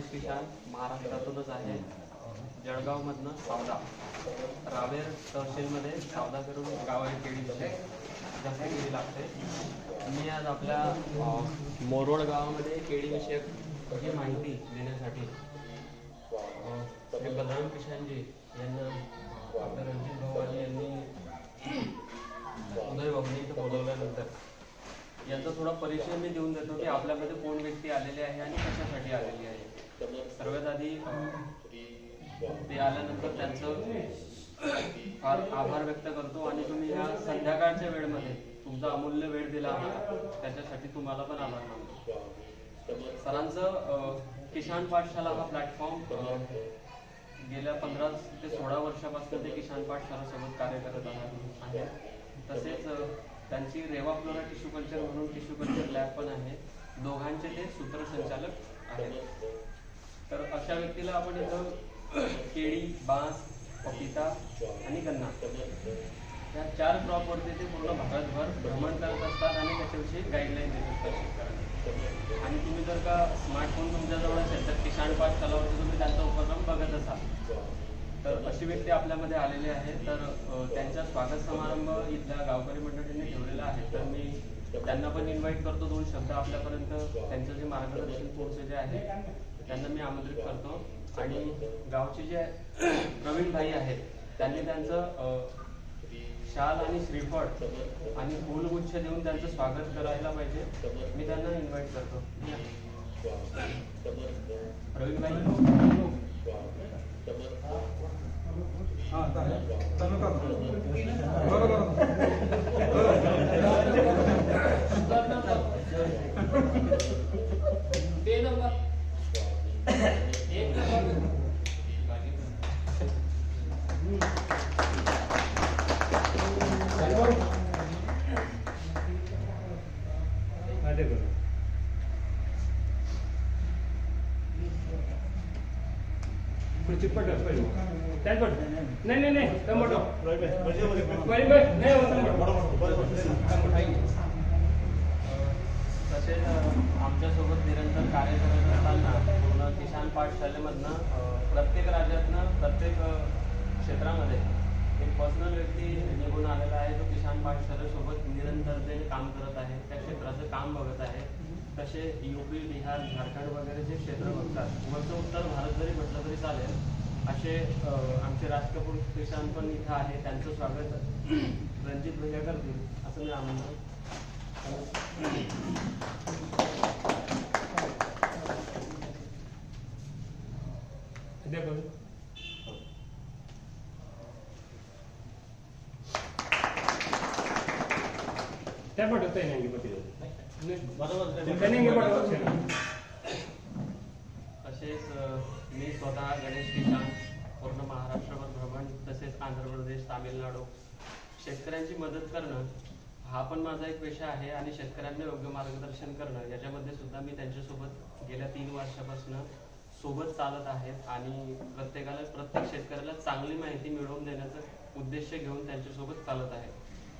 गणेश किसान महाराष्ट्रातूनच आहे. जळगावमधनं सावदा रावेर तहसीलमध्ये सावदा करून गाव आहे. केळी जास्त केळी लागते. मी आज आपल्या मोरोळ गावामध्ये केळीविषयक जी माहिती देण्यासाठी श्री बलराम किशनजी यांना आपल्या रणजित भाऊ यांनी उदय भाऊंनी इथं बोलवल्यानंतर यांचा थोडा परिचय मी देऊन देतो की आपल्यामध्ये कोण व्यक्ती आलेली आहे आणि कशासाठी आलेली आहे. सर्वात आधी ते आल्यानंतर त्यांचं फार आभार व्यक्त करतो आणि तुम्ही ह्या संध्याकाळच्या वेळेमध्ये तुमचा अमूल्य वेळ दिला त्याच्यासाठी तुम्हाला पण आभार मानतो. सरांचं किसान पाठशाला हा प्लॅटफॉर्म गेल्या 15 ते 16 वर्षापासून ते किसान पाठशालासोबत कार्य करत आहे. तसेच त्यांची रेवा फ्लोरा टिश्यू कल्चर म्हणून टिश्यू कल्चर लॅब पण आहे. दोघांचे ते सूत्रसंचालक आहेत. तर अशा व्यक्तीला आपण इथं केळी, बांस, पपिता आणि गन्ना या 4 क्रॉपवरती ते पूर्ण भारतभर भ्रमण करत असतात आणि त्याच्याविषयी गाईडलाईन देत असतात शेतकऱ्यांना. आणि तुम्ही जर का स्मार्टफोन तुमच्याजवळ असेल तर किसान पाठशालावरती तुम्ही त्यांचा उपक्रम बघत असाल. तर अशी व्यक्ती आपल्यामध्ये आलेली आहे. तर त्यांचा स्वागत समारंभ इथल्या गावकरी मंडळींनी ठेवलेला आहे. तर मी त्यांना पण इन्व्हाइट करतो 2 शब्द आपल्यापर्यंत त्यांचं जे मार्गदर्शन पुढचं जे आहे त्यांना मी आमंत्रित करतो. आणि गावचे जे प्रवीण भाई आहेत त्यांनी त्यांचं शाल आणि श्रीफळ आणि फुलगुच्छ देऊन त्यांचं स्वागत करायला पाहिजे. मी त्यांना इन्व्हाइट करतो. प्रवीण भाई तसेच आमच्यासोबत निरंतर कार्य करत असताना पूर्ण किसान पाठशालेमधनं प्रत्येक राज्यातनं प्रत्येक क्षेत्रामध्ये एक पर्सनल व्यक्ती निघून आलेला आहे जो किसान पाठशालेसोबत निरंतरतेने काम करत आहे. त्या क्षेत्राचं काम बघत आहे. तसे UP, बिहार, झारखंड वगैरे जे क्षेत्र बघतात वरचं उत्तर भारत जरी म्हटलं तरी चालेल असे आमचे राजकपूर किसान पण इथं आहे. त्यांचं स्वागत रणजित भैया करतील असं मी आमंत्रण. तसेच मी स्वतः गणेश किसान पूर्ण महाराष्ट्रभर भ्रमण तसेच आंध्र प्रदेश, तामिळनाडू शेतकऱ्यांची मदत करणं हा पण माझा एक पेशा आहे. आणि शेतकऱ्यांना योग्य मार्गदर्शन करणं याच्यामध्ये सुद्धा मी त्यांच्यासोबत गेल्या 3 वर्षापासून सोबत चालत आहेत. आणि प्रत्येक शेतकऱ्याला चांगली माहिती मिळवून देण्याचा उद्देश घेऊन त्यांच्यासोबत चालत आहे.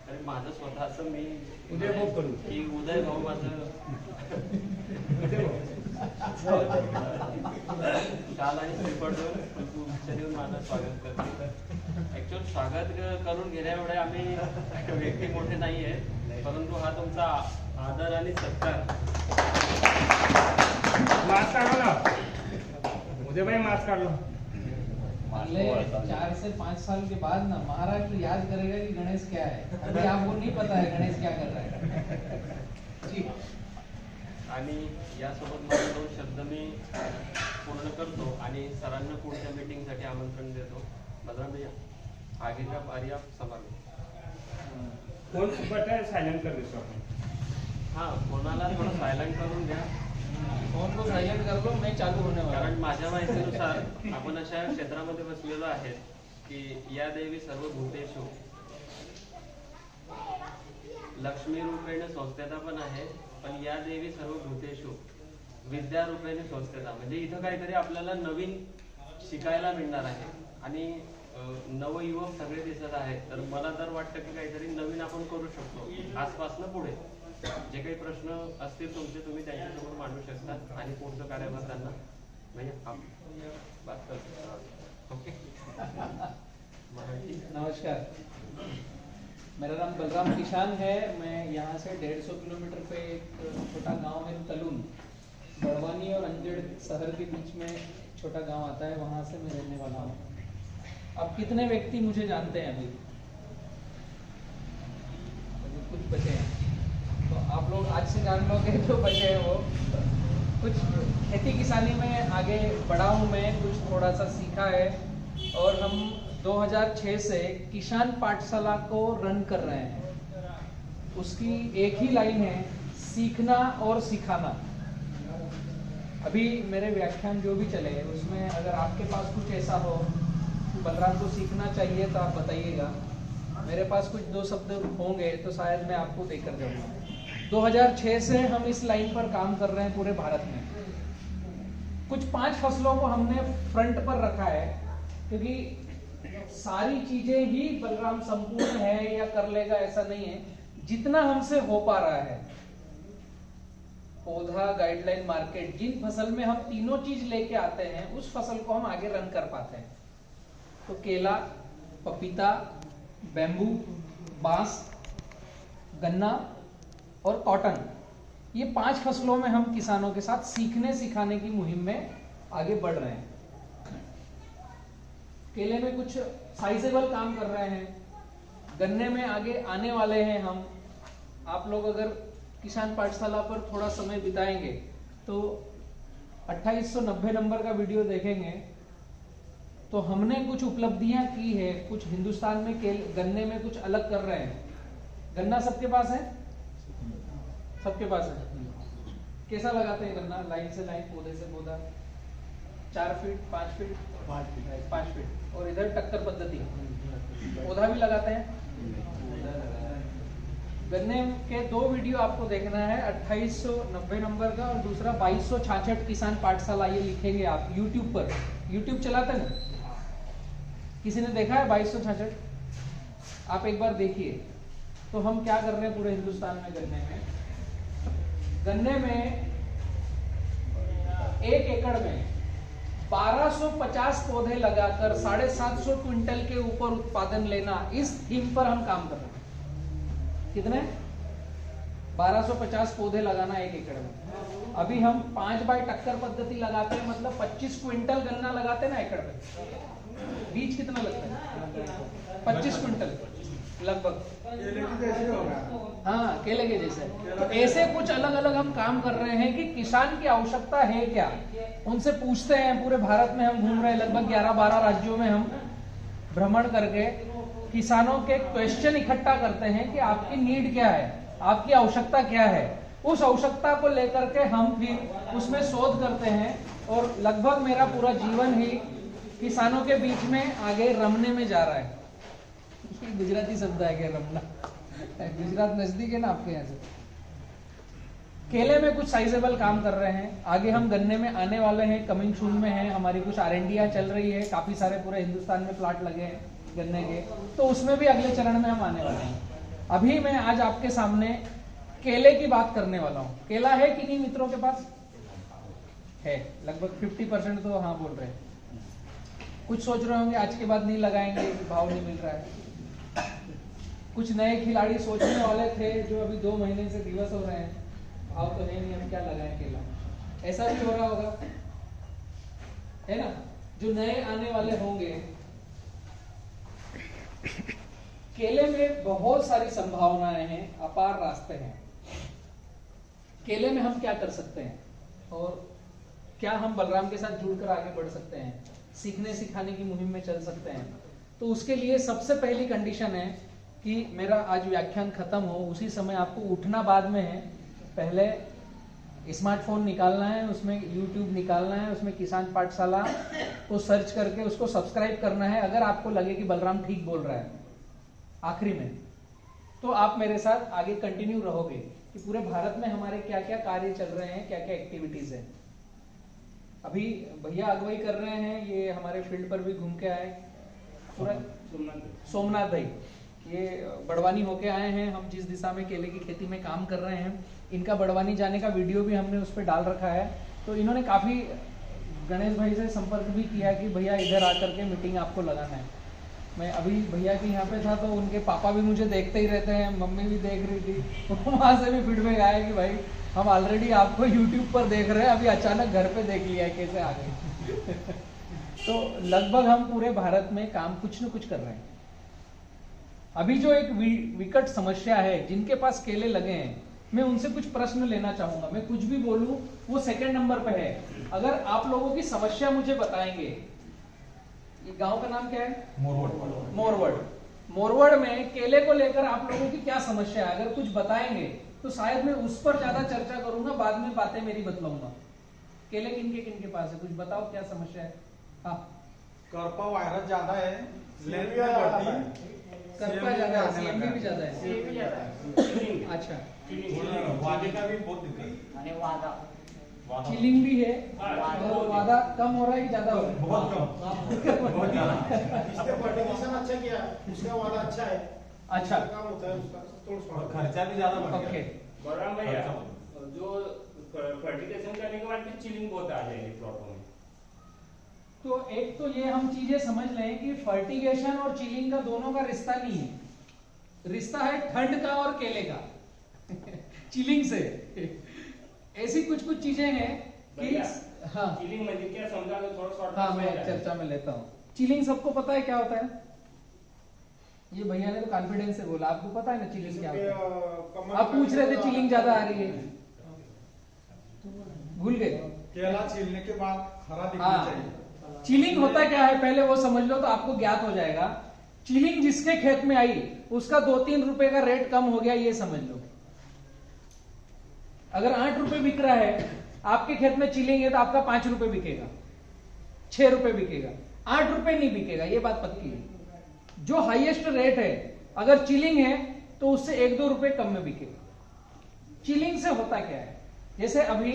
तर माझं स्वतःचं मी उदय भाऊ माझं शाल आणि श्रीफळ देऊन माझं स्वागत करते. ऍक्च्युअल स्वागत करून घेण्या एवढे आम्ही व्यक्ती मोठे नाहीये, परंतु हा तुमचा आदर आणि सत्कार. मास्क काढो ना उदय भाई, मास्क काढ लो. 4 से 5 साल के बाद ना महाराष्ट्र याद करेगा कि गणेश क्या है. अभी आपको नहीं पता है गणेश क्या कर रहा है. जी. आणि यासोबत माझे 2 शब्द मी पूर्ण करतो आणि सरांना पुढच्या मीटिंगसाठी आमंत्रण देतो. बलराम भैया आगे का बारी आप संभालो. फोन बटन सायलेंट कर देतो आपण. हाँ, कोणाला थोडं सायलेंट करून द्या. फोन को सायलेंट कर लो, मैं चालू होने वाला. कारण माझ्या माहितीनुसार आपण अशा क्षेत्रामध्ये बसलेलो आहे की या देवी सर्व भूतेषु लक्ष्मी रूपेण संस्थेता पण आहे. पण या देवी सर्व भूतेषु विद्या रूपेण संस्थेता, म्हणजे इथं काहीतरी आपल्याला नवीन शिकायला मिळणार आहे. आणि नवयुवक सगळे दिसत आहेत. तर मला तर वाटतं की काहीतरी नवीन आपण करू शकतो आसपासनं पुढे. जे काही प्रश्न असतील तुमचे तुम्ही त्यांच्यासमोर मांडू शकता आणि पुढचं कार्यभार त्यांना भैया आप बात कर सकते हो, ओके। नमस्कार, मेरा नाम बलराम किशान है। मैं यहाँ से 150 किलोमीटर पे एक छोटा गांव है तलून, बड़वानी और अंजड़ शहर के बीच में छोटा गांव आता है, वहाँ से मैं रहने वाला हूँ। अब कितने व्यक्ति मुझे जानते हैं? अभी कुछ बचे हैं, तो आप लोग आज से जान लोगे जो बचे हैं वो। कुछ खेती किसानी में आगे बढ़ा हूँ मैं, कुछ थोड़ा सा सीखा है, और हम 2006 से किसान पाठशाला को रन कर रहे हैं। उसकी एक ही लाइन है, सीखना और सिखाना। अभी मेरे व्याख्यान जो भी चले उसमें अगर आपके पास कुछ ऐसा हो कि बलराम को सीखना चाहिए तो आप बताइएगा। मेरे पास कुछ 2 शब्द होंगे तो शायद मैं आपको देकर जाऊंगा। 2006 से हम इस लाइन पर काम कर रहे हैं पूरे भारत में। कुछ 5 फसलों को हमने फ्रंट पर रखा है, क्योंकि सारी चीजें ही बलराम संपूर्ण है या कर लेगा ऐसा नहीं है। जितना हमसे हो पा रहा है, पौधा, गाइडलाइन, मार्केट, जिन फसल में हम तीनों चीज लेके आते हैं उस फसल को हम आगे रन कर पाते हैं। तो केला, पपीता, बैम्बू, बांस, गन्ना और कॉटन, ये 5 फसलों में हम किसानों के साथ सीखने सिखाने की मुहिम में आगे बढ़ रहे हैं। केले में कुछ साइजेबल काम कर रहे हैं, गन्ने में आगे आने वाले हैं हम। आप लोग अगर किसान पाठशाला पर थोड़ा समय बिताएंगे तो 2890 नंबर का वीडियो देखेंगे तो हमने कुछ उपलब्धियां की है। कुछ हिंदुस्तान में गन्ने में कुछ अलग कर रहे हैं। गन्ना सबके पास है? सबके पास है। कैसा लगाते हैं गन्ना? लाइन से लाइन, पौधे से पौधा, 4 फीट, 5 फीट, 5 फीट, और इधर टक्कर पद्धति। पौधा भी लगाते हैं। गन्ने के 2 वीडियो आपको देखना है, 2890 नंबर का और दूसरा 2266 किसान पाठशाला। ये लिखेंगे आप यूट्यूब पर, यूट्यूब चलाते ना? किसी ने देखा है 2266? आप एक बार देखिए। तो हम क्या कर रहे हैं पूरे हिंदुस्तान में गन्ने में 1 एकड़ में 1250 पौधे लगाकर 750 क्विंटल के ऊपर उत्पादन लेना, इस थीम पर हम काम कर रहे हैं। कितने? 1250 पौधे लगाना 1 एकड़ में। अभी हम 5 बाय टक्कर पद्धति लगाते हैं, मतलब 25 क्विंटल गन्ना लगाते हैं ना एकड़ में। बीज कितना लगता है? 25 क्विंटल लगभग। हाँ, केले के जैसे। तो ऐसे कुछ अलग अलग हम काम कर रहे हैं कि किसान की आवश्यकता है क्या, उनसे पूछते हैं। पूरे भारत में हम घूम रहे हैं, लगभग 11-12 राज्यों में हम भ्रमण करके किसानों के क्वेश्चन इकट्ठा करते हैं कि आपकी नीड क्या है, आपकी आवश्यकता क्या है। उस आवश्यकता को लेकर के हम फिर उसमें शोध करते हैं, और लगभग मेरा पूरा जीवन ही किसानों के बीच में आगे रमने में जा रहा है। ये गुजराती शब्द है क्या, रमना? गुजरात नजदीक है ना आपके यहाँ से। केले में कुछ साइजेबल काम कर रहे हैं, आगे हम गन्ने में आने वाले हैं, कमिंग सून में है। हमारी कुछ R&D चल रही है, काफी सारे पूरे हिंदुस्तान में प्लाट लगे हैं गन्ने के, तो उसमें भी अगले चरण में हम आने वाले हैं। अभी मैं आज आपके सामने केले की बात करने वाला हूँ। केला है कि नहीं मित्रों के पास? है, लगभग 50% तो हाँ बोल रहे हैं। कुछ सोच रहे होंगे आज के बाद नहीं लगाएंगे, भाव नहीं मिल रहा है। कुछ नए खिलाड़ी सोचने वाले थे जो अभी 2 महीने से दिवस हो रहे हैं, भाव तो है नहीं, हम क्या लगाएं केला। ऐसा भी हो रहा होगा, है ना? जो नए आने वाले होंगे, केले में बहुत सारी संभावनाएं हैं, अपार रास्ते हैं। केले में हम क्या कर सकते हैं और क्या हम बलराम के साथ जुड़कर आगे बढ़ सकते हैं, सीखने सिखाने की मुहिम में चल सकते हैं। तो उसके लिए सबसे पहली कंडीशन है कि मेरा आज व्याख्यान खत्म हो उसी समय आपको उठना बाद में है। पहले स्मार्टफोन निकालना है, उसमें YouTube निकालना है, उसमें किसान पाठशाला को सर्च करके उसको सब्सक्राइब करना है। अगर आपको लगे कि बलराम ठीक बोल रहा है आखिरी में, तो आप मेरे साथ आगे कंटिन्यू रहोगे कि पूरे भारत में हमारे क्या क्या कार्य चल रहे हैं, क्या क्या एक्टिविटीज है। अभी भैया अगुवाई कर रहे हैं, ये हमारे फील्ड पर भी घूम के आए, पूरा सोमनाथ भाई ये बड़वानी होके आए हैं। हम जिस दिशा में केले की खेती में काम कर रहे हैं, इनका बड़वानी जाने का वीडियो भी हमने उस पर डाल रखा है। तो इन्होंने काफी गणेश भाई से संपर्क भी किया कि भैया इधर आकर के मीटिंग आपको लगाना है। मैं अभी भैया के यहाँ पे था तो उनके पापा भी मुझे देखते ही रहते हैं, मम्मी भी देख रही थी, वहाँ से भी फीडबैक आया कि भाई हम ऑलरेडी आपको यूट्यूब पर देख रहे हैं, अभी अचानक घर पे देख लिया है, कैसे आ गए। तो लगभग हम पूरे भारत में काम कुछ न कुछ कर रहे हैं। अभी जो एक विकट समस्या है, जिनके पास केले लगे हैं, मैं उनसे कुछ प्रश्न लेना चाहूंगा। मैं कुछ भी बोलूं वो सेकंड नंबर पे है। अगर आप लोगों की समस्या मुझे बताएंगे, ये गांव का नाम क्या है? मोरवड। मोरवड में केले को लेकर आप लोगों की क्या समस्या है, अगर कुछ बताएंगे तो शायद मैं उस पर ज्यादा चर्चा करूंगा, बाद में बातें मेरी बतलाऊंगा। केले किनके पास है, कुछ बताओ क्या समस्या है? हाँ, करपा वायरस ज्यादा है, लेंथ में बढ़ती है, करपा ज्यादा है, सीएमबी भी ज्यादा है। अच्छा, वादे का भी बहुत दिक्कत है, चिलिंग भी है और वादा कम हो रहा है कि ज्यादा हो रहा है? बहुत कम। इसने फर्टिलाइजेशन अच्छा किया, उसका वादा अच्छा है, अच्छा, काम होता है उसका, थोड़ा और खर्चा भी ज्यादा बढ़ ओके। गया। बलराम भैया, जो फर्टिलाइजेशन करने के बाद भी चिलिंग बहुत आ जाएगी प्लॉटों में। तो एक तो ये हम चीजें समझ लें कि फर्टिगेशन और चिलिंग का दोनों का रिश्ता नहीं है, रिश्ता है ठंड का और केले का। चिलिंग से ऐसी कुछ चीजें हैं कि भैया, हाँ चिलिंग म्हणजे क्या समझा दो थोड़ा शॉर्ट। हाँ, मैं चर्चा में लेता हूँ। चिलिंग सबको पता है क्या होता है? ये भैया ने तो कॉन्फिडेंस से बोला, आपको पता है ना चिलिंग क्या होता है? आप पूछ रहे थे चिलिंग ज्यादा आ रही है, भूल गए? केला छीलने के बाद हरा दिखना हाँ, चाहिए। चिलिंग होता क्या है पहले वो समझ लो तो आपको ज्ञात हो जाएगा। चिलिंग जिसके खेत में आई उसका 2-3 रुपए का रेट कम हो गया, ये समझ लो। अगर 8 रुपए बिक रहा है आपके खेत में चिलिंग है तो आपका 5 रुपए बिकेगा, 6 रुपए बिकेगा, 8 रुपए नहीं बिकेगा, ये बात पक्की है। जो हाईएस्ट रेट है अगर चिलिंग है तो उससे 1-2 रुपए कम में बिकेगा। चिलिंग से होता क्या है, जैसे अभी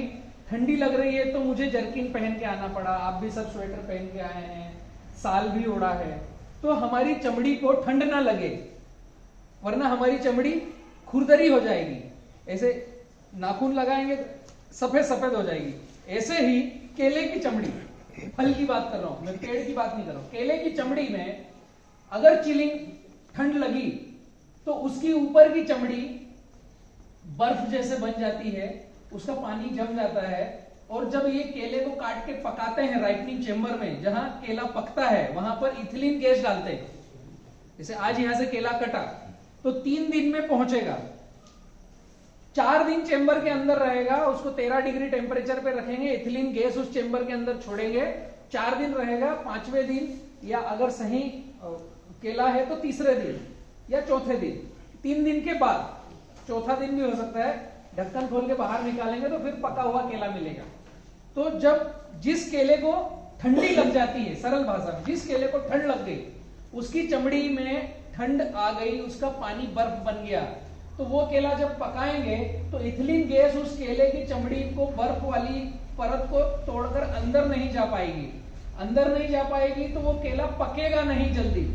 ठंडी लग रही है तो मुझे जर्किन पहन के आना पड़ा, आप भी सब स्वेटर पहन के आए हैं, साल भी ओढ़ा है, तो हमारी चमड़ी को ठंड ना लगे, वरना हमारी चमड़ी खुरदरी हो जाएगी। ऐसे नाखून लगाएंगे सफेद सफेद हो जाएगी। ऐसे ही केले की चमड़ी, फल की बात कर रहा हूं मैं, पेड़ की बात नहीं कर रहा हूं। केले की चमड़ी में अगर चिलिंग ठंड लगी तो उसकी ऊपर की चमड़ी बर्फ जैसे बन जाती है, उसका पानी जम जाता है, और जब ये केले को काट के पकाते हैं राइपनिंग चेम्बर में, जहां केला पकता है वहां पर इथिलीन गैस डालते हैं। जैसे आज यहां से केला कटा तो 3 दिन में पहुंचेगा, 4 दिन चेम्बर के अंदर रहेगा, उसको 13 डिग्री टेम्परेचर पे रखेंगे, इथिलीन गैस उस चेम्बर के अंदर छोड़ेंगे, 4 दिन रहेगा। 5वें दिन या अगर सही केला है तो 3रे दिन या 4थे दिन, 3 दिन के बाद, 4था दिन भी हो सकता है, ढक्कन खोल के बाहर निकालेंगे तो फिर पका हुआ केला मिलेगा। तो जब जिस केले को ठंडी लग जाती है, सरल भाषा में जिस केले को ठंड लग गई, उसकी चमड़ी में ठंड आ गई, उसका पानी बर्फ बन गया, तो वो केला जब पकाएंगे तो इथिलीन गैस उस केले की चमड़ी को, बर्फ वाली परत को तोड़कर अंदर नहीं जा पाएगी। अंदर नहीं जा पाएगी तो वो केला पकेगा नहीं जल्दी,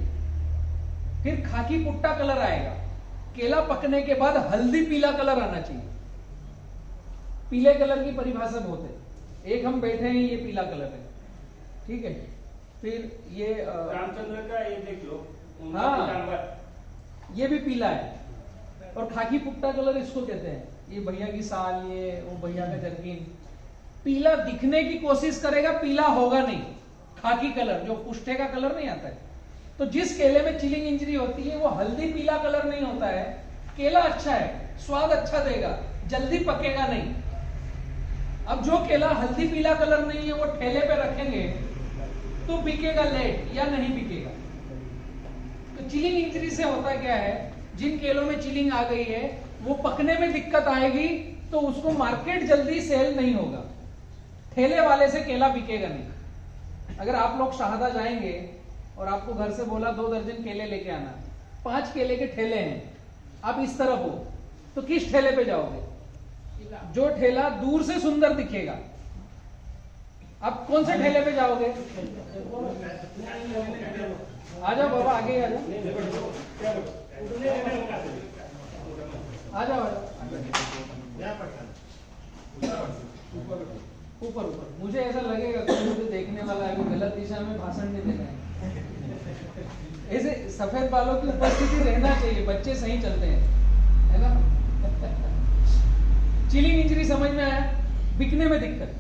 फिर खाकी पुट्टा कलर आएगा। केला पकने के बाद हल्दी पीला कलर आना चाहिए। पीले कलर की परिभाषा बहुत है, एक हम बैठे हैं ये पीला कलर है, ठीक है। फिर ये रामचंद्र का ये देख लो, उनका हाँ, पीताम्बर। ये भी पीला है, और खाकी पुट्टा कलर इसको कहते हैं। ये भैया की साल, ये वो भैया का जर्किन, पीला दिखने की कोशिश करेगा, पीला होगा नहीं। खाकी कलर जो पुष्टे का कलर नहीं आता है। तो जिस केले में चिलिंग इंजरी होती है वो हल्दी पीला कलर नहीं होता है। केला अच्छा है, स्वाद अच्छा देगा, जल्दी पकेगा नहीं। अब जो केला हल्दी पीला कलर नहीं है वो ठेले पे रखेंगे तो बिकेगा लेट या नहीं बिकेगा। तो चिलिंग इंजरी से होता क्या है, जिन केलों में चिलिंग आ गई है वो पकने में दिक्कत आएगी तो उसको मार्केट जल्दी सेल नहीं होगा, ठेले वाले से केला बिकेगा नहीं। अगर आप लोग शाहदा जाएंगे और आपको घर से बोला 2 दर्जन केले लेके आना, 5 केले के ठेले हैं, आप इस तरफ हो तो किस ठेले पे जाओगे? जो ठेला दूर से सुंदर दिखेगा। आप कौन से ठेले पे जाओगे? आ जाओ बाबा, आगे आ जाओ, आ जाओ। ऊपर ऊपर। मुझे ऐसा लगेगा कोई मुझे देखने वाला है, वो गलत दिशा में भाषण नहीं देना है। ऐसे सफेद बालों की उपस्थिति रहना चाहिए, बच्चे सही चलते हैं, है ना। चिलिंग इंजरी समझ में आया, बिकने में दिक्कत।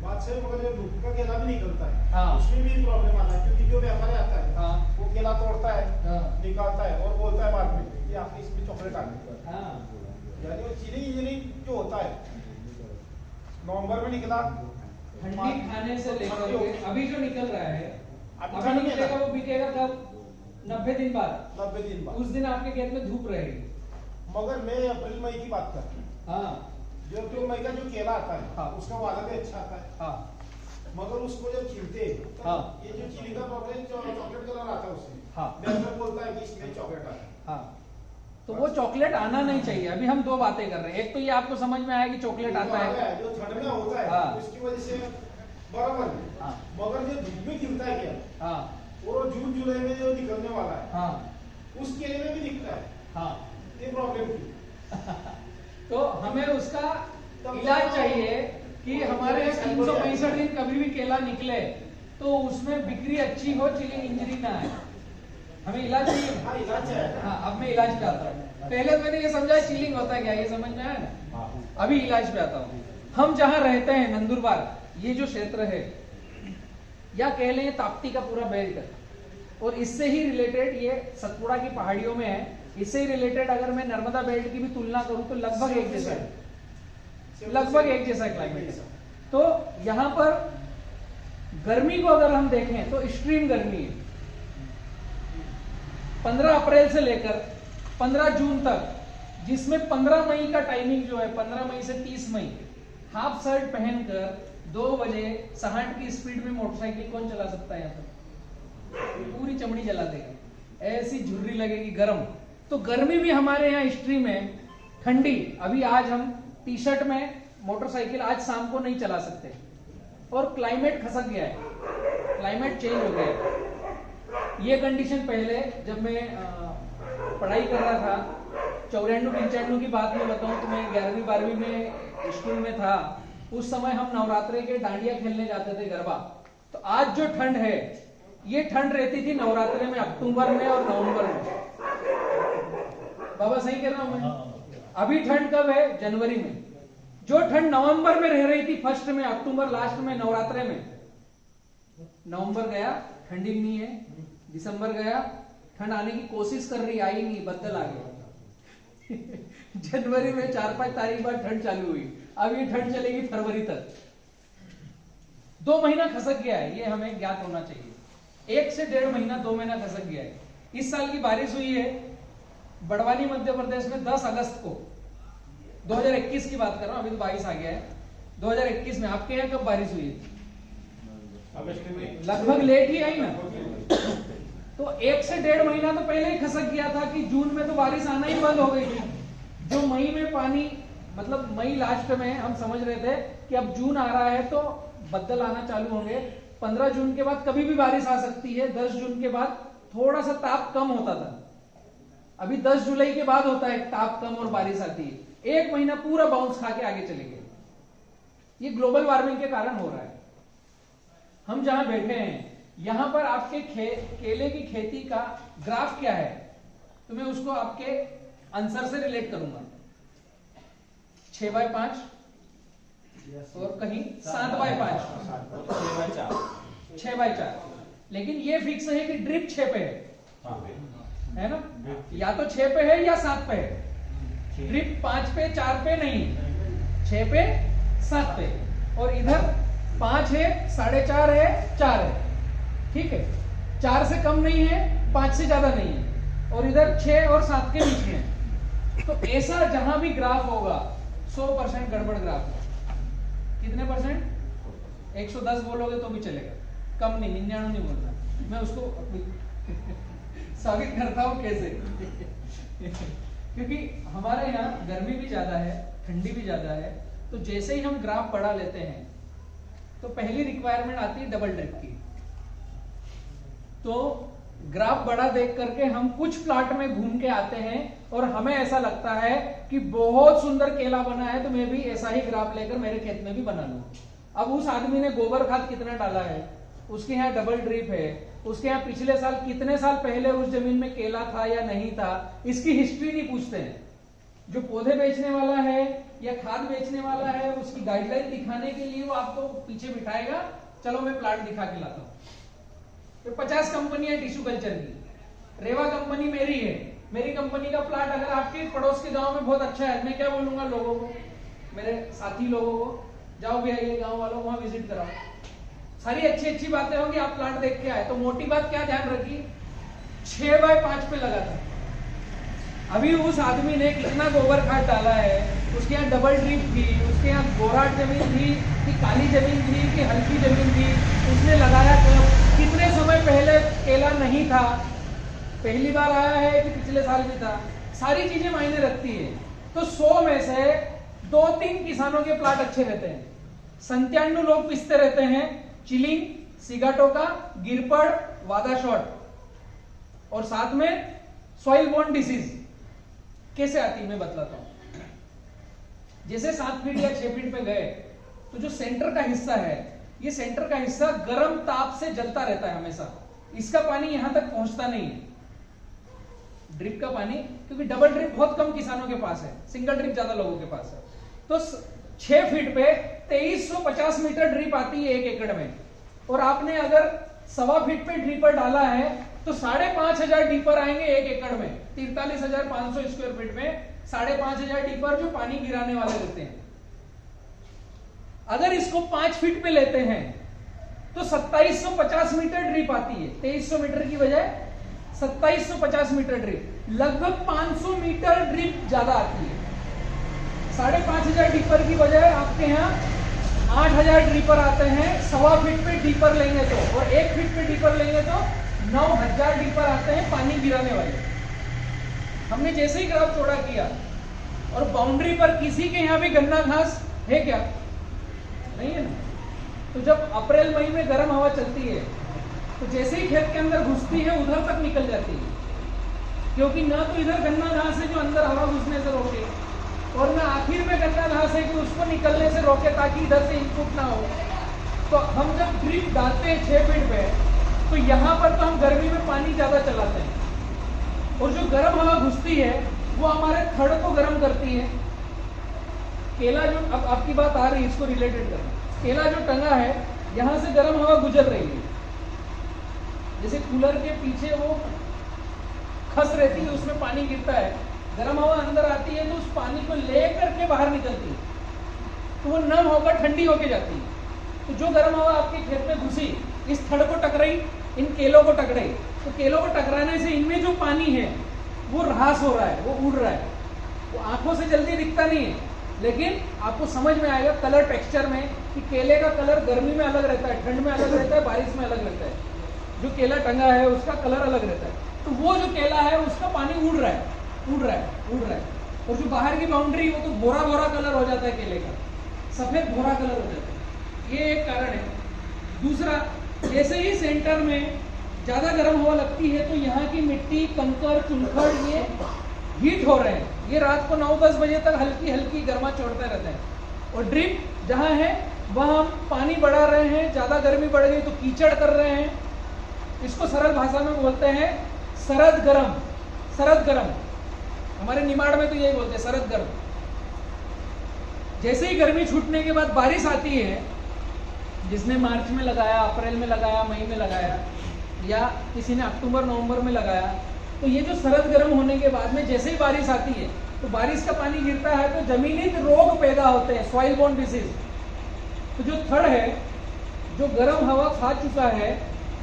बात सही, मगर ये धूप का केला भी निकलता है, हाँ। उसमें भी प्रॉब्लम आता है, क्योंकि जो व्यापारी आता है हाँ। वो केला तोड़ता है, हाँ। निकालता है और बोलता है बाद में कि आपने इसमें चॉकलेट डाल दी। हाँ। यानी वो चिलिंग इंजीनियरिंग जो होता है नवंबर में निकला, ठंडी खाने से लेकर के अभी जो निकल रहा है, अभी अभी ठंड में निकलेगा, था। वो बिकेगा कब? 90 दिन बाद। 90 दिन बाद। उस दिन आपके खेत में धूप रहेगी। मगर मैं अप्रैल मई की बात कर रहा हूँ। हाँ जो अप्रैल मई का जो केला आता है, हाँ। उसका वादा भी अच्छा आता है, हाँ मगर उसको जब छीलते हैं तो हाँ। ये जो चिली का प्रॉब्लम चॉकलेट कलर आता है उसमें, हाँ। डॉक्टर बोलता है कि इसमें चॉकलेट आता है। हाँ, तो वो चॉकलेट आना नहीं चाहिए। अभी हम दो बातें कर रहे हैं, एक तो ये आपको समझ में आया कि चॉकलेट आता है, जो ठंड में होता है हाँ। उसकी वजह से बराबर है। हाँ। मगर जो धूप में गिरता है केला, हाँ वो जून जुलाई में जो निकलने वाला है, हाँ उस केले में भी दिखता है, हाँ। ये प्रॉब्लम थी। तो हमें उसका इलाज चाहिए कि हमारे 365 दिन कभी भी केला निकले तो उसमें बिक्री अच्छी हो, चिलिंग इंजरी ना आए, हमें इलाज चाहिए। हाँ, इलाज है। हाँ, अब मैं इलाज पे आता हूँ। पहले मैंने ये समझा चिलिंग होता है क्या, ये समझ में आया ना। अभी इलाज पे आता हूँ। हम जहाँ रहते हैं नंदुरबार, ये जो क्षेत्र है, या कह लें ताप्ती का पूरा बेल्ट, और इससे ही रिलेटेड ये सतपुड़ा की पहाड़ियों में है, इससे ही रिलेटेड अगर मैं नर्मदा बेल्ट की भी तुलना करूं तो लगभग एक जैसा है, लगभग एक जैसा क्लाइमेट है। तो यहाँ पर गर्मी को अगर हम देखें तो एक्सट्रीम गर्मी है। 15 अप्रैल से लेकर 15 जून तक, जिसमें 15 मई का टाइमिंग जो है, 15 मई से 30 मई, हाफ शर्ट पहनकर 2 बजे 60 की स्पीड में मोटरसाइकिल कौन चला सकता है? यहाँ पर पूरी चमड़ी जला देगा, ऐसी झुर्री लगेगी गर्म। तो गर्मी भी हमारे यहाँ एक्सट्रीम है। ठंडी, अभी आज हम टी शर्ट में मोटरसाइकिल आज शाम को नहीं चला सकते, और क्लाइमेट खसक गया है, क्लाइमेट चेंज हो गया है। ये कंडीशन पहले जब मैं पढ़ाई कर रहा था, 94-95 की बात में बताऊं तो मैं 11वीं 12वीं में स्कूल में था। उस समय हम नवरात्रे के डांडिया खेलने जाते थे, गरबा। तो आज जो ठंड है, ये ठंड रहती थी नवरात्रे में, अक्टूबर में और नवंबर में। बाबा सही कह रहा हूं मैं? अभी ठंड कब है? जनवरी में। जो ठंड नवंबर में रह रही थी, फर्स्ट में, अक्टूबर लास्ट में, नवरात्रे में, नवंबर गया, ठंडी नहीं है। दिसंबर गया, ठंड आने की कोशिश कर रही, आई नहीं, बदल आ गया। जनवरी में 4-5 तारीख बाद ठंड चालू हुई। अब ये ठंड चलेगी फरवरी तक। 2 महीना खसक गया है, ये हमें ज्ञात होना चाहिए। 1 से 1.5 महीना, 2 महीना खसक गया है। इस साल की बारिश हुई है बड़वानी मध्य प्रदेश में 10 अगस्त को, 2021 की बात कर रहा हूं, अभी तो 22 आ गया है। 2021 में आपके यहाँ कब बारिश हुई है? लगभग लेट ही आई ना। तो 1 से 1.5 महीना तो पहले ही खसक गया था कि जून में तो बारिश आना ही बंद हो गई थी। जो मई में पानी, मतलब मई लास्ट में हम समझ रहे थे कि अब जून आ रहा है तो बदल आना चालू होंगे, 15 जून के बाद कभी भी बारिश आ सकती है। 10 जून के बाद थोड़ा सा ताप कम होता था, अभी 10 जुलाई के बाद होता है ताप कम और बारिश आती है। 1 महीना पूरा बाउंस खा के आगे चले गए। ये ग्लोबल वार्मिंग के कारण हो रहा है। हम जहां बैठे हैं, यहां पर आपके केले की खेती का ग्राफ क्या है, तो मैं उसको आपके आंसर से रिलेट करूंगा। 6/5 और कहीं 7/5, 6/4। लेकिन ये फिक्स है कि ड्रिप 6 पे है ना? या तो 6 पे है या 7 पे है। ड्रिप 5 पे 4 पे नहीं, 6 पे 7 पे। और इधर 5 है, 4.5 है, 4 है, ठीक है। 4 से कम नहीं है, 5 से ज्यादा नहीं है, और इधर 6 और 7 के बीच में है। तो ऐसा जहां भी ग्राफ होगा 100% गड़बड़ ग्राफ है। कितने परसेंट? 110 बोलोगे तो भी चलेगा, कम नहीं, 99 नहीं बोलना। मैं उसको साबित करता हूं कैसे। क्योंकि हमारे यहाँ गर्मी भी ज्यादा है, ठंडी भी ज्यादा है। तो जैसे ही हम ग्राफ बढ़ा लेते हैं तो पहली रिक्वायरमेंट आती है डबल ड्रिप की। तो ग्राफ बड़ा देख करके हम कुछ प्लाट में घूम के आते हैं और हमें ऐसा लगता है कि बहुत सुंदर केला बना है, तो मैं भी ऐसा ही ग्राफ लेकर मेरे खेत में भी बना लूं। अब उस आदमी ने गोबर खाद कितना डाला है, उसके यहाँ डबल ड्रिप है, उसके यहाँ पिछले साल कितने साल पहले उस जमीन में केला था या नहीं था, इसकी हिस्ट्री नहीं पूछते हैं। जो पौधे बेचने वाला है या खाद बेचने वाला है, उसकी गाइडलाइन दिखाने के लिए वो आपको पीछे बिठाएगा, चलो मैं प्लांट दिखा के लाता हूँ। तो 50 कंपनियां टिश्यू कल्चर की, रेवा कंपनी मेरी है, मेरी कंपनी का प्लांट अगर आपके पड़ोस के गांव में बहुत अच्छा है, मैं क्या बोलूंगा लोगों को, मेरे साथी लोगों को, जाओ भैया ये गांव वालों वहां विजिट कराओ, सारी अच्छी अच्छी बातें होंगी, आप प्लांट देख के आए। तो मोटी बात क्या ध्यान रखिए, 6 बाय 5 पे लगा था। अभी उस आदमी ने कितना गोबर खाद डाला है, उसके यहाँ डबल ड्रिप थी, उसके यहाँ गोराट जमीन थी कि काली जमीन थी कि हल्की जमीन थी, उसने लगाया कब, कितने समय पहले केला नहीं था, पहली बार आया है कि पिछले साल भी था, सारी चीजें मायने रखती है। तो 100 में से 2-3 किसानों के प्लाट अच्छे रहते हैं, 97 लोग पिसते रहते हैं, चिलिंग, सिगाटोका, गिरपड़, वादा शॉट और साथ में सॉइल बोर्न डिसीज। कैसे आती मैं बतलाता हूं। जैसे 7 फीट या 6 फीट पे गए तो जो सेंटर का हिस्सा है, ये सेंटर का हिस्सा गर्म ताप से जलता रहता है हमेशा, इसका पानी यहां तक पहुंचता नहीं है, ड्रिप का पानी, क्योंकि डबल ड्रिप बहुत कम किसानों के पास है, सिंगल ड्रिप ज्यादा लोगों के पास है। तो 6 फीट पे 2350 मीटर ड्रिप आती है 1 एकड़ में, और आपने अगर 1.25 फीट पे ड्रिपर डाला है तो 5500 डीपर आएंगे 1 एकड़ में, 43,500 स्क्वायर फीट में 5500 डीपर जो पानी गिराने वाले रहते हैं। अगर इसको 5 फीट पे लेते हैं तो 2750 मीटर ड्रिप आती है, 2300 मीटर की बजाय 2750 मीटर ड्रिप, लगभग 500 मीटर ड्रिप ज्यादा आती है। 5500 डीपर की बजाय आपके यहाँ 8000 ड्रिपर आते हैं 1.25 फीट पे डीपर लेंगे तो, और 1 फीट पे डीपर लेंगे तो 9000 डीपर आते हैं पानी गिराने वाले। हमने जैसे ही ग्राफ चौड़ा किया और बाउंड्री पर किसी के यहाँ भी गन्ना घास है क्या? नहीं है ना। तो जब अप्रैल मई में गर्म हवा चलती है तो जैसे ही खेत के अंदर घुसती है उधर तक निकल जाती है, क्योंकि ना तो इधर गन्ना घास है जो अंदर हवा घुसने से रोके, और ना आखिर में गन्ना घास है कि उसको निकलने से रोके ताकि इधर से इनपुट ना हो। तो हम जब ड्रिप डालते हैं 6 फीट पे, तो यहाँ पर तो हम गर्मी में पानी ज्यादा चलाते हैं, और जो गर्म हवा घुसती है वो हमारे थड़ को गर्म करती है। केला जो, अब आपकी बात आ रही है, इसको रिलेटेड करना, केला जो टंगा है यहाँ से गर्म हवा गुजर रही है, जैसे कूलर के पीछे वो खस रहती है, उसमें पानी गिरता है, गर्म हवा अंदर आती है तो उस पानी को लेकर के बाहर निकलती है, तो वो नम होकर ठंडी होके जाती है। तो जो गर्म हवा आपके खेत में घुसी, इस थड़ को टकराई, इन केलों को टकराई, तो केलों को टकराने से इनमें जो पानी है वो ह्रास हो रहा है, वो उड़ रहा है, वो आंखों से जल्दी दिखता नहीं है, लेकिन आपको समझ में आएगा कलर टेक्सचर में कि केले का कलर गर्मी में अलग रहता है, ठंड में अलग रहता है, बारिश में अलग रहता है। जो केला टंगा है उसका कलर अलग रहता है, तो वो जो केला है उसका पानी उड़ रहा है, उड़ रहा है, उड़ रहा है, और जो बाहर की बाउंड्री वो तो भोरा भोरा कलर हो जाता है केले का, सफेद भोरा कलर हो जाता है। ये एक कारण है। दूसरा, जैसे ही सेंटर में ज्यादा गर्म हवा लगती है तो यहाँ की मिट्टी, कंकर, चुनखड़ ये हीट हो रहे हैं, ये रात को 9-10 बजे तक हल्की हल्की गर्मा छोड़ते रहते हैं। और ड्रिप जहाँ है वहाँ हम पानी बढ़ा रहे हैं, ज्यादा गर्मी बढ़ गई तो कीचड़ कर रहे हैं, इसको सरल भाषा में बोलते हैं सरद गरम। सरद गरम हमारे निमाड़ में तो यही बोलते हैं, सरद गरम। जैसे ही गर्मी छूटने के बाद बारिश आती है, जिसने मार्च में लगाया, अप्रैल में लगाया, मई में लगाया, या किसी ने अक्टूबर नवंबर में लगाया, तो ये जो सरद गर्म होने के बाद में जैसे ही बारिश आती है तो बारिश का पानी गिरता है तो जमीनी रोग पैदा होते हैं, सॉइल बोर्न डिसीज। तो जो थड़ है, जो गर्म हवा खा चुका है,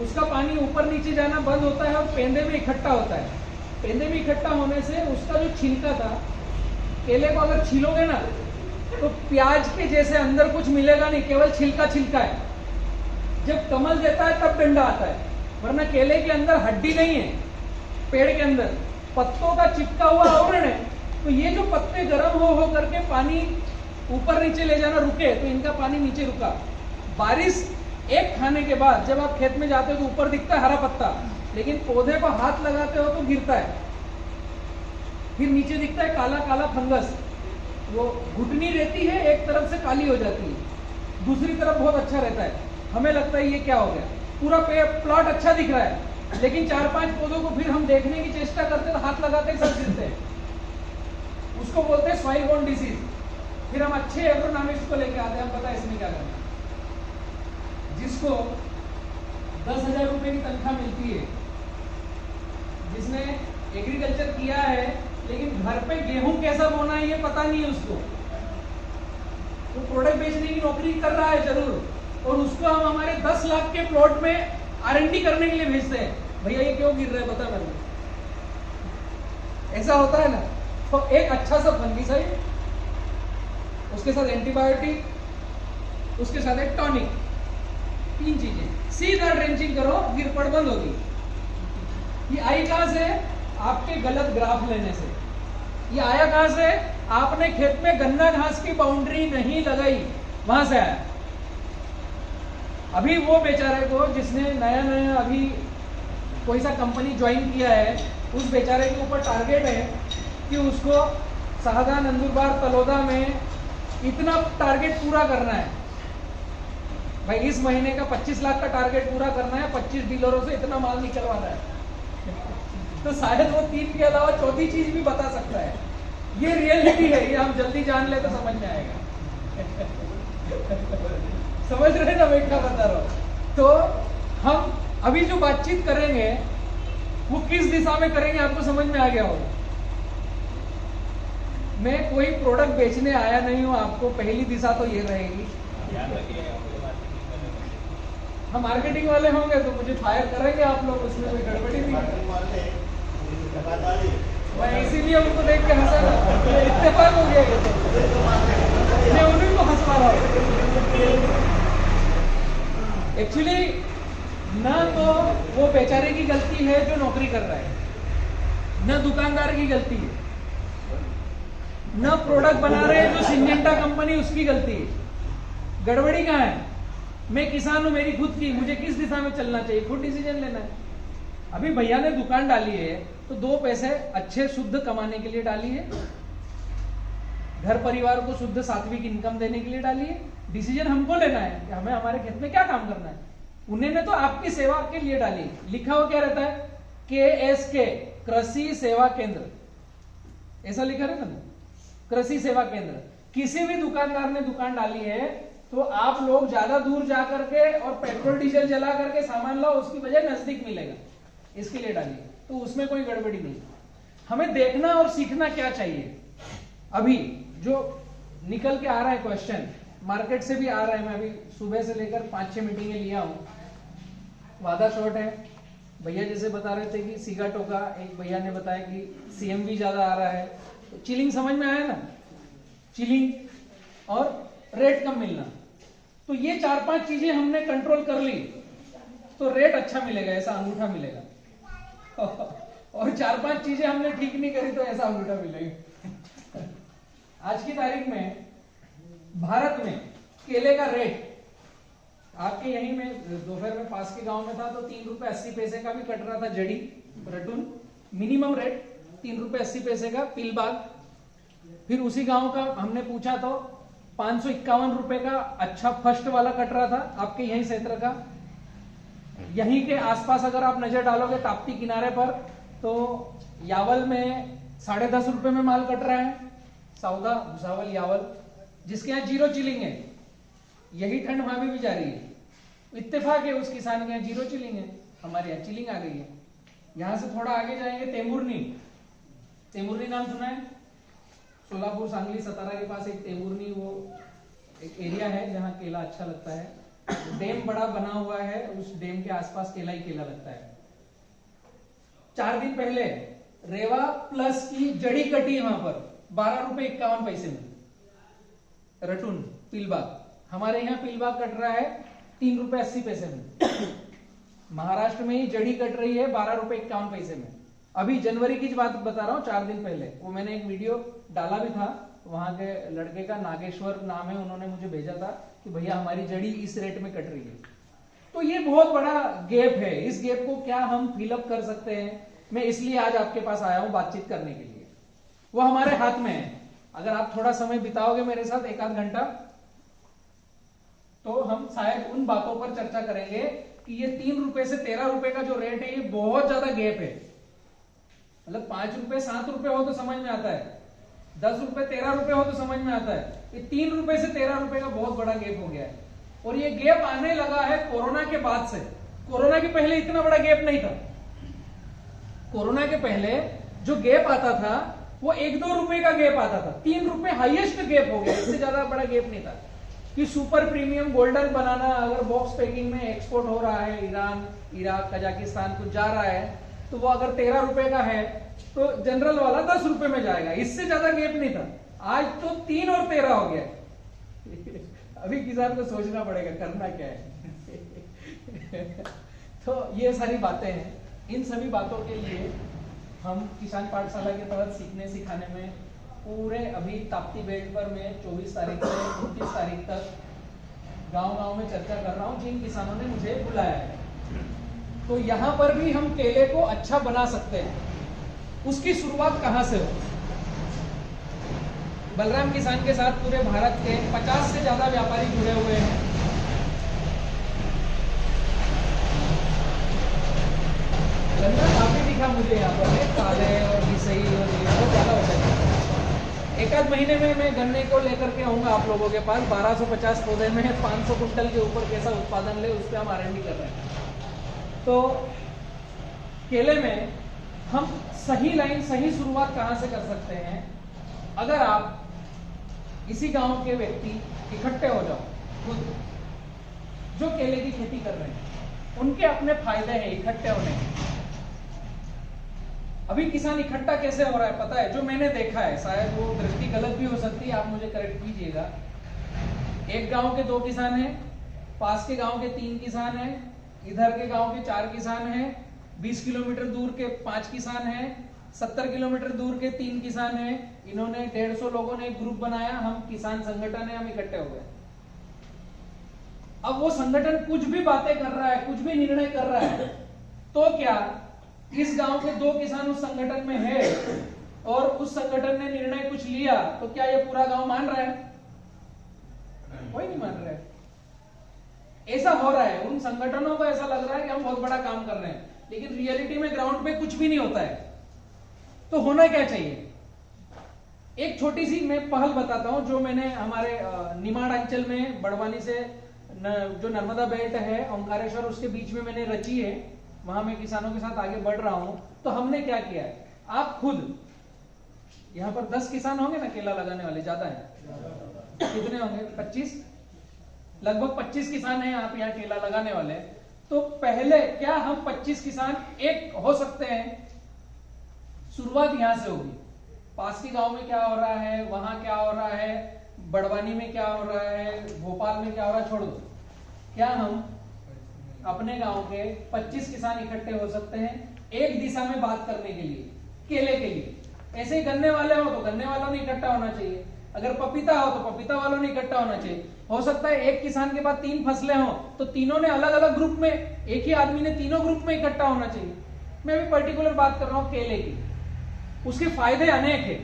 उसका पानी ऊपर नीचे जाना बंद होता है और पेंदे में इकट्ठा होता है। पेंदे में इकट्ठा होने से उसका जो छिलका था, केले को अगर छीलोगे ना तो प्याज के जैसे अंदर कुछ मिलेगा नहीं, केवल छिलका छिलका है। जब कमल देता है तब डंडा आता है, वरना केले के अंदर हड्डी नहीं है। पेड़ के अंदर पत्तों का चिपका हुआ आवरण है, तो ये जो पत्ते गर्म हो करके पानी ऊपर नीचे ले जाना रुके, तो इनका पानी नीचे रुका। बारिश एक खाने के बाद जब आप खेत में जाते हो तो ऊपर दिखता है हरा पत्ता, लेकिन पौधे को हाथ लगाते हो तो गिरता है, फिर नीचे दिखता है काला काला फंगस, वो घुटनी रहती है, एक तरफ से काली हो जाती है। दूसरी तरफ बहुत अच्छा रहता है, हमें लगता है ये क्या हो गया, पूरा प्लॉट अच्छा दिख रहा है, लेकिन 4-5 पौधों को फिर हम देखने की चेष्टा करते तो हाथ लगाते ही सब गिरते हैं, उसको बोलते हैं सॉइल बोर्न डिसीज। फिर हम अच्छे एग्रोनॉमिस्ट को लेके आते हैं, हम पता है इसमें क्या करना है। जिसको 10,000 रुपए की तनख्वाह मिलती है, जिसने एग्रीकल्चर किया है लेकिन घर पे गेहूं कैसा बोना है ये पता नहीं है उसको, वो प्रोडक्ट बेचने की नौकरी कर रहा है जरूर, और उसको हम हमारे 10 लाख के प्लॉट में R&D करने के लिए भेजते हैं, भैया ये क्यों गिर रहा है पता मेरे को। ऐसा होता है ना। तो एक अच्छा सा फंगिसाइड, उसके साथ एंटीबायोटिक, उसके साथ एक टॉनिक, 3 चीजें, सीधा ड्रेंचिंग करो, गिरपड़ बंद होगी। ये आई कहां से? आपके गलत ग्राफ लेने से। ये आया कहां से? आपने खेत में गन्ना घास की बाउंड्री नहीं लगाई, वहां से आया। अभी वो बेचारे को जिसने नया नया अभी कोई सा कंपनी ज्वाइन किया है, उस बेचारे के ऊपर टारगेट है कि उसको शाहजहां, नंदुरबार, तलोदा में इतना टारगेट पूरा करना है। भाई इस महीने का 25 लाख का टारगेट पूरा करना है, 25 डीलरों से इतना माल निकलवाना है। तो शायद वो 3 के अलावा चौथी चीज भी बता सकता है। ये रियलिटी है, ये हम जल्दी जान ले तो समझ में आएगा। समझ रहे ना मैं क्या बता रहा हूं? तो हम अभी जो बातचीत करेंगे वो किस दिशा में करेंगे आपको समझ में आ गया होगा। मैं कोई प्रोडक्ट बेचने आया नहीं हूं, आपको पहली दिशा तो ये रहेगी। हम मार्केटिंग वाले होंगे तो मुझे फायर करेंगे आप लोग, उसमें कोई गड़बड़ी नहीं। मैं इसीलिए उनको देख के हंसा ना, इत्तेफाक हो गया ये तो। मैं उन्हीं को हंसवा रहा हूँ। एक्चुअली ना तो वो बेचारे की गलती है जो नौकरी कर रहा है, न दुकानदार की गलती है, न प्रोडक्ट बना रहे हैं जो सिंजेंटा कंपनी उसकी गलती है। गड़बड़ी कहाँ है? मैं किसान हूं, मेरी खुद की, मुझे किस दिशा में चलना चाहिए, खुद डिसीजन लेना है। अभी भैया ने दुकान डाली है तो 2 पैसे अच्छे शुद्ध कमाने के लिए डाली है, घर परिवार को शुद्ध सात्विक इनकम देने के लिए डाली है। डिसीजन हमको लेना है कि हमें हमारे खेत में क्या काम करना है। उन्होंने तो आपकी सेवा के लिए डाली, लिखा हुआ क्या रहता है? KSK, कृषि सेवा केंद्र, ऐसा लिखा रहता ना, कृषि सेवा केंद्र। किसी भी दुकानदार ने दुकान डाली है तो आप लोग ज्यादा दूर जा करके और पेट्रोल डीजल जला करके सामान लाओ, उसकी वजह नजदीक मिलेगा, इसके लिए डाली है। तो उसमें कोई गड़बड़ी नहीं। हमें देखना और सीखना क्या चाहिए। अभी जो निकल के आ रहा है क्वेश्चन, मार्केट से भी आ रहा है, मैं अभी सुबह से लेकर 5-6 मीटिंगें लिया हूं। वादा शॉर्ट है, भैया जैसे बता रहे थे कि सीगा टोका, एक भैया ने बताया कि CMV ज्यादा आ रहा है, तो चिलिंग समझ में आया ना, चिलिंग और रेट कम मिलना। तो ये 4-5 चीजें हमने कंट्रोल कर ली तो रेट अच्छा मिलेगा, ऐसा अंगूठा मिलेगा। और 4-5 चीजें हमने ठीक नहीं करी तो ऐसा अंगूठा मिलेगा। आज की तारीख में भारत में केले का रेट, आपके यहीं में दोपहर में पास के गांव में था तो 3 रुपए 80 पैसे का भी कट रहा था जड़ी रटून, मिनिमम रेट 3 रुपए 80 पैसे का पीलबाग। फिर उसी गांव का हमने पूछा तो 551 रुपए का अच्छा फर्स्ट वाला कट रहा था, आपके यहीं क्षेत्र का। यहीं के आसपास अगर आप नजर डालोगे ताप्ती किनारे पर तो यावल में 10.5 रुपए में माल कट रहा है, सौदा भुसावल यावल, जिसके यहाँ 0 चिलिंग है। यही ठंड वहां भी जा रही है, इत्तेफाक है उस किसान के यहाँ 0 चिलिंग है, हमारे यहाँ चिलिंग आ गई है। यहां से थोड़ा आगे जाएंगे तेमुरनी, तेमुरनी नाम सुना है? सोलापुर, सांगली, सतारा के पास एक तेमुरनी वो एक एरिया है जहाँ केला अच्छा लगता है। डैम बड़ा बना हुआ है, उस डैम के आसपास केला ही केला लगता है। 4 दिन पहले रेवा प्लस की जड़ी कटी वहां पर 12 रुपए 51 पैसे में रटून पीलबाग। हमारे यहाँ पीलबाग कट रहा है 3 रुपए 80 पैसे में। महाराष्ट्र में ही जड़ी कट रही है 12 रुपए 51 पैसे में। अभी जनवरी की बात बता रहा हूँ, 4 दिन पहले वो मैंने एक वीडियो डाला भी था, वहां के लड़के का नागेश्वर नाम है, उन्होंने मुझे भेजा था कि भैया हमारी जड़ी इस रेट में कट रही है। तो ये बहुत बड़ा गैप है, इस गैप को क्या हम फिलअप कर सकते हैं, मैं इसलिए आज आपके पास आया हूं बातचीत करने के लिए। वो हमारे हाथ में है, अगर आप थोड़ा समय बिताओगे मेरे साथ 1-8 घंटा तो हम शायद उन बातों पर चर्चा करेंगे कि ये 3 रुपए से 13 रुपए का जो रेट है, ये बहुत ज्यादा गैप है। मतलब 5 रुपए 7 रुपए हो तो समझ में आता है, 10 रुपए 13 रुपए हो तो समझ में आता है, ये 3 रुपए से 13 रुपए का बहुत बड़ा गैप हो गया है। और ये गैप आने लगा है कोरोना के बाद से। कोरोना के पहले इतना बड़ा गैप नहीं था। कोरोना के पहले जो गैप आता था वो 1-2 रुपए का गैप आता था, 3 रुपए हाईएस्ट गैप हो गया, इससे ज्यादा बड़ा गैप नहीं था। कि सुपर प्रीमियम गोल्डन बनाना अगर बॉक्स पैकिंग में एक्सपोर्ट हो रहा है, ईरान, इराक, कजाकिस्तान कुछ जा रहा है, तो वो अगर 13 रुपए का है तो जनरल वाला 10 रुपए में जाएगा, इससे ज्यादा गैप नहीं था। आज तो 3 और 13 हो गया। अभी किसान को सोचना पड़ेगा करना क्या है। तो ये सारी बातें हैं। इन सभी बातों के लिए हम किसान पाठशाला के तहत सीखने सिखाने में पूरे अभी ताप्ती बेल्ट पर मैं 24 तारीख से 29 तारीख तक गांव-गांव में चर्चा कर रहा हूं जिन किसानों ने मुझे बुलाया है। तो यहां पर भी हम केले को अच्छा बना सकते हैं। उसकी शुरुआत कहां से हो? बलराम किसान के साथ पूरे भारत के 50 से ज्यादा व्यापारी जुड़े हुए हैं। गन्ना काफी दिखा मुझे यहाँ पर, काले और सही और ये बहुत ज्यादा होता है। एक आध महीने में मैं गन्ने को लेकर के आऊंगा आप लोगों के पास। 1250 पौधे में 500 कुंटल के ऊपर कैसा उत्पादन ले, उस पर हम R&D कर रहे हैं। तो केले में हम सही लाइन, सही शुरुआत कहां से कर सकते हैं? अगर आप इसी गांव के व्यक्ति इकट्ठे हो जाओ, खुद जो केले की खेती कर रहे हैं, उनके अपने फायदे हैं इकट्ठे होने के। अभी किसान इकट्ठा कैसे हो रहा है पता है? जो मैंने देखा है, शायद वो दृष्टि गलत भी हो सकती है, आप मुझे करेक्ट कीजिएगा। एक गांव के 2 किसान हैं, पास के गांव के 3 किसान हैं, इधर के गांव के 4 किसान हैं, 20 किलोमीटर दूर के 5 किसान हैं, 70 किलोमीटर दूर के 3 किसान हैं। इन्होंने 150 लोगों ने एक ग्रुप बनाया, हम किसान संगठन है, हम इकट्ठे हो गए। अब वो संगठन कुछ भी बातें कर रहा है, कुछ भी निर्णय कर रहा है, तो क्या इस गांव के 2 किसान उस संगठन में है और उस संगठन ने निर्णय कुछ लिया, तो क्या ये पूरा गांव मान रहा है? कोई नहीं मान रहा है। ऐसा हो रहा है, उन संगठनों को ऐसा लग रहा है कि हम बहुत बड़ा काम कर रहे हैं, लेकिन रियलिटी में ग्राउंड पे कुछ भी नहीं होता है। तो होना क्या चाहिए? एक छोटी सी मैं पहल बताता हूं, जो मैंने हमारे निमाड़ अंचल में बड़वानी से जो नर्मदा बेल्ट है, ओंकारेश्वर, उसके बीच में मैंने रची है। वहां मैं किसानों के साथ आगे बढ़ रहा हूं। तो हमने क्या किया है, आप खुद यहां पर 10 किसान होंगे ना केला लगाने वाले, ज्यादा है, कितने होंगे? 25, लगभग 25 किसान हैं आप यहाँ केला लगाने वाले। तो पहले क्या हम 25 किसान एक हो सकते हैं? शुरुआत यहां से होगी। पास के गांव में क्या हो रहा है, वहां क्या हो रहा है, बड़वानी में क्या हो रहा है, भोपाल में क्या हो रहा है, छोड़ दो। क्या हम अपने गांव के 25 किसान इकट्ठे हो सकते हैं एक दिशा में बात करने के लिए, केले के लिए? ऐसे ही गन्ने वाले हो तो गन्ने वालों ने इकट्ठा होना चाहिए, अगर पपीता हो तो पपीता वालों ने इकट्ठा होना चाहिए। हो सकता है एक किसान के पास 3 फसलें हो तो तीनों ने अलग अलग ग्रुप में, एक ही आदमी ने तीनों ग्रुप में इकट्ठा होना चाहिए। मैं भी पर्टिकुलर बात कर रहा हूं केले की। उसके फायदे अनेक है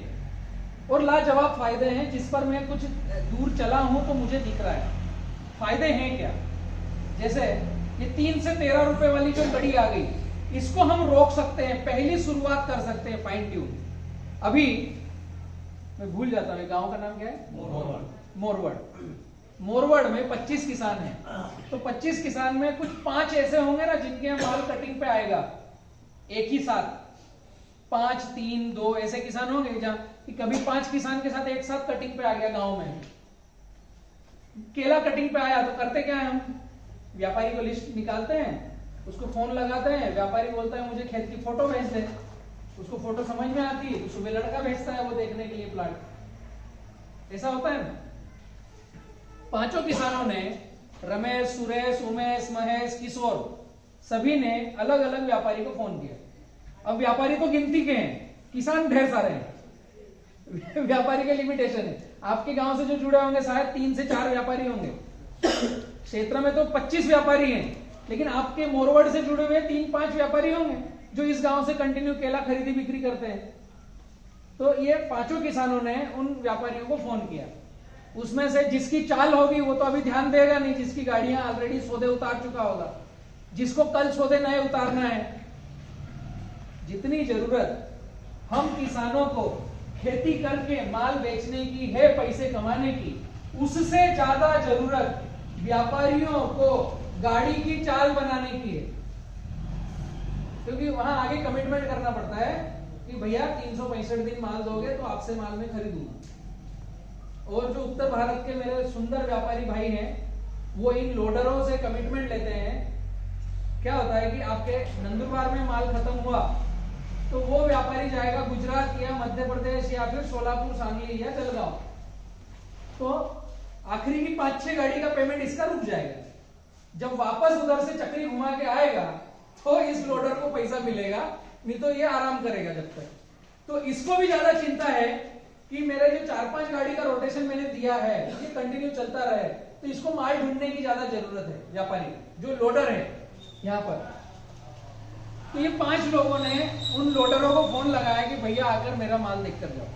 और लाजवाब फायदे हैं, जिस पर मैं कुछ दूर चला हूं तो मुझे दिख रहा है। फायदे हैं क्या? जैसे ये 3 से 13 रुपए वाली जो कड़ी आ गई, इसको हम रोक सकते हैं, पहली शुरुआत कर सकते हैं, फाइन ट्यून। अभी मैं भूल जाता हूं गांव का नाम क्या है, मोरवड़ में 25 किसान हैं। तो 25 किसान में कुछ 5 ऐसे होंगे ना जिनके यहाँ माल कटिंग पे आएगा एक ही साथ, 5, 3, 2 ऐसे किसान होंगे जहां कि कभी 5 किसान के साथ एक साथ कटिंग पे आ गया। गांव में केला कटिंग पे आया तो करते क्या है, हम व्यापारी को लिस्ट निकालते हैं, उसको फोन लगाते हैं, व्यापारी बोलता है मुझे खेत की फोटो भेज दे, उसको फोटो समझ में आती है तो सुबह लड़का भेजता है वो देखने के लिए प्लाट। ऐसा होता है ना। 5 किसानों ने, रमेश, सुरेश, उमेश, महेश, किशोर, सभी ने अलग अलग व्यापारी को फोन किया। अब व्यापारी तो गिनती के हैं, किसान ढेर सारे हैं। व्यापारी के लिमिटेशन है। आपके गांव से जो जुड़े होंगे शायद 3 से 4 व्यापारी होंगे, क्षेत्र में तो 25 व्यापारी हैं, लेकिन आपके मोरवड़ से जुड़े हुए 3-5 व्यापारी होंगे जो इस गांव से कंटिन्यू केला खरीदी बिक्री करते हैं। तो ये 5 किसानों ने उन व्यापारियों को फोन किया उसमें से जिसकी चाल होगी वो तो अभी ध्यान देगा नहीं, जिसकी गाड़ियां ऑलरेडी सौदे उतार चुका होगा, जिसको कल सौदे नए उतारना है। जितनी जरूरत हम किसानों को खेती करके माल बेचने की है, पैसे कमाने की, उससे ज्यादा जरूरत व्यापारियों को गाड़ी की चाल बनाने की है। क्योंकि वहां आगे कमिटमेंट करना पड़ता है कि भैया 365 दिन माल दोगे तो आपसे माल में खरीदूंगा। और जो उत्तर भारत के मेरे सुंदर व्यापारी भाई हैं, वो इन लोडरों से कमिटमेंट लेते हैं। क्या होता है कि आपके नंदुरबार में माल खत्म हुआ तो वो व्यापारी जाएगा गुजरात या मध्य प्रदेश या फिर सोलापुर, सांगली या जलगांव, तो आखिरी की 5-6 गाड़ी का पेमेंट इसका रुक जाएगा। जब वापस उधर से चक्री घुमा के आएगा तो इस लोडर को पैसा मिलेगा, नहीं तो ये आराम करेगा जब तक। तो इसको भी ज्यादा चिंता है कि मेरे जो 4-5 गाड़ी का रोटेशन मैंने दिया है ये कंटिन्यू चलता रहे, तो इसको माल ढूंढने की ज्यादा जरूरत है। व्यापारी जो लोडर है यहाँ पर, तो ये 5 लोगों ने उन लोडरों को फोन लगाया कि भैया आकर मेरा माल देख कर जाओ।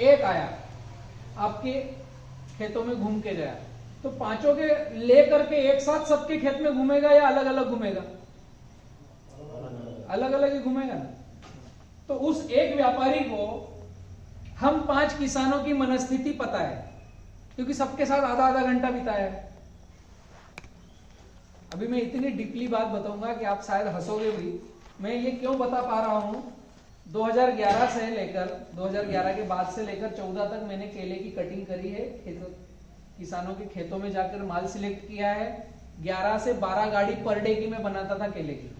एक आया, आपके खेतों में घूम के गया, तो 5 के लेकर के एक साथ सबके खेत में घूमेगा या अलग अलग घूमेगा? अलग अलग ही घूमेगा ना। तो उस एक व्यापारी को हम 5 किसानों की मनस्थिति पता है, क्योंकि सबके साथ आधा घंटा बिताया है। अभी मैं इतनी डीपली बात बताऊंगा कि आप शायद हंसोगे भी। मैं ये क्यों बता पा रहा हूं, 2011 से लेकर 2011 के बाद से लेकर 14 तक मैंने केले की कटिंग करी है, किसानों के खेतों में जाकर माल सिलेक्ट किया है। 11 से 12 गाड़ी पर डे की मैं बनाता था केले की,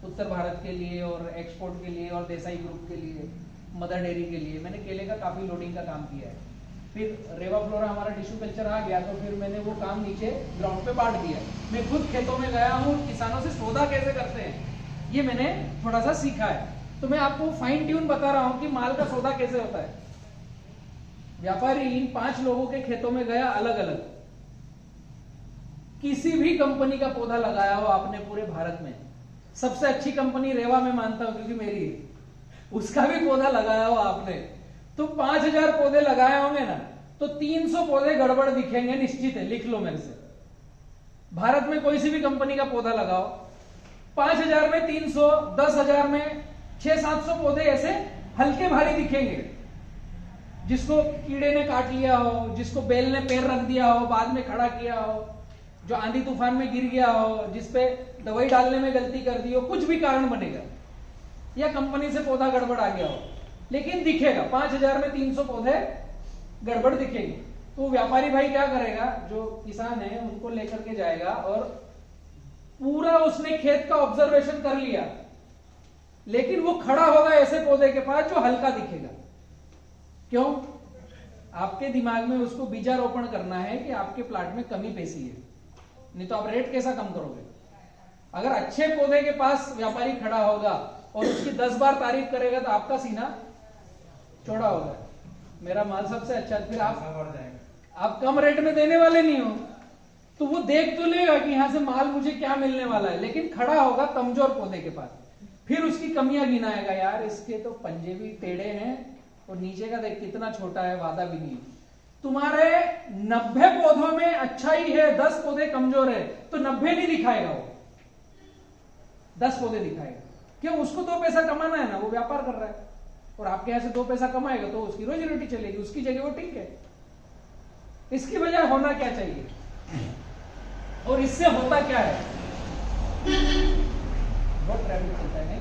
उत्तर भारत के लिए और एक्सपोर्ट के लिए और देसाई ग्रुप के लिए, मदर डेयरी के लिए। मैंने केले का काफी लोडिंग का काम किया है। फिर रेवा फ्लोरा हमारा टिश्यू कल्चर आ गया, तो फिर मैंने वो काम नीचे ग्राउंड पे बांट दिया। मैं खुद खेतों में गया हूँ, किसानों से सौदा कैसे करते हैं ये मैंने थोड़ा सा सीखा है। तो मैं आपको फाइन ट्यून बता रहा हूँ कि माल का सौदा कैसे होता है। व्यापारी इन 5 लोगों के खेतों में गया, अलग अलग। किसी भी कंपनी का पौधा लगाया हो आपने पूरे भारत में, सबसे अच्छी कंपनी रेवा में मानता हूं क्योंकि मेरी है, उसका भी पौधा लगाया हो आपने, तो 5000 पौधे लगाए होंगे ना, तो 300 पौधे गड़बड़ दिखेंगे, निश्चित है, लिख लो मेरे से। भारत में कोई सी भी कंपनी का पौधा लगाओ, 5000 में 300, 10,000 में 600-700 पौधे ऐसे हल्के भारी दिखेंगे। जिसको कीड़े ने काट लिया हो, जिसको बेल ने पैर रख दिया हो, बाद में खड़ा किया हो, जो आंधी तूफान में गिर गया हो, जिसपे दवाई डालने में गलती कर दी हो, कुछ भी कारण बनेगा, या कंपनी से पौधा गड़बड़ आ गया हो, लेकिन दिखेगा। 5000 में 300 पौधे गड़बड़ दिखेंगे। तो व्यापारी भाई क्या करेगा, जो किसान है उनको लेकर के जाएगा और पूरा उसने खेत का ऑब्जर्वेशन कर लिया, लेकिन वो खड़ा होगा ऐसे पौधे के पास जो हल्का दिखेगा। क्यों? आपके दिमाग में उसको बीजारोपण करना है कि आपके प्लाट में कमी पेशी है, नहीं तो आप रेट कैसा कम करोगे। अगर अच्छे पौधे के पास व्यापारी खड़ा होगा और उसकी 10 बार तारीफ करेगा तो आपका सीना चौड़ा होगा, मेरा माल सबसे अच्छा, फिर आप कम रेट में देने वाले नहीं हो। तो वो देख तो लेगा कि यहां से माल मुझे क्या मिलने वाला है, लेकिन खड़ा होगा कमजोर पौधे के पास, फिर उसकी कमियां गिनाएगा। यार इसके तो पंजे भी टेढ़े हैं और नीचे का देख कितना छोटा है, वादा भी नहीं। तुम्हारे 90 पौधों में अच्छा ही है, 10 पौधे कमजोर है, तो 90 नहीं दिखाएगा वो, 10 पौधे दिखाएगा। क्यों? उसको 2 पैसा कमाना है ना, वो व्यापार कर रहा है, और आपके यहां से 2 पैसा कमाएगा तो उसकी रोजी रोटी चलेगी, उसकी जगह वो ठीक है। इसकी वजह होना क्या चाहिए और इससे होता क्या है? बहुत ट्रैफिक चलता है नहीं?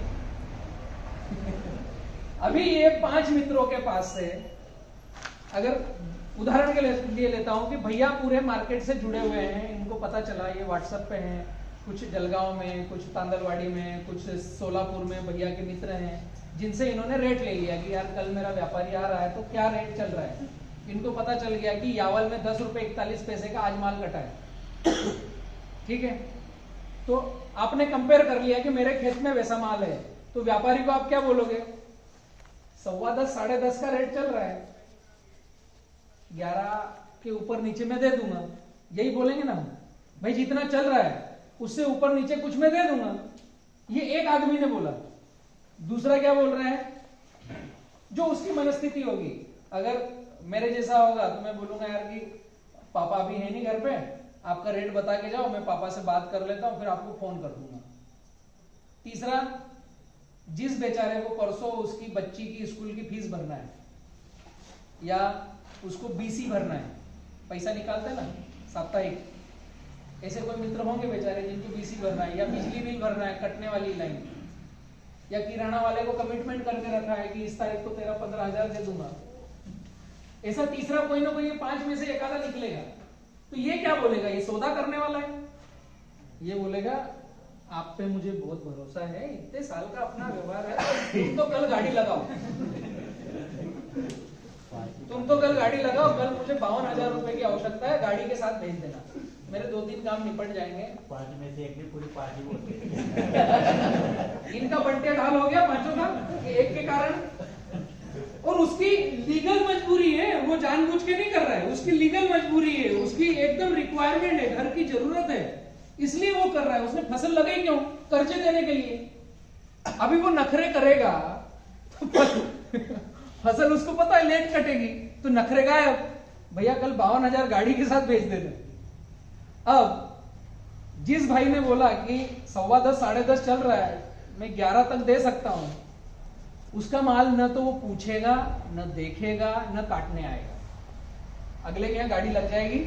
अभी ये 5 मित्रों के पास से, अगर उदाहरण के लिए लेता हूं कि भैया पूरे मार्केट से जुड़े हुए हैं, इनको पता चला ये व्हाट्सएप पे हैं, कुछ जलगांव में, कुछ तांदलवाड़ी में, कुछ सोलापुर में भैया के मित्र हैं, जिनसे इन्होंने रेट ले लिया कि यार कल मेरा व्यापारी आ रहा है तो क्या रेट चल रहा है। इनको पता चल गया कि यावल में 10 रुपए 41 पैसे का आज माल कटा है, ठीक है। तो आपने कंपेयर कर लिया कि मेरे खेत में वैसा माल है, तो व्यापारी को आप क्या बोलोगे? 10.25, 10.5 का रेट चल रहा है, 11 के ऊपर नीचे मैं दे दूंगा, यही बोलेंगे ना भाई, जितना चल रहा है उससे ऊपर नीचे कुछ मैं दे दूंगा। ये एक आदमी ने बोला। दूसरा क्या बोल रहा है? जो उसकी मनस्थिति होगी, अगर मेरे जैसा होगा तो मैं बोलूंगा यार कि पापा अभी है नहीं घर पे, आपका रेट बता के जाओ, मैं पापा से बात कर लेता हूं, फिर आपको फोन कर दूंगा। तीसरा, जिस बेचारे को परसों उसकी बच्ची की स्कूल की फीस भरना है या उसको बीसी भरना है, पैसा निकालते हैं ना साप्ताहिक, ऐसे कोई मित्र होंगे बेचारे जिनको बीसी भरना है या बिजली बिल भरना है कटने वाली लाइन, या किराना वाले को कमिटमेंट करके रखा है कि इस तारीख को तेरा 15,000 दे दूंगा। ऐसा तीसरा कोई ना कोई 5 में से एक आधा निकलेगा। तो ये क्या बोलेगा, ये सौदा करने वाला है, ये बोलेगा आप पे मुझे बहुत भरोसा है, इतने साल का अपना व्यवहार है, तुम तो कल गाड़ी लगाओ, तुम तो कल गाड़ी लगाओ, कल मुझे 52,000 रुपए की आवश्यकता है, गाड़ी के साथ भेज देना, मेरे 2-3 काम निपट जाएंगे। 5 में से एक भी पूरी पार्टी बोलते हैं। इनका बंटिया ढाल हो गया पांचों का एक के कारण, और उसकी लीगल मजबूरी है, वो जानबूझ के नहीं कर रहा है, उसकी लीगल मजबूरी है, उसकी एकदम रिक्वायरमेंट है, घर की जरूरत है, इसलिए वो कर रहा है। उसने फसल लगाई क्यों, कर्जे देने के लिए। अभी वो नखरे करेगा तो फसल उसको पता है लेट कटेगी, तो नखरे गायब, भैया कल 52,000 गाड़ी के साथ भेज देना। अब जिस भाई ने बोला कि 10:15 साढ़े 10 चल रहा है, मैं 11 तक दे सकता हूं, उसका माल न तो वो पूछेगा, न देखेगा, न काटने आएगा। अगले के यहां गाड़ी लग जाएगी,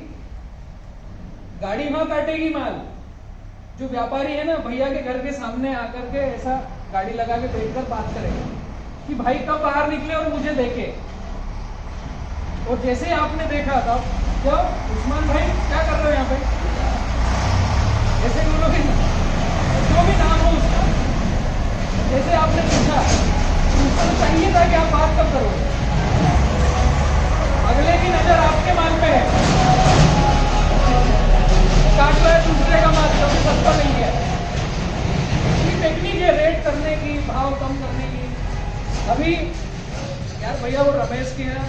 गाड़ी वहां काटेगी माल। जो व्यापारी है ना, भैया के घर के सामने आकर के ऐसा गाड़ी लगा के बैठकर बात करेगा कि भाई कब बाहर निकले और मुझे देखे। और जैसे आपने देखा था, क्या उस्मान भाई क्या कर रहे हो यहाँ पे, ऐसे बोलोगे ना, जो भी नाम हो उसका, जैसे आपने पूछा, उसको तो चाहिए था कि आप बात कब करोगे। अगले की नजर आपके माल पे है, काट रहा है दूसरे का माल, कभी सस्ता नहीं है। ये टेक्निक है रेट करने की, भाव कम करने की। अभी यार भैया वो रमेश के यहाँ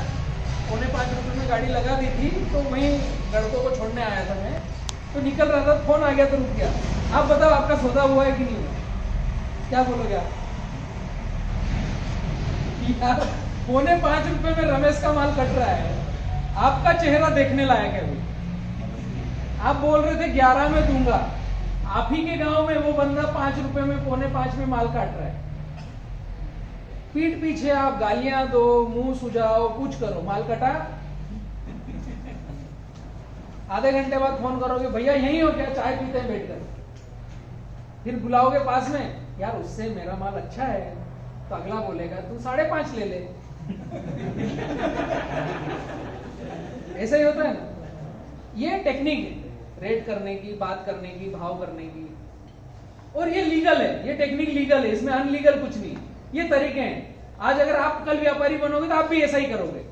4.5 रुपए में गाड़ी लगा दी थी, तो वहीं लड़कों को छोड़ने आया था मैं, तो निकल रहा था, फोन आ गया तो रुक गया। आप बताओ आपका सौदा हुआ है कि नहीं हुआ, क्या बोलोगे आप? यार 4.5 रुपए में रमेश का माल कट रहा है, आपका चेहरा देखने लायक है। वो आप बोल रहे थे 11 में दूंगा, आप ही के गांव में वो बंदा 5 रुपए में 4.5 में माल काट रहा है। पीठ पीछे आप गालियां दो, मुंह सुझाओ, कुछ करो, माल कटा। आधे घंटे बाद फोन करोगे, भैया यहीं हो क्या, चाय पीते हैं बैठकर। फिर बुलाओगे पास में, यार उससे मेरा माल अच्छा है, तो अगला बोलेगा तू 5.5 ले ले। ऐसा ही होता है ना। ये टेक्निक है रेट करने की, बात करने की, भाव करने की, और ये लीगल है, ये टेक्निक लीगल है, इसमें अनलीगल कुछ नहीं। ये तरीके हैं। आज अगर आप कल व्यापारी बनोगे तो आप भी ऐसा ही करोगे।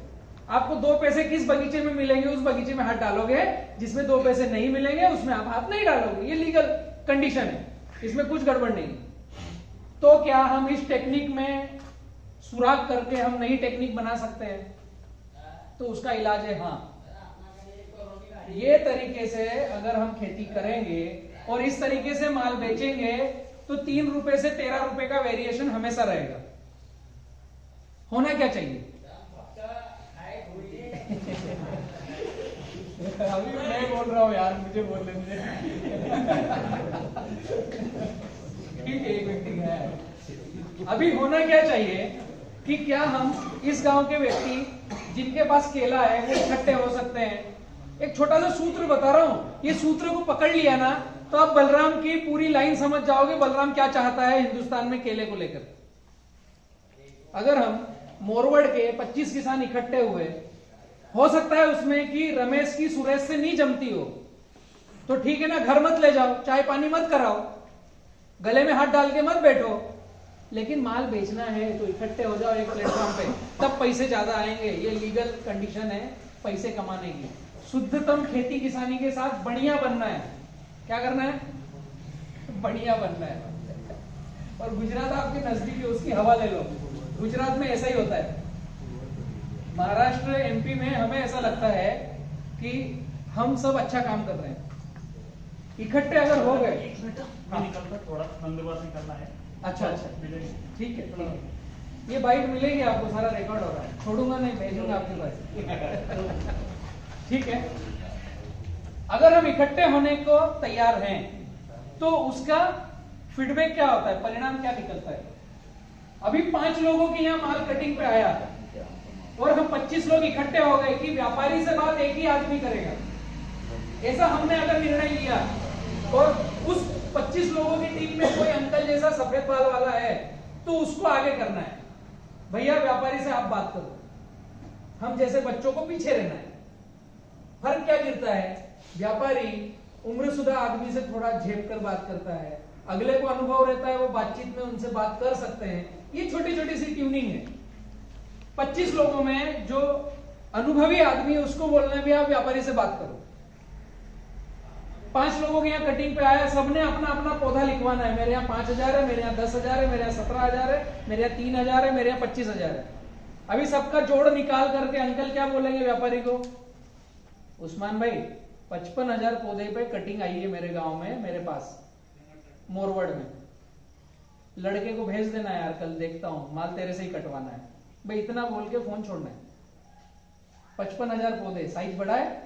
आपको 2 पैसे किस बगीचे में मिलेंगे, उस बगीचे में हाथ डालोगे, जिसमें 2 पैसे नहीं मिलेंगे उसमें आप हाथ नहीं डालोगे। ये लीगल कंडीशन है, इसमें कुछ गड़बड़ नहीं। तो क्या हम इस टेक्निक में सुराग करके हम नई टेक्निक बना सकते हैं? तो उसका इलाज है हाँ, ये तरीके से अगर हम खेती करेंगे और इस तरीके से माल बेचेंगे तो 3 रुपए से 13 रुपए का वेरिएशन हमेशा रहेगा। होना क्या चाहिए? अभी मैं बोल रहा हूं यार, मुझे बोलने दीजिए। ठीक है, एक व्यक्ति है। अभी होना क्या चाहिए कि क्या हम इस गांव के व्यक्ति जिनके पास केला है वो इकट्ठे हो सकते हैं। एक छोटा सा सूत्र बता रहा हूं, ये सूत्र को पकड़ लिया ना तो आप बलराम की पूरी लाइन समझ जाओगे, बलराम क्या चाहता है हिंदुस्तान में केले को लेकर। अगर हम मोरवड़ के 25 किसान इकट्ठे हुए, हो सकता है उसमें कि रमेश की सुरेश से नहीं जमती हो, तो ठीक है ना, घर मत ले जाओ, चाय पानी मत कराओ, गले में हाथ डाल के मत बैठो, लेकिन माल बेचना है तो इकट्ठे हो जाओ एक प्लेटफॉर्म पे, तब पैसे ज्यादा आएंगे। ये लीगल कंडीशन है पैसे कमाने की। शुद्धतम खेती किसानी के साथ बढ़िया बनना है। क्या करना है? बढ़िया बनना है। और गुजरात आपके नजदीक है, उसकी हवा ले लो। गुजरात में ऐसा ही होता है। महाराष्ट्र एमपी में हमें ऐसा लगता है कि हम सब अच्छा काम कर रहे हैं। इकट्ठे अगर हो गए, निकलकर थोड़ा बंदोबस्त करना है। अच्छा ठीक है। ये बाइट मिलेगी आपको, सारा रिकॉर्ड हो रहा है, छोड़ूंगा नहीं, भेजूंगा आपके पास। ठीक है, अगर हम इकट्ठे होने को तैयार हैं तो उसका फीडबैक क्या होता है, परिणाम क्या निकलता है। अभी 5 लोगों की यहाँ माल कटिंग पे आया और हम 25 लोग इकट्ठे हो गए कि व्यापारी से बात एक ही आदमी करेगा, ऐसा हमने अगर निर्णय लिया और उस 25 लोगों की टीम में कोई अंकल जैसा सफेद बाल वाला है तो उसको आगे करना है, भैया व्यापारी से आप बात करो, हम जैसे बच्चों को पीछे रहना है। फर्क क्या गिरता है, व्यापारी उम्रशुदा आदमी से थोड़ा झेप कर बात करता है, अगले को अनुभव रहता है, वो बातचीत में उनसे बात कर सकते हैं। ये छोटी छोटी सी ट्यूनिंग है। 25 लोगों में जो अनुभवी आदमी है उसको बोलना है भी आप व्यापारी से बात करो। 5 लोगों के यहाँ कटिंग पे आया, सबने अपना अपना पौधा लिखवाना है, मेरे यहाँ 5,000 है, मेरे यहाँ 10,000 है, मेरे यहाँ 17,000 है, मेरे यहाँ 3,000 है, मेरे यहाँ 25,000 है। अभी सबका जोड़ निकाल करके अंकल क्या बोलेंगे व्यापारी को, उस्मान भाई 55,000 पौधे पे कटिंग आई है मेरे गांव में, मेरे पास मोरवड़ में, लड़के को भेज देना यार, कल देखता हूं, माल तेरे से ही कटवाना है भाई, इतना बोल के फोन छोड़ना है। 55,000 पौधे, साइज बड़ा है,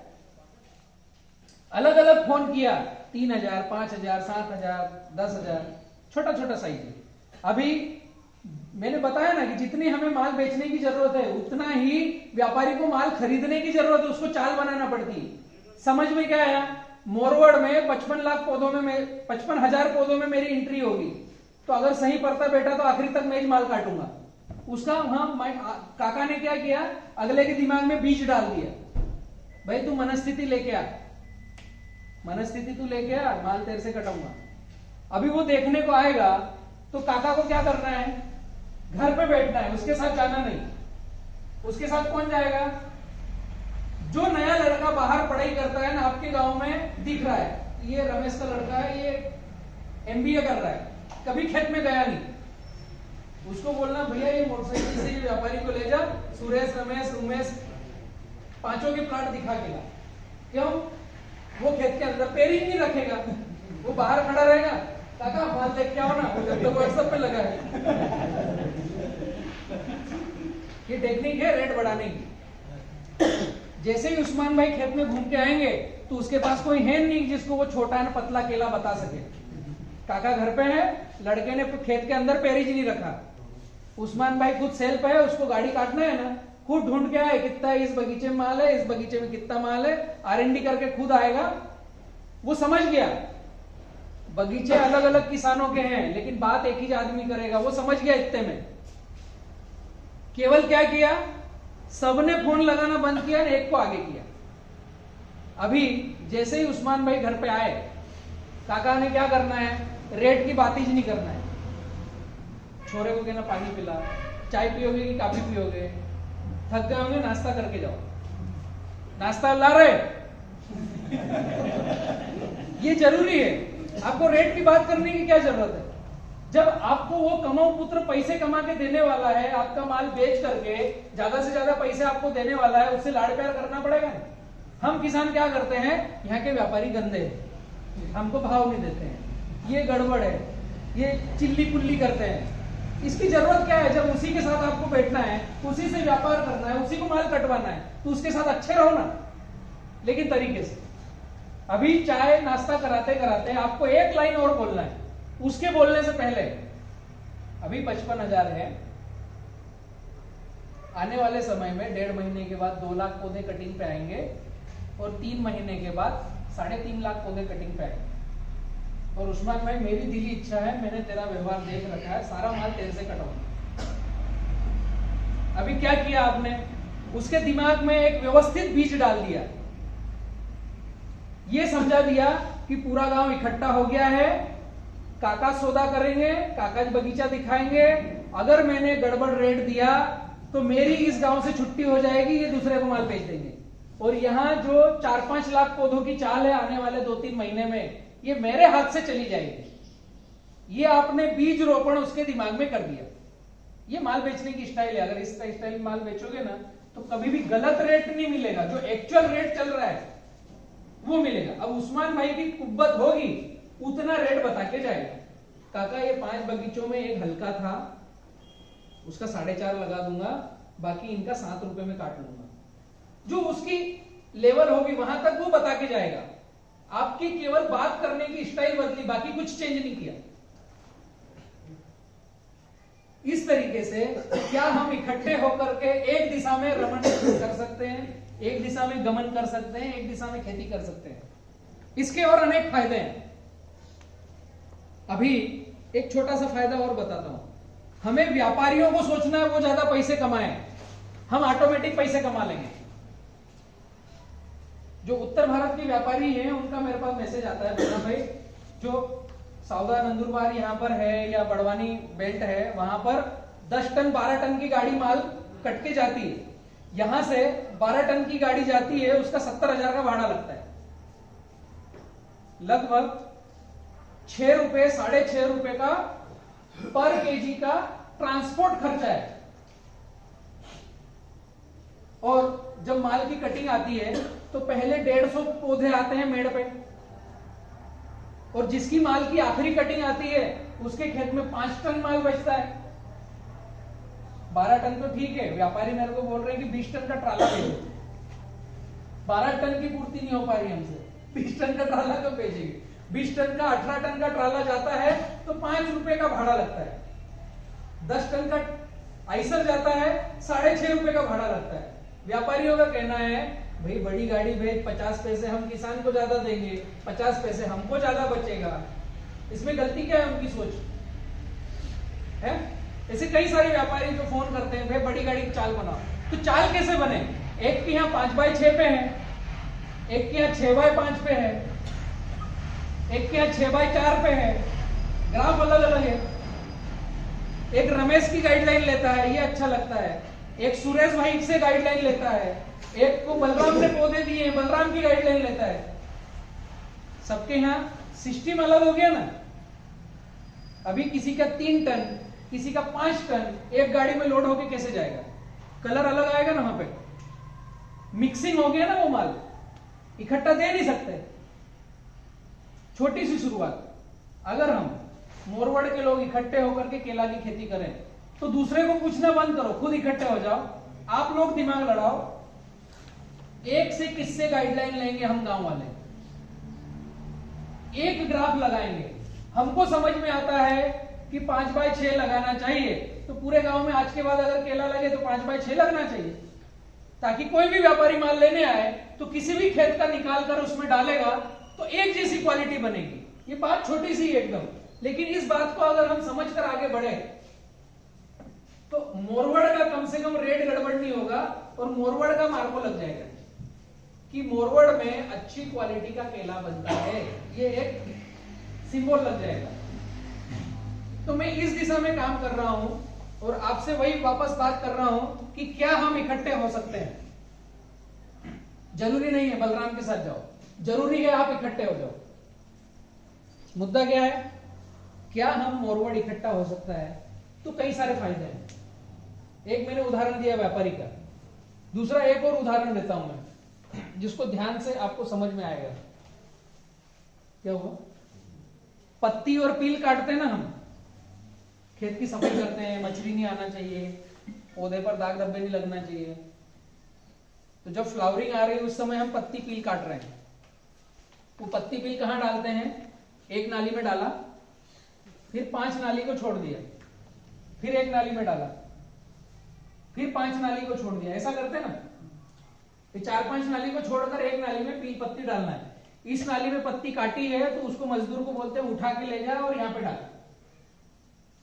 अलग अलग फोन किया, 3,000, 5,000, 7,000, 10,000, छोटा छोटा साइज है। अभी मैंने बताया ना कि जितनी हमें माल बेचने की जरूरत है उतना ही व्यापारी को माल खरीदने की जरूरत है, उसको चाल बनाना पड़ती है। समझ में क्या आया, मोरवड़ में 55 लाख पौधों में 55,000 पौधों में मेरी एंट्री होगी, तो अगर सही पड़ता बेटा तो आखिरी तक मैं ही माल काटूंगा उसका। हाँ, काका ने क्या किया, अगले के दिमाग में बीज डाल दिया, भाई तू मनस्थिति लेके आ, मनस्थिति तू लेके आ, माल तेरे से कटाऊंगा। अभी वो देखने को आएगा तो काका को क्या करना है, घर पे बैठना है, उसके साथ जाना नहीं। उसके साथ कौन जाएगा, जो नया लड़का बाहर पढ़ाई करता है ना, आपके गांव में दिख रहा है, ये रमेश का लड़का है, ये MBA कर रहा है, कभी खेत में गया नहीं, उसको बोलना भैया ये मोटरसाइकिल से व्यापारी को ले जा, सुरेश, रमेश, उमेश, 5 के प्लाट दिखा के ला। क्यों, वो खेत के अंदर पैर ही नहीं रखेगा, वो बाहर खड़ा रहेगा, काका माल देख के आओ ना, वो जब तक व्हाट्सएप पे लगा है। ये टेक्निक है रेट बढ़ाने की। जैसे ही उस्मान भाई खेत में घूम के आएंगे तो उसके पास कोई है नहीं जिसको वो छोटा ना पतला केला बता सके। काका घर पे है, लड़के ने खेत के अंदर पैर ही नहीं रखा, उस्मान भाई खुद सेल पे है, उसको गाड़ी काटना है ना, खुद ढूंढ के आए कितना इस बगीचे में माल है, इस बगीचे में कितना माल है, R&D करके खुद आएगा। वो समझ गया बगीचे अलग अलग किसानों के हैं लेकिन बात एक ही आदमी करेगा, वो समझ गया। इतने में केवल क्या किया, सबने फोन लगाना बंद किया, एक को आगे किया। अभी जैसे ही उस्मान भाई घर पे आए, काका ने क्या करना है, रेट की बात ही नहीं करना है, छोरे को कहना पानी पिला, चाय पियोगे कि कॉफी पियोगे, थक गए होंगे नाश्ता करके जाओ, नाश्ता ला रहे। ये जरूरी है, आपको रेट की बात करने की क्या जरूरत है, जब आपको वो कमाऊ पुत्र पैसे कमा के देने वाला है, आपका माल बेच करके ज्यादा से ज्यादा पैसे आपको देने वाला है, उससे लाड़ प्यार करना पड़ेगा। हम किसान क्या करते हैं, यहाँ के व्यापारी गंदे हैं, हमको भाव नहीं देते हैं, ये गड़बड़ है, ये चिल्ली पुल्ली करते हैं। इसकी जरूरत क्या है, जब उसी के साथ आपको बैठना है, उसी से व्यापार करना है, उसी को माल कटवाना है, तो उसके साथ अच्छे रहो ना, लेकिन तरीके से। अभी चाय नाश्ता कराते कराते आपको एक लाइन और बोलना है, उसके बोलने से पहले अभी 55,000 है, आने वाले समय में 1.5 महीने के बाद 2 लाख पौधे कटिंग पे आएंगे और 3 महीने के बाद 3.5 लाख पौधे कटिंग पे आएंगे। और उस्मान भाई मेरी दिली इच्छा है, मैंने तेरा व्यवहार देख रखा है, सारा माल तेरे से कटाऊंगा। अभी क्या किया आपने, उसके दिमाग में एक व्यवस्थित बीज डाल दिया, ये समझा दिया कि पूरा गांव इकट्ठा हो गया है, काका सौदा करेंगे, काका बगीचा दिखाएंगे, अगर मैंने गड़बड़ रेट दिया तो मेरी इस गांव से छुट्टी हो जाएगी, ये दूसरे को माल बेच देंगे, और यहाँ जो 4-5 लाख पौधों की चाल है आने वाले 2-3 महीने में, ये मेरे हाथ से चली जाएगी। ये आपने बीज रोपण उसके दिमाग में कर दिया। ये माल बेचने की स्टाइल है, अगर इस स्टाइल माल बेचोगे ना तो कभी भी गलत रेट नहीं मिलेगा, जो एक्चुअल रेट चल रहा है वो मिलेगा। अब उस्मान भाई की कुब्बत होगी, उतना रेट बता के जाएगा, काका ये 5 बगीचों में एक हल्का था, उसका 4.5 लगा दूंगा, बाकी इनका 7 रुपए में काट लूंगा। जो उसकी लेवल होगी वहां तक वो बता के जाएगा। आपकी केवल बात करने की स्टाइल बदली, बाकी कुछ चेंज नहीं किया। इस तरीके से क्या हम इकट्ठे होकर के एक दिशा में रमण कर सकते हैं, एक दिशा में गमन कर सकते हैं, एक दिशा में खेती कर सकते हैं। इसके और अनेक फायदे हैं। अभी एक छोटा सा फायदा और बताता हूं। हमें व्यापारियों को सोचना है वो ज्यादा पैसे कमाएं, हम ऑटोमेटिक पैसे कमा लेंगे। जो उत्तर भारत के व्यापारी हैं उनका मेरे पास मैसेज आता है, बोला भाई जो सौदा नंदुरबार यहाँ पर है या बड़वानी बेल्ट है, वहां पर 10 टन 12 टन की गाड़ी माल कट के जाती है, यहां से 12 टन की गाड़ी जाती है, उसका 70,000 का भाड़ा लगता है। लगभग 6 रुपए 6.5 रुपए का पर केजी का ट्रांसपोर्ट खर्चा है। और जब माल की कटिंग आती है तो पहले 150 पौधे आते हैं मेड़ पे, और जिसकी माल की आखिरी कटिंग आती है उसके खेत में 5 टन माल बचता है। 12 टन तो ठीक है, व्यापारी मेरे को बोल रहे हैं कि 20 टन का ट्राला भेजो। 12 टन की पूर्ति नहीं हो पा रही हमसे, 20 टन का ट्राला कब भेजेंगे? 20 टन का 18 टन का ट्राला जाता है तो 5 रुपए का भाड़ा लगता है। 10 टन का आइसर जाता है 6.5 रुपए का भाड़ा लगता है। व्यापारियों का कहना है भाई बड़ी गाड़ी भेज, 50 पैसे हम किसान को ज्यादा देंगे, 50 पैसे हमको ज्यादा बचेगा। इसमें गलती क्या है उनकी सोच है? ऐसे कई सारे व्यापारी जो फोन करते हैं भाई बड़ी गाड़ी की चाल बनाओ, तो चाल कैसे बने? एक के यहाँ 5x6 पे है, एक के यहाँ 6x5 पे है, एक के यहाँ 6x4 पे है, ग्राफ अलग अलग है। एक रमेश की गाइडलाइन लेता है, ये अच्छा लगता है, एक सुरेश भाई से गाइडलाइन लेता है, एक को बलराम ने पौधे दिए, बलराम की गाइडलाइन लेता है। सबके यहाँ सिस्टम अलग हो गया ना। अभी किसी का 3 टन, किसी का 5 टन एक गाड़ी में लोड होके कैसे जाएगा? कलर अलग आएगा ना, वहां पे मिक्सिंग हो गया ना, वो माल इकट्ठा दे नहीं सकते। छोटी सी शुरुआत, अगर हम मोरवड़ के लोग इकट्ठे होकर के केला की खेती करें तो दूसरे को पूछना बंद करो, खुद इकट्ठे हो जाओ, आप लोग दिमाग लड़ाओ। एक से किससे गाइडलाइन लेंगे हम गांव वाले? एक ग्राफ लगाएंगे, हमको समझ में आता है कि 5x6 लगाना चाहिए, तो पूरे गांव में आज के बाद अगर केला लगे तो 5x6 लगना चाहिए, ताकि कोई भी व्यापारी माल लेने आए तो किसी भी खेत का निकाल कर उसमें डालेगा तो एक जैसी क्वालिटी बनेगी। ये बात छोटी सी एकदम, लेकिन इस बात को अगर हम समझ कर आगे बढ़े तो मोरवड़ का कम से कम रेट गड़बड़ नहीं होगा, और मोरवड़ का मार्को लग जाएगा कि मोरवड़ में अच्छी क्वालिटी का केला बनता है, ये एक सिंबल लग जाएगा। तो मैं इस दिशा में काम कर रहा हूं और आपसे वही वापस बात कर रहा हूं कि क्या हम इकट्ठे हो सकते हैं। जरूरी नहीं है बलराम के साथ जाओ, जरूरी है आप इकट्ठे हो जाओ। मुद्दा क्या है? क्या हम मोरवड़ इकट्ठा हो सकता है? तो कई सारे फायदे हैं। एक मैंने उदाहरण दिया व्यापारी का, दूसरा एक और उदाहरण देता हूं मैं, जिसको ध्यान से आपको समझ में आएगा। क्या हुआ? पत्ती और पील काटते हैं ना हम, खेत की सफाई करते हैं, मछली नहीं आना चाहिए, पौधे पर दाग धब्बे नहीं लगना चाहिए, तो जब फ्लावरिंग आ रही है उस समय हम पत्ती पील काट रहे हैं। वो पत्ती पील कहां डालते हैं? एक नाली में डाला, फिर 5 नाली को छोड़ दिया, फिर एक नाली में डाला, फिर 5 नाली को छोड़ दिया। ऐसा करते हैं ना, 4-5 नाली को छोड़कर एक नाली में पील पत्ती डालना है। इस नाली में पत्ती काटी है तो उसको मजदूर को बोलते हैं उठा के ले जा और यहाँ पे डाल।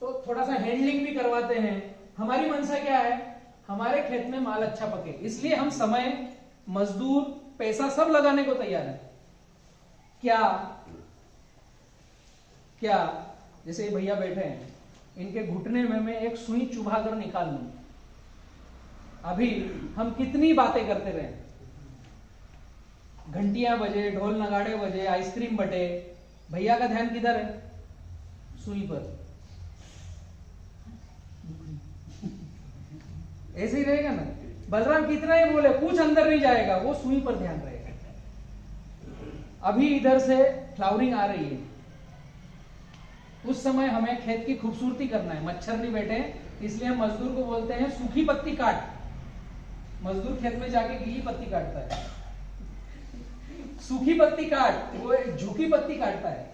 तो थोड़ा सा हैंडलिंग भी करवाते हैं। हमारी मंशा क्या है? हमारे खेत में माल अच्छा पके, इसलिए हम समय, मजदूर, पैसा सब लगाने को तैयार है। क्या जैसे ये भैया बैठे हैं, इनके घुटने में मैं एक सुई चुभा कर निकाल लूं, अभी हम कितनी बातें करते रहे, घंटियां बजे, ढोल नगाड़े बजे, आइसक्रीम बटे, भैया का ध्यान किधर है? सुई पर। ऐसे ही रहेगा ना। बलराम कितना ही बोले, कुछ अंदर नहीं जाएगा, वो सुई पर ध्यान रहेगा। अभी इधर से फ्लावरिंग आ रही है, उस समय हमें खेत की खूबसूरती करना है, मच्छर नहीं बैठे, इसलिए हम मजदूर को बोलते हैं सूखी पत्ती काट। मजदूर खेत में जाके गीली पत्ती काटता है, सूखी पत्ती काट, वो झुकी पत्ती काटता है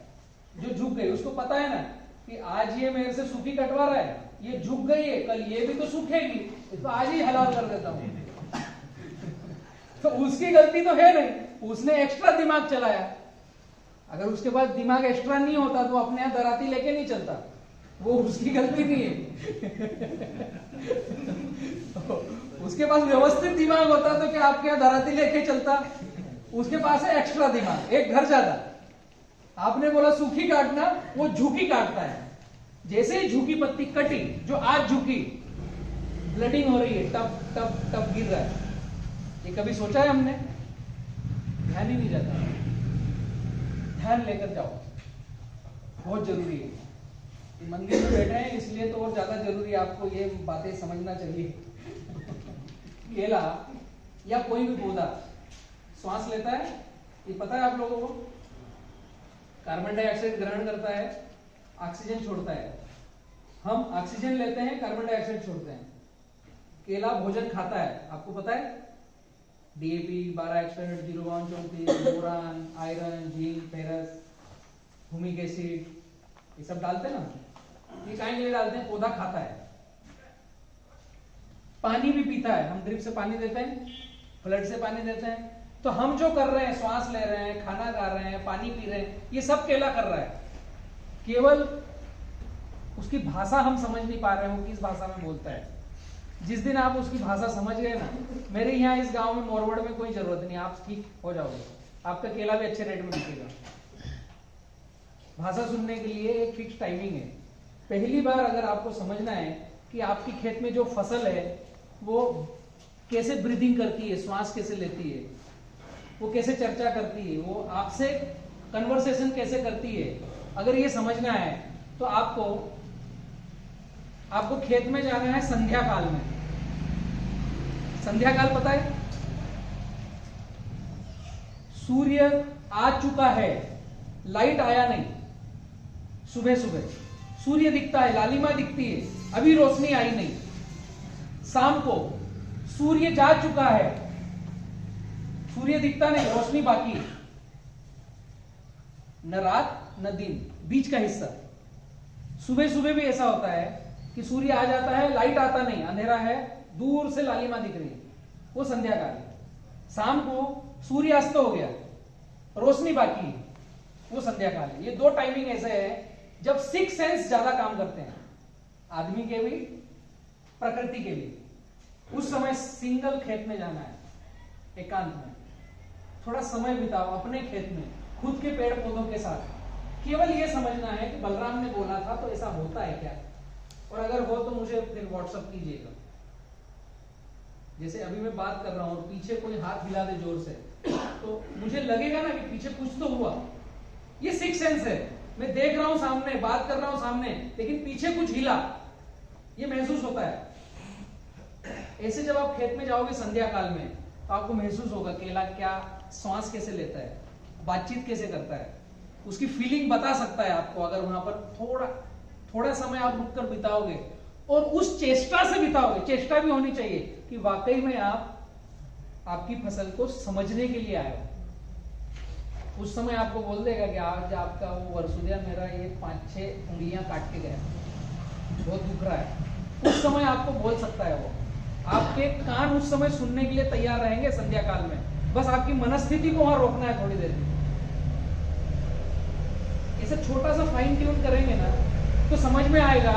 जो झुक गई। उसको पता है ना कि आज ये मेरे से सूखी कटवा रहा है, ये झुक गई है, कल ये भी तो सूखेगी, इसको आज ही हलाल कर देता हूं। तो उसकी गलती तो है नहीं, उसने एक्स्ट्रा दिमाग चलाया। अगर उसके पास दिमाग एक्स्ट्रा नहीं होता तो अपने यहां दराती लेके नहीं चलता, वो उसकी गलती नहीं है। उसके पास व्यवस्थित दिमाग होता तो क्या आपके यहां दराती लेके चलता? उसके पास है एक्स्ट्रा दिमाग, एक घर ज्यादा। आपने बोला सूखी काटना, वो झुकी काटता है। जैसे ही झुकी पत्ती कटी, जो आज झुकी, ब्लडिंग हो रही है, टप टप टप गिर रहा है। ये कभी सोचा है हमने? ध्यान ही नहीं जाता। ध्यान लेकर जाओ, बहुत जरूरी है। मंदिर में बैठे हैं इसलिए तो और ज्यादा जरूरी है, आपको ये बातें समझना चाहिए। केला या कोई भी पौधा श्वास लेता है, ये पता है आप लोगों को? कार्बन डाइऑक्साइड ग्रहण करता है, ऑक्सीजन छोड़ता है। हम ऑक्सीजन लेते हैं, कार्बन डाइऑक्साइड छोड़ते हैं। केला भोजन खाता है, आपको पता है? DAP, 12 जीरोन 34, boron, iron, zinc, ferrous, humic acid, ये सब डालते हैं ना। ये काहे के लिए डालते हैं? पौधा खाता है। पानी भी पीता है, हम ड्रिप से पानी देते हैं, फ्लड से पानी देते हैं। तो हम जो कर रहे हैं, श्वास ले रहे हैं, खाना खा रहे हैं, पानी पी रहे हैं, ये सब केला कर रहा है। केवल उसकी भाषा हम समझ नहीं पा रहे हैं, वो किस भाषा में बोलता है। जिस दिन आप उसकी भाषा समझ गए ना, मेरे यहाँ इस गांव में मोरवड़ में कोई जरूरत नहीं, आप ठीक हो जाओगे। आपका केला भी अच्छे रेट में बिकेगा। भाषा सुनने के लिए एक फिक्स टाइमिंग है। पहली बार अगर आपको समझना है कि आपकी खेत में जो फसल है वो कैसे ब्रीदिंग करती है, श्वास कैसे लेती है, वो कैसे चर्चा करती है, वो आपसे कन्वर्सेशन कैसे करती है, अगर ये समझना है तो आपको खेत में जाना है संध्या काल में। संध्या काल पता है? सूर्य आ चुका है, लाइट आया नहीं। सुबह सुबह सूर्य दिखता है, लालिमा दिखती है, अभी रोशनी आई नहीं। शाम को सूर्य जा चुका है, सूर्य दिखता नहीं, रोशनी बाकी है। न रात न दिन, बीच का हिस्सा। सुबह सुबह भी ऐसा होता है कि सूर्य आ जाता है, लाइट आता नहीं, अंधेरा है, दूर से लालिमा दिख रही है, वो संध्या काल है। शाम को सूर्य अस्त हो गया, रोशनी बाकी है, वो संध्या काल है। ये दो टाइमिंग ऐसे है जब सिक्स सेंस ज्यादा काम करते हैं, आदमी के भी, प्रकृति के भी। उस समय सिंगल खेत में जाना है, एकांत में, थोड़ा समय बिताओ अपने खेत में, खुद के पेड़ पौधों के साथ। केवल ये समझना है कि बलराम ने बोला था तो ऐसा होता है क्या, और अगर हो तो मुझे फिर व्हाट्सएप कीजिएगा। जैसे अभी मैं बात कर रहा हूं और पीछे कोई हाथ हिला दे जोर से, तो मुझे लगेगा ना कि पीछे कुछ तो हुआ। ये सिक्स सेंस है, मैं देख रहा हूं सामने, बात कर रहा हूं सामने, लेकिन पीछे कुछ हिला, ये महसूस होता है। ऐसे जब आप खेत में जाओगे संध्या काल में तो आपको महसूस होगा केला क्या श्वास कैसे लेता है, बातचीत कैसे करता है, उसकी फीलिंग बता सकता है आपको। अगर वहां पर थोड़ा समय आप रुककर बिताओगे और उस चेष्टा से बिताओगे, चेष्टा भी होनी चाहिए कि वाकई में आप आपकी फसल को समझने के लिए आए हो। उस समय आपको बोल देगा कि आज आपका वो वरसुदिया मेरा ये 5-6 उंगलियां काट के गया, बहुत दुख रहा है। उस समय आपको बोल सकता है वो। आपके कान उस समय सुनने के लिए तैयार रहेंगे संध्या काल में। बस आपकी मनस्थिति को वहां रोकना है थोड़ी देर। इसे छोटा सा फाइन ट्यून करेंगे ना तो समझ में आएगा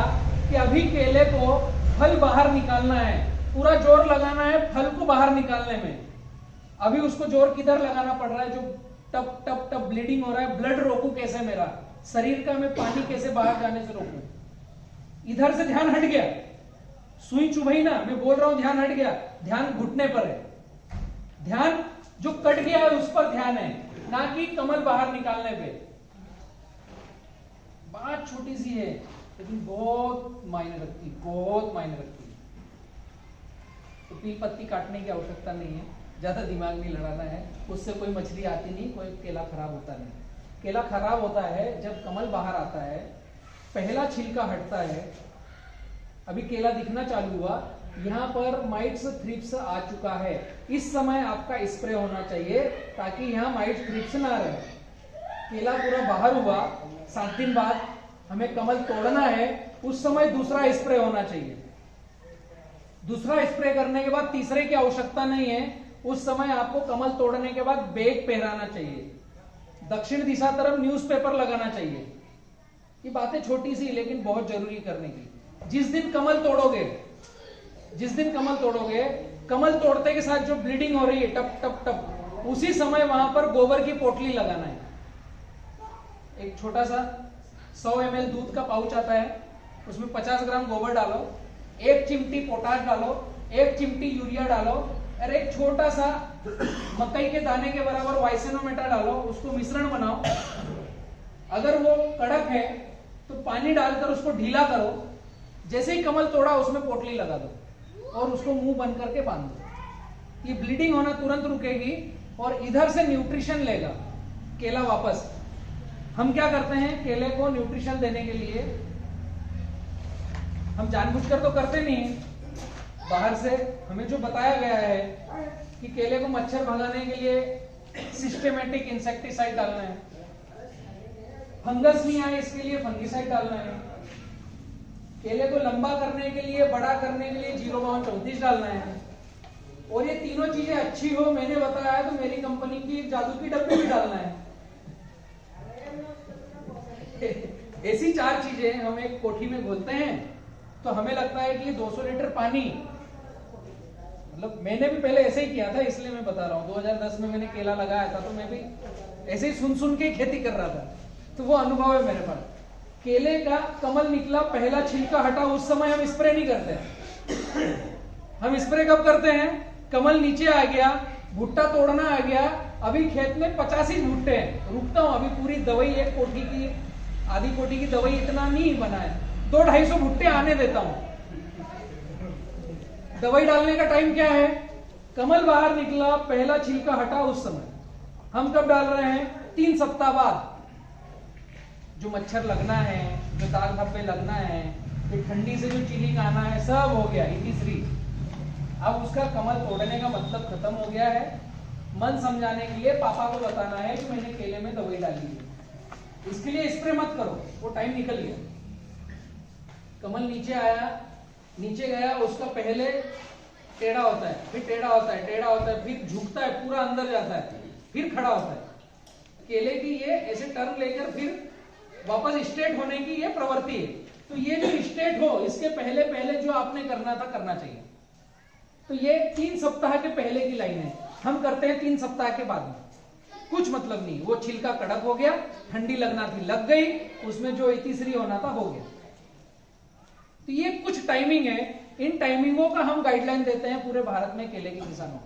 कि अभी केले को फल बाहर निकालना है, पूरा जोर लगाना है फल को बाहर निकालने में। अभी उसको जोर किधर लगाना पड़ रहा है, जो टप टप टप ब्लीडिंग हो रहा है, ब्लड रोकूं कैसे, मेरा शरीर का मैं पानी कैसे बाहर जाने से रोकूं। इधर से ध्यान हट गया, सुई चुभई ना, मैं बोल रहा हूं ध्यान हट गया, ध्यान घुटने पर है। ध्यान जो कट गया है उस पर ध्यान है, ना कि कमल बाहर निकालने पे। बात छोटी सी है लेकिन बहुत मायने रखती, बहुत मायने रखती। तो पील पत्ती काटने की आवश्यकता नहीं है, ज्यादा दिमाग नहीं लड़ाना है, उससे कोई मछली आती नहीं, कोई केला खराब होता नहीं। केला खराब होता है जब कमल बाहर आता है, पहला छिलका हटता है, अभी केला दिखना चालू हुआ, यहाँ पर माइट्स थ्रिप्स आ चुका है। इस समय आपका स्प्रे होना चाहिए ताकि यहाँ माइट्स थ्रिप्स ना रहे। केला पूरा बाहर हुआ, 7 दिन बाद हमें कमल तोड़ना है, उस समय दूसरा स्प्रे होना चाहिए। दूसरा स्प्रे करने के बाद तीसरे की आवश्यकता नहीं है, उस समय आपको कमल तोड़ने के बाद बैग पहनाना चाहिए, दक्षिण दिशा तरफ न्यूज़पेपर लगाना चाहिए। ये बातें छोटी सी लेकिन बहुत जरूरी करने की। जिस दिन कमल तोड़ोगे, कमल तोड़ते के साथ जो ब्लीडिंग हो रही है टप टप टप, उसी समय वहां पर गोबर की पोटली लगाना है। एक छोटा सा 100 ml दूध का पाउच आता है, उसमें 50 ग्राम गोबर डालो, 1 चिमटी पोटाश डालो, 1 चिमटी यूरिया डालो और एक छोटा सा मकई के दाने के बराबर वाइसेनोमेटा डालो, उसको मिश्रण बनाओ। अगर वो कड़क है तो पानी डालकर उसको ढीला करो, जैसे ही कमल तोड़ा उसमें पोटली लगा दो और उसको मुंह बंद करके बांध दो। ये ब्लीडिंग होना तुरंत रुकेगी और इधर से न्यूट्रिशन लेगा केला वापस। हम क्या करते हैं, केले को न्यूट्रिशन देने के लिए हम जानबूझकर तो करते नहीं, बाहर से हमें जो बताया गया है कि केले को मच्छर भगाने के लिए सिस्टेमेटिक इंसेक्टिसाइड डालना है, फंगस नहीं आए इसके लिए फंगिसाइड डालना है, केले को लंबा करने के लिए, बड़ा करने के लिए 0/34 डालना है। और ये तीनों चीजें अच्छी हो, मैंने बताया है तो मेरी कंपनी की जादू की डब्बी भी डालना है। ऐसी 4 चीजें हम एक कोठी में घोलते हैं तो हमें लगता है कि ये 200 लीटर पानी, मतलब मैंने भी पहले ऐसे ही किया था, इसलिए मैं बता रहा हूँ। 2010 में मैंने केला लगाया था तो मैं भी ऐसे ही सुन के खेती कर रहा था, तो वो अनुभव है मेरे पास। केले का कमल निकला, पहला छिलका हटा, उस समय हम स्प्रे नहीं करते। हम स्प्रे कब करते हैं, कमल नीचे आ गया, भुट्टा तोड़ना आ गया, अभी खेत में 50 ही भुट्टे हैं, रुकता हूं, अभी पूरी दवाई एक कोठी की, आधी कोठी की दवाई इतना नहीं बना है, 200-250 भुट्टे आने देता हूं। दवाई डालने का टाइम क्या है, कमल बाहर निकला, पहला छिलका हटा, उस समय। हम कब डाल रहे हैं, 3 सप्ताह बाद। जो मच्छर लगना है, जो दाग धब्बे लगना है, जो ठंडी से जो चिलिंग आना है, सब हो गया, तीसरी। अब उसका कमल तोड़ने का मतलब खत्म हो गया है। मन समझाने के लिए पापा को बताना है कि मैंने केले में दवाई डाली है, इसके लिए स्प्रे मत करो, वो टाइम निकल गया। कमल नीचे आया, नीचे गया, उसका पहले टेढ़ा होता है, फिर टेढ़ा होता है, टेढ़ा होता है, फिर झुकता है, पूरा अंदर जाता है, फिर खड़ा होता है। केले की ये ऐसे टर्न लेकर फिर वापस स्ट्रेट होने की ये प्रवृत्ति है। तो ये जो स्ट्रेट हो, इसके पहले पहले जो आपने करना था करना चाहिए। तो ये 3 सप्ताह के पहले की लाइन है, हम करते हैं 3 सप्ताह के बाद में। कुछ मतलब नहीं, वो छिलका कड़क हो गया, ठंडी लगना थी लग गई, उसमें जो तीसरी होना था हो गया। तो ये कुछ टाइमिंग है, इन टाइमिंगों का हम गाइडलाइन देते हैं पूरे भारत में केले के किसानों को।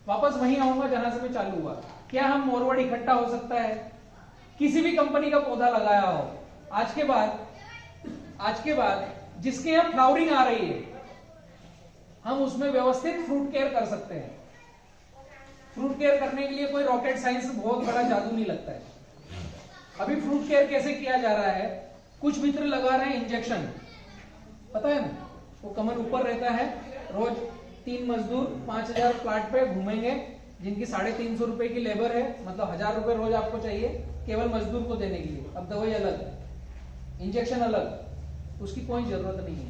वापस वहीं आऊंगा जहां से मैं चालू हुआ। क्या हम मोरवड़ इकट्ठा हो सकता है? किसी भी कंपनी का पौधा लगाया हो, आज के बाद जिसके यहां फ्लावरिंग आ रही है, हम उसमें व्यवस्थित फ्रूट केयर कर सकते हैं। फ्रूट केयर करने के लिए कोई रॉकेट साइंस बहुत बड़ा जादू नहीं लगता है। अभी फ्रूट केयर कैसे किया जा रहा है, कुछ मित्र लगा रहे हैं इंजेक्शन, पता है ना, वो कमल ऊपर रहता है, रोज 3 मजदूर 5000 प्लाट पे घूमेंगे, जिनकी 350 रुपए की लेबर है, मतलब 1000 रुपए रोज आपको चाहिए केवल मजदूर को देने के लिए। अब दवाई अलग, इंजेक्शन अलग, उसकी कोई जरूरत नहीं है।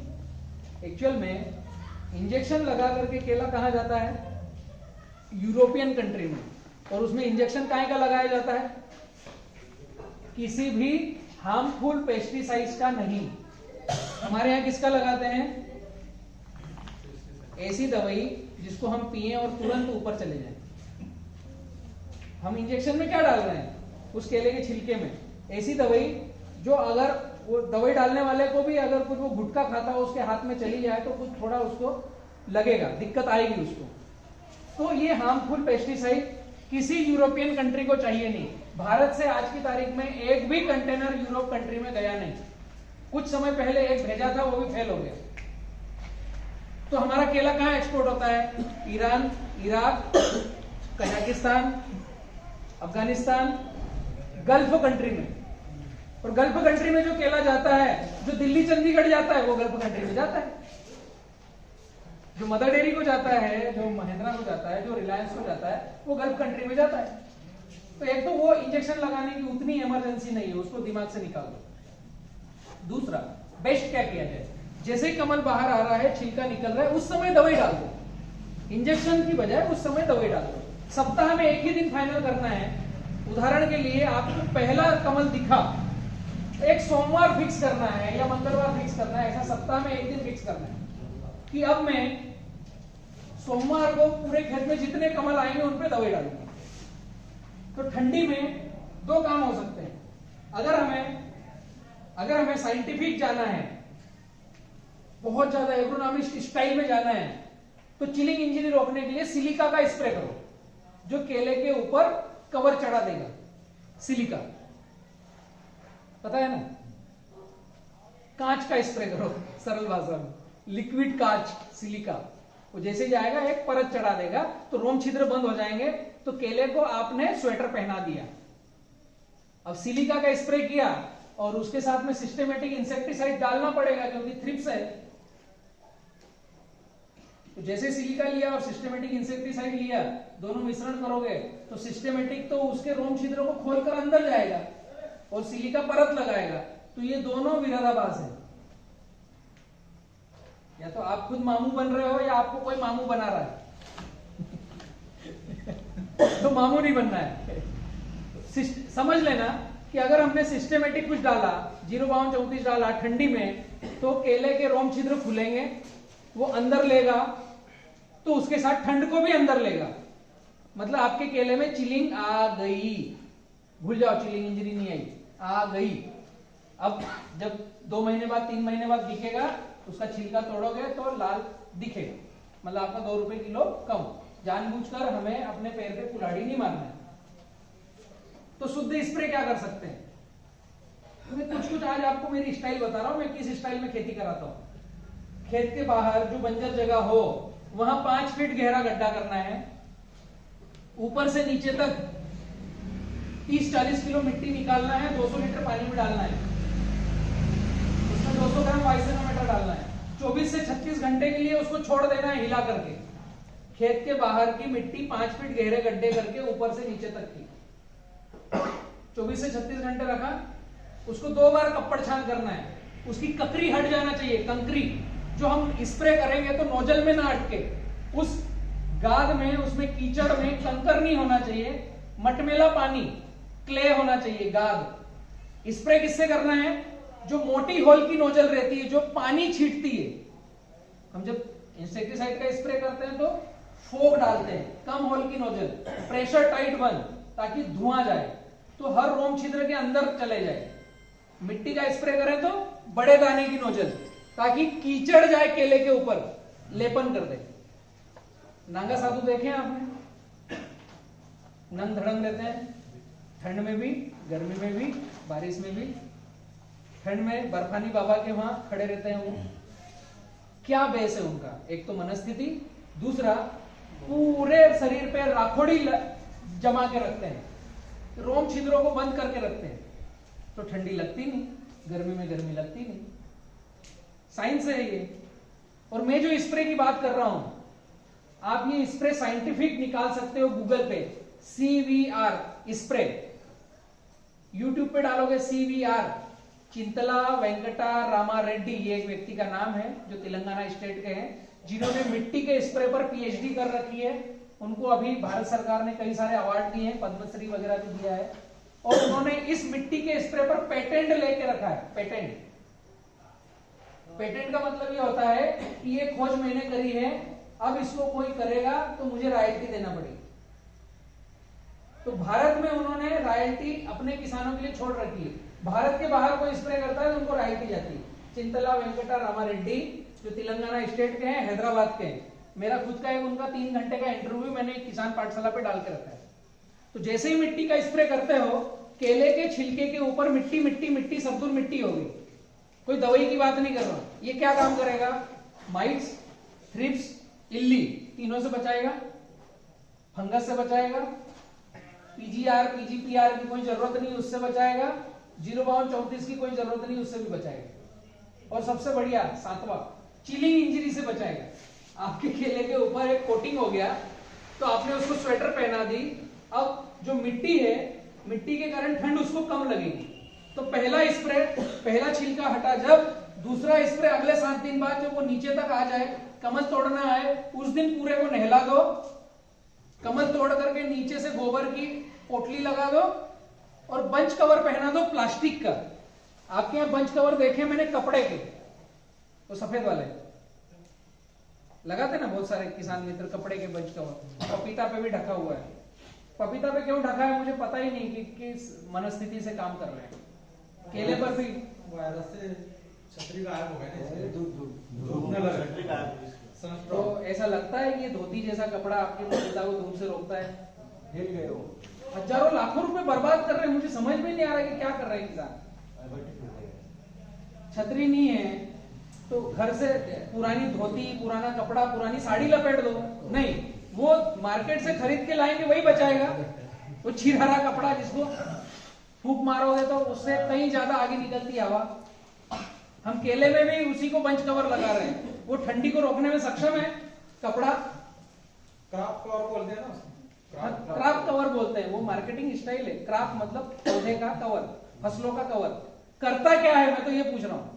एक्चुअल में इंजेक्शन लगा करके केला कहाँ जाता है, यूरोपियन कंट्री में, और उसमें इंजेक्शन काहे का लगाया जाता है, किसी भी हार्मफुल पेस्टिसाइड्स का नहीं। हमारे यहाँ किसका लगाते हैं, ऐसी दवाई जिसको हम पिए और तुरंत ऊपर चले जाएं। हम इंजेक्शन में क्या डाल रहे हैं, उस केले के छिलके में ऐसी दवाई जो अगर वो दवाई डालने वाले को भी अगर कुछ वो गुटखा खाता हो उसके हाथ में चली जाए तो कुछ थोड़ा उसको लगेगा, दिक्कत आएगी उसको। तो ये हार्मफुल पेस्टिसाइड किसी यूरोपियन कंट्री को चाहिए नहीं। भारत से आज की तारीख में एक भी कंटेनर यूरोप कंट्री में गया नहीं। कुछ समय पहले एक भेजा था, वो भी फेल हो गया। तो हमारा केला कहाँ एक्सपोर्ट होता है, Iran, Iraq, Kazakhstan, Afghanistan, gulf country में। और गल्फ कंट्री में जो केला जाता है, जो दिल्ली चंडीगढ़ जाता है, वो गल्फ कंट्री में जाता है। जो मदर डेयरी को जाता है, जो महिंद्रा को जाता है, जो रिलायंस को जाता है, वो गल्फ कंट्री में जाता है। तो एक तो वो इंजेक्शन लगाने की उतनी इमरजेंसी नहीं है, उसको दिमाग से निकाल दो। दूसरा, बेस्ट क्या किया जाए, जैसे ही कमल बाहर आ रहा है, छिलका निकल रहा है, उस समय दवाई डाल दो। इंजेक्शन की बजाय उस समय दवाई डाल दो। सप्ताह में एक ही दिन फाइनल करना है। उदाहरण के लिए आपको पहला कमल दिखा, एक सोमवार फिक्स करना है या मंगलवार फिक्स करना है, ऐसा सप्ताह में एक दिन फिक्स करना है कि अब मैं सोमवार को पूरे खेत में जितने कमल आएंगे उन पे दवाई डालूंगा। तो ठंडी में दो काम हो सकते हैं। अगर हमें साइंटिफिक जाना है, बहुत ज्यादा एग्रोनॉमिस्ट स्टाइल में जाना है, तो चिलिंग इंजरी रोकने के लिए सिलिका का स्प्रे करो, जो केले के ऊपर कवर चढ़ा देगा। सिलिका पता है ना, कांच का स्प्रे करो, सरल भाषा में लिक्विड कांच, सिलिका, वो जैसे जाएगा एक परत चढ़ा देगा तो रोम छिद्र बंद हो जाएंगे। तो केले को आपने स्वेटर पहना दिया। अब सिलिका का स्प्रे किया और उसके साथ में सिस्टेमेटिक इंसेक्टिसाइड डालना पड़ेगा क्योंकि थ्रिप्स है। तो जैसे सिलिका लिया और सिस्टेमेटिक इंसेक्टिसाइड लिया, दोनों मिश्रण करोगे तो सिस्टेमेटिक तो उसके रोम छिद्रों को खोलकर अंदर जाएगा और सिलिका परत लगाएगा। तो ये दोनों विरोधाभास है। या तो आप खुद मामू बन रहे हो या आपको कोई मामू बना रहा है। तो मामू नहीं बनना है। समझ लेना कि अगर हमने सिस्टेमेटिक कुछ डाला, 05234 डाला ठंडी में, तो केले के रोम छिद्र खुलेंगे, वो अंदर लेगा, तो उसके साथ ठंड को भी अंदर लेगा। मतलब आपके केले में चिलिंग आ गई। भूल जाओ चिलिंग इंजरी नहीं आई, आ गई। अब जब 2 महीने बाद 3 महीने बाद दिखेगा, उसका छिलका तोड़ोगे तो लाल दिखेगा, मतलब आपका 2 रुपए किलो कम। जानबूझकर हमें अपने पैर पे कुल्हाड़ी नहीं मारना है। तो शुद्ध स्प्रे क्या कर सकते हैं? मैं कुछ आज आपको मेरी स्टाइल बता रहा हूं, मैं किस स्टाइल में खेती कराता हूं। खेत के बाहर जो बंजर जगह हो, वहां 5 फीट गहरा गड्ढा करना है। ऊपर से नीचे तक 30-40 किलो मिट्टी निकालना है, 200 लीटर पानी में डालना है, उसमें 200 ग्राम वाइसेनोमीटर डालना है। 24 से 36 घंटे के लिए उसको छोड़ देना है हिला करके। खेत के बाहर की मिट्टी 5 फीट गहरे गड्ढे करके ऊपर से नीचे तक की 24 से 36 घंटे रखा। उसको 2 बार कपड़ छान करना है। उसकी ककरी हट जाना चाहिए, कंकरी जो हम स्प्रे करेंगे तो नोजल में ना अटके, उस गाद में, उसमें कीचड़ में कंकर नहीं होना चाहिए, मटमेला पानी, क्ले होना चाहिए गाद। स्प्रे किससे करना है? जो मोटी होल की नोजल रहती है, जो पानी छींटती है। हम जब इंसेक्टिसाइड का स्प्रे करते हैं तो फोग डालते हैं, कम होल की नोजल, प्रेशर टाइट बंद, ताकि धुआं जाए तो हर रोम छिद्र के अंदर चले जाए। मिट्टी का स्प्रे करें तो बड़े दाने की नोजल, ताकि कीचड़ जाए केले के ऊपर, लेपन कर दे। नांगा साधु देखे आपने? नंग धड़ंग रहते हैं, ठंड में भी, गर्मी में भी, बारिश में भी। ठंड में बर्फानी बाबा के वहां खड़े रहते हैं। वो क्या बेस है उनका? एक तो मनस्थिति, दूसरा पूरे शरीर पे राखोड़ी जमा के रखते हैं, रोम छिद्रों को बंद करके रखते हैं, तो ठंडी लगती नहीं, गर्मी में गर्मी लगती नहीं। साइंस है ये। और मैं जो स्प्रे की बात कर रहा हूं, आप ये स्प्रे साइंटिफिक निकाल सकते हो गूगल पे, CVR स्प्रे। यूट्यूब पे डालोगे CVR, चिंतला वेंकटा रामा रेड्डी, ये एक व्यक्ति का नाम है जो तेलंगाना स्टेट के हैं, जिन्होंने मिट्टी के स्प्रे पर PhD कर रखी है। उनको अभी भारत सरकार ने कई सारे अवार्ड दिए हैं, पद्मश्री वगैरह भी दिया है। और उन्होंने इस मिट्टी के स्प्रे पर पेटेंट लेके रखा है। पेटेंट का मतलब ये होता है कि ये खोज मैंने करी है, अब इसको कोई करेगा तो मुझे रॉयल्टी देना पड़ेगी। तो भारत में उन्होंने रॉयल्टी अपने किसानों के लिए छोड़ रखी है। भारत के बाहर कोई स्प्रे करता है तो उनको रॉयल्टी जाती है। चिंतला वेंकटा रामा रेड्डी जो तेलंगाना स्टेट के हैं, हैदराबाद के हैं। मेरा खुद का एक उनका 3 घंटे का इंटरव्यू मैंने किसान पाठशाला पे डाल के रखा है। तो जैसे ही मिट्टी का स्प्रे करते हो, केले के छिलके के ऊपर मिट्टी मिट्टी मिट्टी सब दूर मिट्टी होगी। कोई दवाई की बात नहीं कर रहा। ये क्या काम करेगा? माइट्स, थ्रिप्स, इल्ली, तीनों से बचाएगा, फंगस से बचाएगा, PGR PGPR की कोई जरूरत नहीं, उससे बचाएगा। 05234 की कोई जरूरत नहीं, उससे भी बचाएगा। और सबसे बढ़िया 7वां, चिलिंग इंजरी से बचाएगा। आपके केले के ऊपर एक कोटिंग हो गया, तो आपने उसको स्वेटर पहना दी, अब जो मिट्टी है, मिट्टी के कारण ठंड उसको कम लगेगी, तो पहला स्प्रे, पहला छिलका हटा, जब दूसरा स्प्रे अगले 7 दिन बाद जब वो नीचे तक आ जाए, कमल तोड़ना आए, उस दिन पूरे को नहला दो, कमल तोड़ करके नीचे से गोबर की पोटली लगा दो और बंच कवर पहना दो प्लास्टिक का। आपके यहाँ बंच कवर देखे मैंने कपड़े के, वो सफेद वाले लगाते ना बहुत सारे किसान मित्र, कपड़े के बंच कवर। पपीता पे भी ढका हुआ है। पपीता पे क्यों ढका है मुझे पता ही नहीं कि किस मनस्थिति से काम कर रहे हैं। केले पर भी वायरस से छतरी गायब हो गए, धूप न लगा, तो ऐसा लगता है कि ये धोती जैसा कपड़ा आपके पपीता को धूप से रोकता है। हिल गए हो। हजारों लाखों रुपए बर्बाद कर रहे हैं, मुझे समझ में नहीं आ रहा है कि क्या कर रहे हैं किसान। छतरी नहीं है तो घर से पुरानी धोती, पुराना कपड़ा, पुरानी साड़ी लपेट दो, नहीं, वो मार्केट से खरीद के लाएंगे वही बचाएगा। वो छिरहरा कपड़ा जिसको फूंक मारोगे तो उससे कहीं ज्यादा आगे निकलती हवा। हम केले में भी उसी को बंच कवर लगा रहे हैं, वो ठंडी को रोकने में सक्षम है। कपड़ा क्राफ्ट कवर बोलते हैं ना, क्राफ्ट कवर बोलते हैं, वो मार्केटिंग स्टाइल है। क्राफ्ट मतलब पौधे का कवर, फसलों का कवर। करता क्या है मैं तो ये पूछ रहा हूं।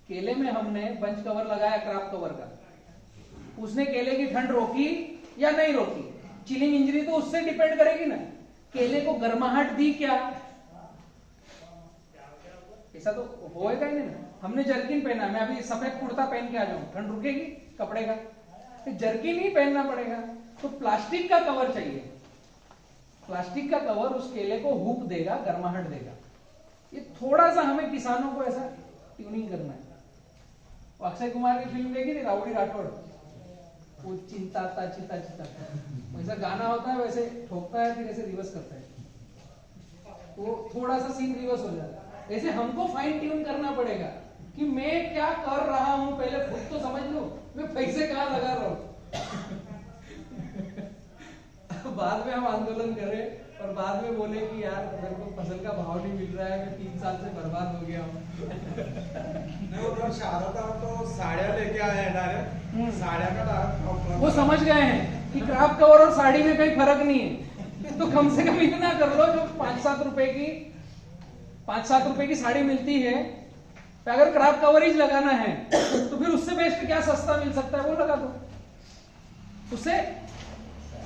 केले में हमने बंच कवर लगाया क्राफ्ट कवर का, उसने केले की ठंड रोकी या नहीं रोकी? चिलिंग इंजरी तो उससे डिपेंड करेगी ना। केले को गर्माहट दी क्या? ऐसा तो होएगा ही नहीं ना। हमने जर्किन पहना, मैं अभी सफेद कुर्ता पहन के आ जाऊं, ठंड रुकेगी कपड़े का? तो जर्किन ही पहनना पड़ेगा। तो प्लास्टिक का कवर चाहिए। प्लास्टिक का कवर उस केले को हुक देगा, गर्माहट देगा। ये थोड़ा सा हमें किसानों को ऐसा ट्यूनिंग करना है। अक्षय कुमार की फिल्म देखी थी राउडी राठौड़, वो चिंता चिता चिता, वैसा गाना होता है, वैसे ठोकता है फिर ऐसे रिवर्स करता है, वो थोड़ा सा सीन रिवर्स हो जाता है। ऐसे हमको फाइन ट्यून करना पड़ेगा कि मैं क्या कर रहा हूं, पहले खुद तो समझ लो मैं पैसे कहां लगा रहा हूं। बाद में हम आंदोलन करें और बाद में बोले कि यार मेरे को फसल का भाव नहीं मिल रहा है, मैं 3 साल से बर्बाद हो गया हूँ। नहीं उधर शारदा तो साड़ियाँ लेके आए हैं डायरेक्ट, साड़ियाँ का डायरेक्ट वो समझ गए हैं कि क्राफ्ट कवर और साड़ी में कोई फर्क नहीं है, तो कम से कम इतना कर लो जो 5-7 रुपए की साड़ी मिलती है, तो अगर क्राफ्ट कवरेज लगाना है तो फिर उससे बेस्ट क्या सस्ता मिल सकता है वो लगा दो। उससे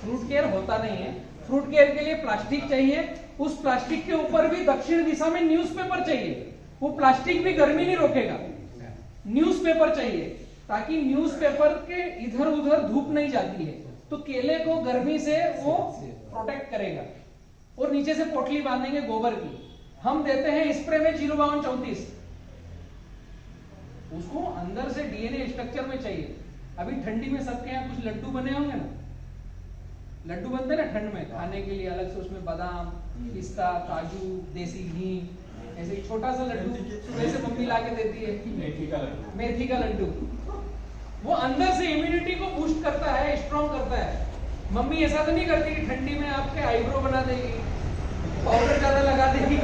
फ्रूट केयर होता नहीं है। फ्रूट केयर के लिए प्लास्टिक चाहिए, उस प्लास्टिक के ऊपर भी दक्षिण दिशा में न्यूज़पेपर चाहिए। वो प्लास्टिक भी गर्मी नहीं रोकेगा, न्यूज़पेपर चाहिए, ताकि न्यूज़पेपर के इधर उधर धूप नहीं जाती है, तो केले को गर्मी से वो प्रोटेक्ट करेगा। और नीचे से पोटली बांधेंगे गोबर की। हम देते हैं स्प्रे में 05234, उसको अंदर से डीएनए स्ट्रक्चर में चाहिए। अभी ठंडी में सबके यहाँ कुछ लड्डू बने होंगे ना, लड्डू बनते हैं ना ठंड में खाने के लिए, अलग से उसमें बादाम, पिस्ता, काजू, देसी घी, ऐसे एक छोटा सा लड्डू सुबह से मम्मी ला के देती है, मेथी का लड्डू। वो अंदर से इम्यूनिटी को बूस्ट करता है, स्ट्रॉन्ग करता है। मम्मी ऐसा तो नहीं करती कि ठंडी में आपके आईब्रो बना देगी, पाउडर ज्यादा लगा देगी,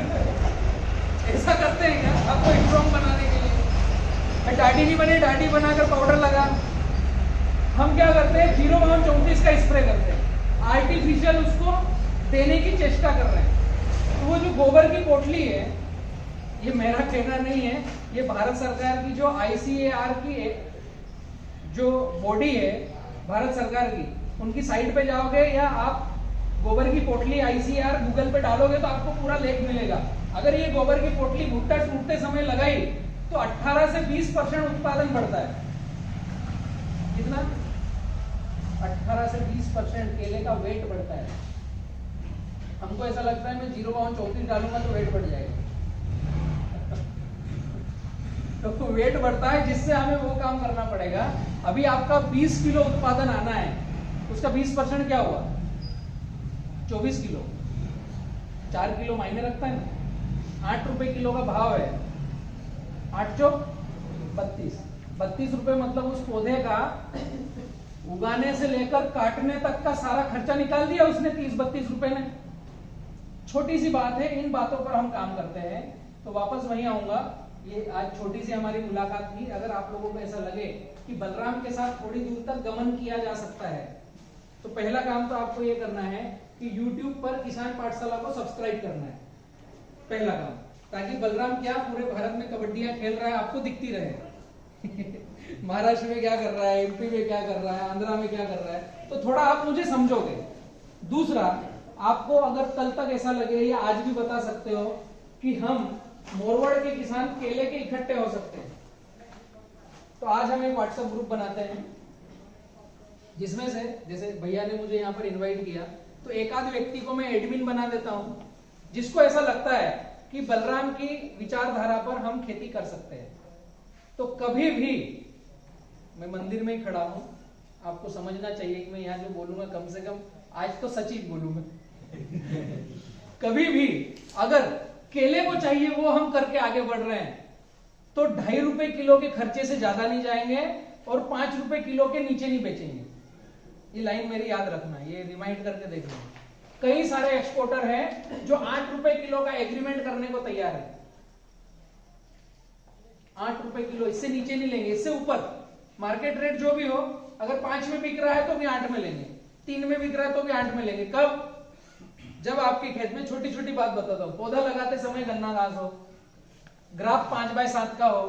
ऐसा करते हैं क्या आपको स्ट्रॉन्ग बनाने के लिए? दाढ़ी नहीं बने, दाढ़ी बनाकर पाउडर लगा। हम क्या करते हैं, 05234 का स्प्रे करते हैं, आर्टिफिशियल उसको देने की चेष्टा कर रहे हैं। तो वो जो गोबर की पोटली है, ये मेरा कहना नहीं है, ये भारत सरकार की जो ICAR की जो बॉडी है भारत सरकार की, उनकी साइट पे जाओगे या आप गोबर की पोटली ICAR गूगल पे डालोगे तो आपको पूरा लेख मिलेगा। अगर ये गोबर की पोटली भुट्टा टूटते समय लगाई तो 18 से 20% उत्पादन बढ़ता है। कितना? 18 से 20% केले का वेट बढ़ता है। हमको ऐसा लगता है मैं 05234 डालूंगा तो वेट बढ़ जाएगा। तो वेट बढ़ता है, जिससे हमें वो काम करना पड़ेगा। अभी आपका 20 किलो उत्पादन आना है, उसका 20% क्या हुआ? 24 किलो। 4 किलो मायने रखता है ना। 8 रुपए किलो का भाव है, 8 चौक 32, 32 रुपए मतलब उस पौधे का उगाने से लेकर काटने तक का सारा खर्चा निकाल दिया उसने 30-32 रुपए में। छोटी सी बात है, इन बातों पर हम काम करते हैं। तो वापस वहीं आऊंगा, ये आज छोटी सी हमारी मुलाकात थी। अगर आप लोगों को ऐसा लगे कि बलराम के साथ थोड़ी दूर तक गमन किया जा सकता है, तो पहला काम तो आपको ये करना है कि YouTube पर किसान पाठशाला को सब्सक्राइब करना है, पहला काम, ताकि बलराम क्या पूरे भारत में कबड्डियां खेल रहा है आपको दिखती रहे। महाराष्ट्र में क्या कर रहा है, MP में क्या कर रहा है, आंध्रा में क्या कर रहा है, तो थोड़ा आप मुझे समझोगे। दूसरा, आपको अगर कल तक ऐसा लगे या आज भी बता सकते हो कि हम मोरवड़ के किसान केले के इकट्ठे हो सकते हैं, तो आज हम एक व्हाट्सएप ग्रुप बनाते हैं, जिसमें से जैसे भैया ने मुझे यहाँ पर इनवाइट किया, तो एक आध व्यक्ति को मैं एडमिन बना देता हूं, जिसको ऐसा लगता है कि बलराम की विचारधारा पर हम खेती कर सकते हैं। तो कभी भी, मैं मंदिर में ही खड़ा हूं, आपको समझना चाहिए कि मैं यहाँ जो बोलूंगा कम से कम आज तो सच ही बोलूंगा। कभी भी अगर केले को चाहिए वो हम करके आगे बढ़ रहे हैं, तो 2.5 रुपए किलो के खर्चे से ज्यादा नहीं जाएंगे और 5 रुपए किलो के नीचे नहीं बेचेंगे। ये लाइन मेरी याद रखना, ये रिमाइंड करके देखना। कई सारे एक्सपोर्टर हैं जो 8 रुपए किलो का एग्रीमेंट करने को तैयार है। 8 रुपए किलो, इससे नीचे नहीं लेंगे, इससे ऊपर मार्केट रेट जो भी हो, अगर 5 में बिक रहा है तो भी 8 में लेंगे, 3 में बिक रहा है तो भी 8 में लेंगे। कब? जब आपके खेत में, छोटी छोटी बात बताता हूं, पौधा लगाते समय गन्ना घास हो, ग्राफ 5x7 का हो,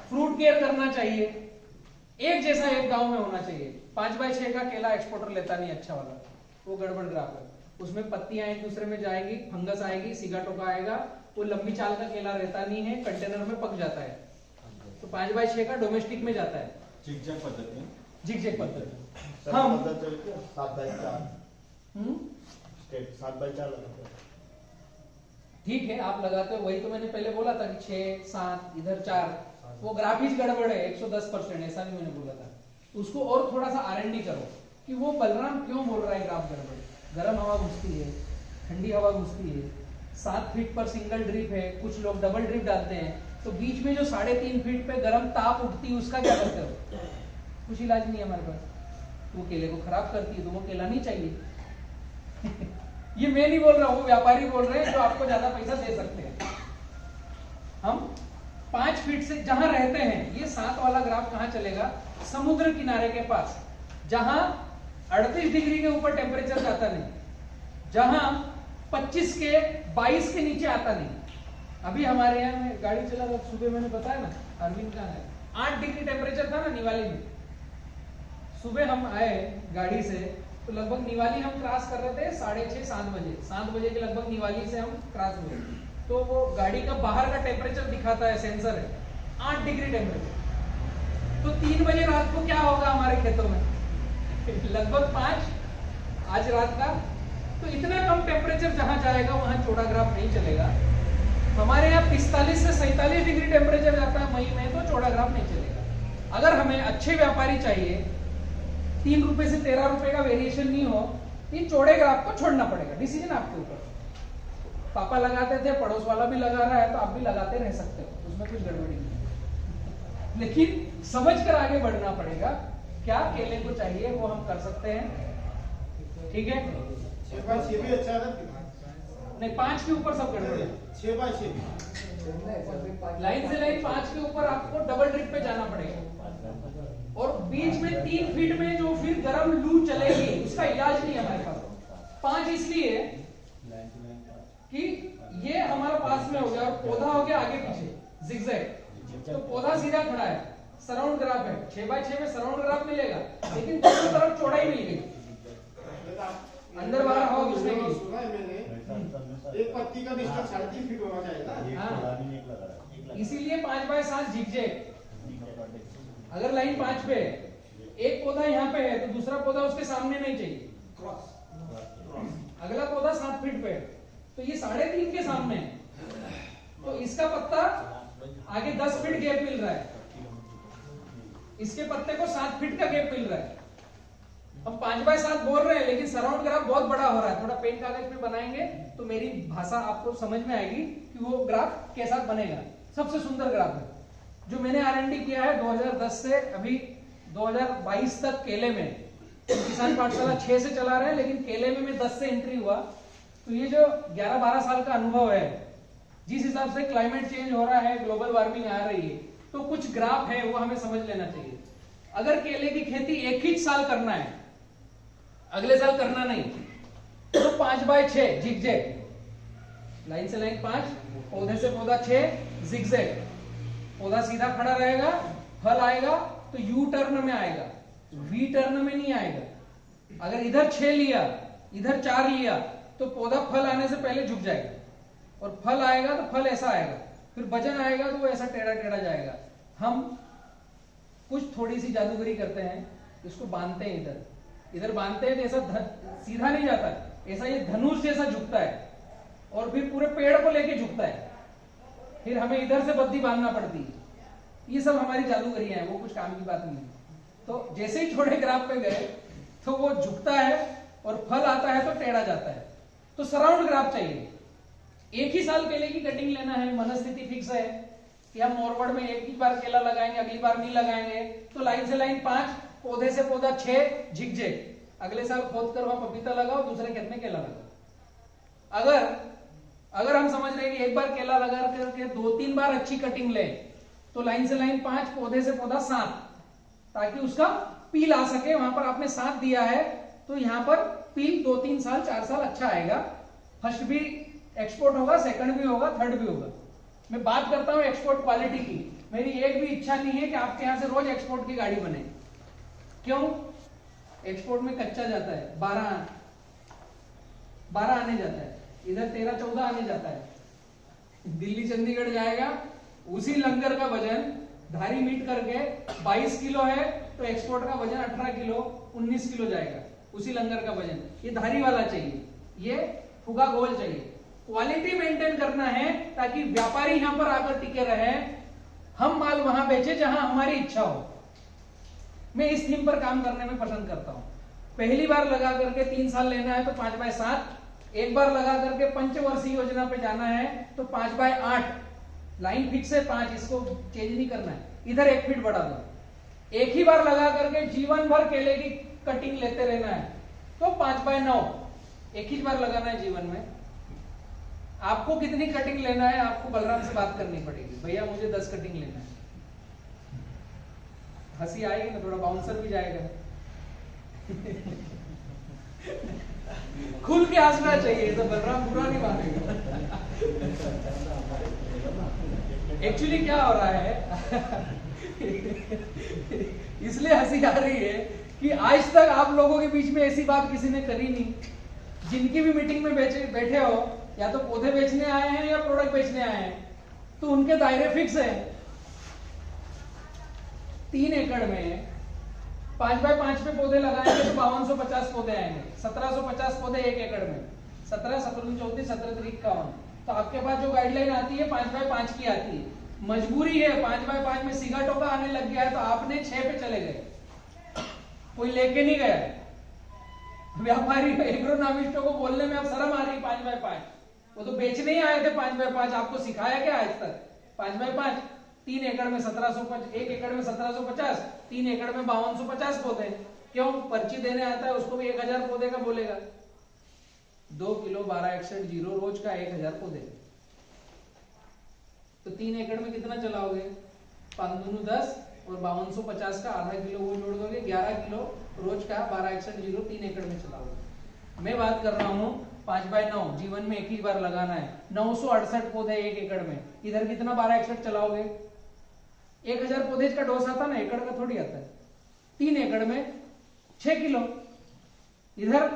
फ्रूट केयर करना चाहिए, एक जैसा एक गांव में होना चाहिए। 5x6 का केला एक्सपोर्टर लेता नहीं अच्छा वाला, वो गड़बड़ ग्राफ है। उसमें पत्तियां एक दूसरे में जाएगी, फंगस आएगी, सीगा टोका आएगा, वो लंबी चाल का केला रहता नहीं है, कंटेनर में पक जाता है। तो 5x6 का डोमेस्टिक में जाता है, झिकझैक पद्धति, झिकझैक पद्धति। हम 7x4 लगाते हैं। ठीक है, आप लगाते हो, वही तो मैंने पहले बोला था कि 6, 7, इधर 4, वो ग्राफ ही गड़बड़ है, 110%, ऐसा भी मैंने बोला था। उसको और थोड़ा सा R&D करो कि वो बलराम क्यों बोल रहा है ग्राफ गड़बड़। गर्म हवा घुसती है, ठंडी हवा घुसती है, 7 फीट पर सिंगल ड्रिप है, कुछ लोग डबल ड्रिप डालते हैं, तो बीच में जो 3.5 फीट पे गर्म ताप उठती है, उसका क्या करते हो? कुछ इलाज नहीं है हमारे पास, वो केले को खराब करती है, तो वो केला नहीं चाहिए। ये मैं नहीं बोल रहा हूं, व्यापारी बोल रहे हैं जो आपको ज्यादा पैसा दे सकते हैं। हम 5 फीट से जहां रहते हैं, ये 7 वाला ग्राफ कहां चलेगा? समुद्र किनारे के पास, जहां 38 डिग्री के ऊपर टेम्परेचर जाता नहीं, जहां 25 के 22 के नीचे आता नहीं। अभी हमारे यहाँ में गाड़ी चला रहा, सुबह मैंने बताया ना, अरविंद का है 8 डिग्री टेम्परेचर था ना निवाली में। सुबह हम आए गाड़ी से, तो लगभग निवाली हम क्रॉस कर रहे थे 6:30 7 बजे, 7 बजे के लगभग निवाली से हम क्रॉस हुए, तो वो गाड़ी का बाहर का टेम्परेचर दिखाता है, सेंसर है 8 डिग्री टेम्परेचर। तो 3 बजे रात को क्या होगा हमारे खेतों में? लगभग 5 आज रात का। तो इतना कम टेम्परेचर जहां जाएगा वहां चौड़ा ग्राफ नहीं चलेगा। हमारे यहाँ 45 से 47 डिग्री टेम्परेचर जाता है मई में, तो चौड़ा ग्राफ नहीं चलेगा। अगर हमें अच्छे व्यापारी चाहिए, 3 रुपए से 13 रुपए का वेरिएशन नहीं हो, इन चौड़े ग्राफ को छोड़ना पड़ेगा। डिसीजन आपके ऊपर। पापा लगाते थे, पड़ोस वाला भी लगा रहा है, तो आप भी लगाते रह सकते हो, उसमें कुछ गड़बड़ी नहीं है। लेकिन समझ कर आगे बढ़ना पड़ेगा, क्या केले को चाहिए वो हम कर सकते हैं। ठीक है, 6x6 भी अच्छा है नहीं 5 के ऊपर सब गड़बड़ है। 6x6 लाइन से लाइन 5 के ऊपर आपको डबल ड्रिप पे जाना पड़ेगा, और बीच में 3 फीट में जो फिर गर्म लू चलेगी, उसका इलाज नहीं है हमारे पास। 5 इसलिए कि ये हमारा पास में हो गया, और पौधा हो गया आगे पीछे जिगजैग, तो पौधा सीधा खड़ा है, सराउंड ग्राफ है, 6x6 में सराउंड ग्राफ मिलेगा, लेकिन दोनों तरफ चौड़ाई मिल गई, अंदर बाहर हवा घुसने की। सुना है मैंने, एक पत्ती का डिस्टेंस 3.5 फीट होना चाहिए ना। इसीलिए 5x7 झिकझैग। अगर लाइन 5 पे है, एक पौधा यहाँ पे है, तो दूसरा पौधा उसके सामने नहीं चाहिए, अगला पौधा 7 फीट पे है, तो ये 3.5 के सामने है, तो इसका पत्ता आगे 10 फीट गैप मिल रहा है, इसके पत्ते को 7 फीट का गैप मिल रहा है। हम 5x7 बोल रहे हैं, लेकिन सराउंड ग्राफ बहुत बड़ा हो रहा है। थोड़ा पेन कागज में बनाएंगे तो मेरी भाषा आपको समझ में आएगी कि वो ग्राफ कैसा बनेगा। सबसे सुंदर ग्राफ है जो मैंने R&D किया है 2010 से अभी 2022 तक केले में। किसान पाठशाला 6 से चला रहे हैं, लेकिन केले में मैं 10 से एंट्री हुआ। तो ये जो 11-12 साल का अनुभव है, जिस हिसाब से क्लाइमेट चेंज हो रहा है, ग्लोबल वार्मिंग आ रही है, तो कुछ ग्राफ है वो हमें समझ लेना चाहिए। अगर केले की खेती एक ही साल करना है, अगले साल करना नहीं, तो 5x6 जिगजैग, लाइन से लाइन 5, पौधे से पौधा 6 जिगजैग, पौधा सीधा खड़ा रहेगा, फल आएगा तो यू टर्न में आएगा, वी टर्न में नहीं आएगा। अगर इधर 6 लिया, इधर 4 लिया, तो पौधा फल आने से पहले झुक जाएगा, और फल आएगा तो फल ऐसा आएगा, फिर वजन आएगा तो वो ऐसा टेढ़ा टेढ़ा जाएगा। हम कुछ थोड़ी सी जादूगरी करते हैं, इसको बांधते हैं, इधर बांधते हैं तो ऐसा सीधा नहीं जाता, ऐसा ये धनुष जैसा झुकता है, और फिर पूरे पेड़ को लेके झुकता है, फिर हमें इधर से बद्दी बांधना पड़ती है। ये सब हमारी जादूगरियां हैं, वो कुछ काम की बात नहीं है। तो जैसे ही छोटे ग्राफ पे गए तो वो झुकता है और फल आता है तो टेढ़ा जाता है। तो सराउंड ग्राफ चाहिए। एक ही साल केले की कटिंग लेना है, मनस्थिति फिक्स है कि हम मोरवड़ में एक ही बार केला लगाएंगे, अगली बार नहीं लगाएंगे, तो लाइन से लाइन 5, पौधे से पौधा 6 झिकझिक, अगले साल खोद कर वहां पपीता लगाओ, दूसरे खेत में केला लगाओ। अगर हम समझ रहे हैं कि एक बार केला लगा करके 2-3 बार अच्छी कटिंग ले, तो लाइन से लाइन 5, पौधे से पौधा 7, ताकि उसका पील आ सके। वहां पर आपने 7 दिया है तो यहां पर पील 2-3 साल 4 साल अच्छा आएगा। फर्स्ट भी एक्सपोर्ट होगा, सेकंड भी होगा, थर्ड भी होगा। मैं बात करता हूं एक्सपोर्ट क्वालिटी की। मेरी एक भी इच्छा नहीं है कि आपके यहां से रोज एक्सपोर्ट की गाड़ी बने। क्यों? एक्सपोर्ट में कच्चा जाता है, 12 आने जाता है, इधर 13-14 आने जाता है। दिल्ली चंडीगढ़ जाएगा, उसी लंगर का वजन धारी मीट करके 22 किलो है, तो एक्सपोर्ट का वजन 18 किलो 19 किलो जाएगा, उसी लंगर का वजन। ये धारी वाला चाहिए, ये फुगा गोल चाहिए। क्वालिटी मेंटेन करना है ताकि व्यापारी यहां पर आकर टिके रहे, हम माल वहां बेचे जहां हमारी इच्छा हो। मैं इस थीम पर काम करने में पसंद करता हूं। पहली बार लगा करके 3 साल लेना है तो 5x7, एक बार लगा करके पंचवर्षीय योजना पे जाना है तो 5x8, लाइन फिक्स है 5, इसको चेंज नहीं करना है। इधर 1 फीट बढ़ा दो। एक ही बार लगा करके जीवन भर केले की कटिंग लेते रहना है तो 5x9, एक ही बार लगाना है जीवन में। आपको कितनी कटिंग लेना है, आपको बलराम से बात करनी पड़ेगी, भैया मुझे 10 कटिंग लेना है। हंसी आएगी ना, थोड़ा बाउंसर भी जाएगा। खुल के हंसना चाहिए, तो बलराम बुरा नहीं मानेगा। एक्चुअली क्या हो रहा है, इसलिए हंसी आ रही है कि आज तक आप लोगों के बीच में ऐसी बात किसी ने करी नहीं। जिनकी भी मीटिंग में बैठे हो, या तो पौधे बेचने आए हैं या प्रोडक्ट बेचने आए हैं, तो उनके दायरे फिक्स है। 3 एकड़ में 5x5 पे पौधे लगाएंगे तो 5250 पौधे आएंगे, 1750 पौधे 1 एकड़ में, 17, 17, 34, 17, 51। तो आपके पास जो गाइडलाइन आती है 5x5 की आती है। मजबूरी है, 5x5 में सीगा टोका आने लग गया है तो आपने 6 पे चले गए, कोई लेके नहीं गया। व्यापारी एग्रोनॉमिस्टों को बोलने में अब शर्म आ रही 5x5, वो तो बेचने ही आए थे 5x5। आपको सिखाया क्या आज तक? 5x5, 3 एकड़ में 1750, 1 एकड़ में 1750, 3 एकड़ में 5250 पौधे। क्यों? पर्ची देने आता है उसको भी 1000 पौधे का बोलेगा। 2 किलो 1261 रोज का 1000 पौधे, तो 3 एकड़ में कितना चलाओगे? 5 दूनी 10 और 5250 का आधा किलो वो जोड़ दोगे, 11 किलो रोज का 1261 3 एकड़ में चलाओगे। मैं बात कर रहा हूँ 5x9, जीवन में एक ही बार लगाना है, 968 पौधे 1 एकड़ में। इधर कितना 1261 चलाओगे? 1000 पौधे का डोज आता ना, एकड़ का थोड़ी आता है। 3 एकड़ में 6 किलो, इधर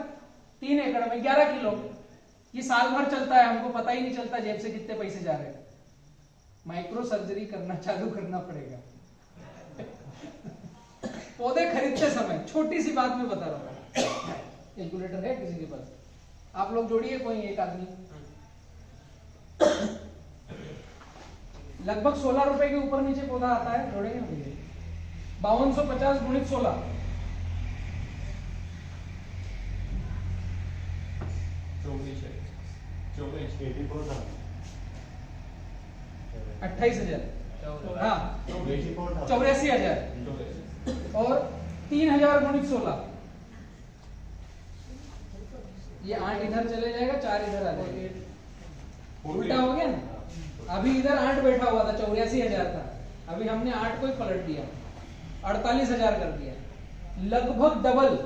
3 एकड़ में 11 किलो। ये साल भर चलता है, हमको पता ही नहीं चलता जेब से कितने पैसे जा रहे हैं। माइक्रो सर्जरी करना चालू करना पड़ेगा। पौधे खरीदते समय छोटी सी बात में बता रहा हूं। कैलकुलेटर है किसी के पास? आप लोग जोड़िए, कोई एक आदमी। लगभग 16 रुपए के ऊपर नीचे पौधा आता है, जोड़ेंगे मुझे। 5250 गुणित 16, 28,000, हाँ 84,000 और 3000 गुणित 16 ये 8 इधर चले जाएगा, 4 इधर आ जाएगा, उल्टा हो गया ना। अभी इधर 8 बैठा हुआ था, 84,000 था, अभी हमने 8 को ही पलट दिया, 48,000 कर दिया, लगभग डबल।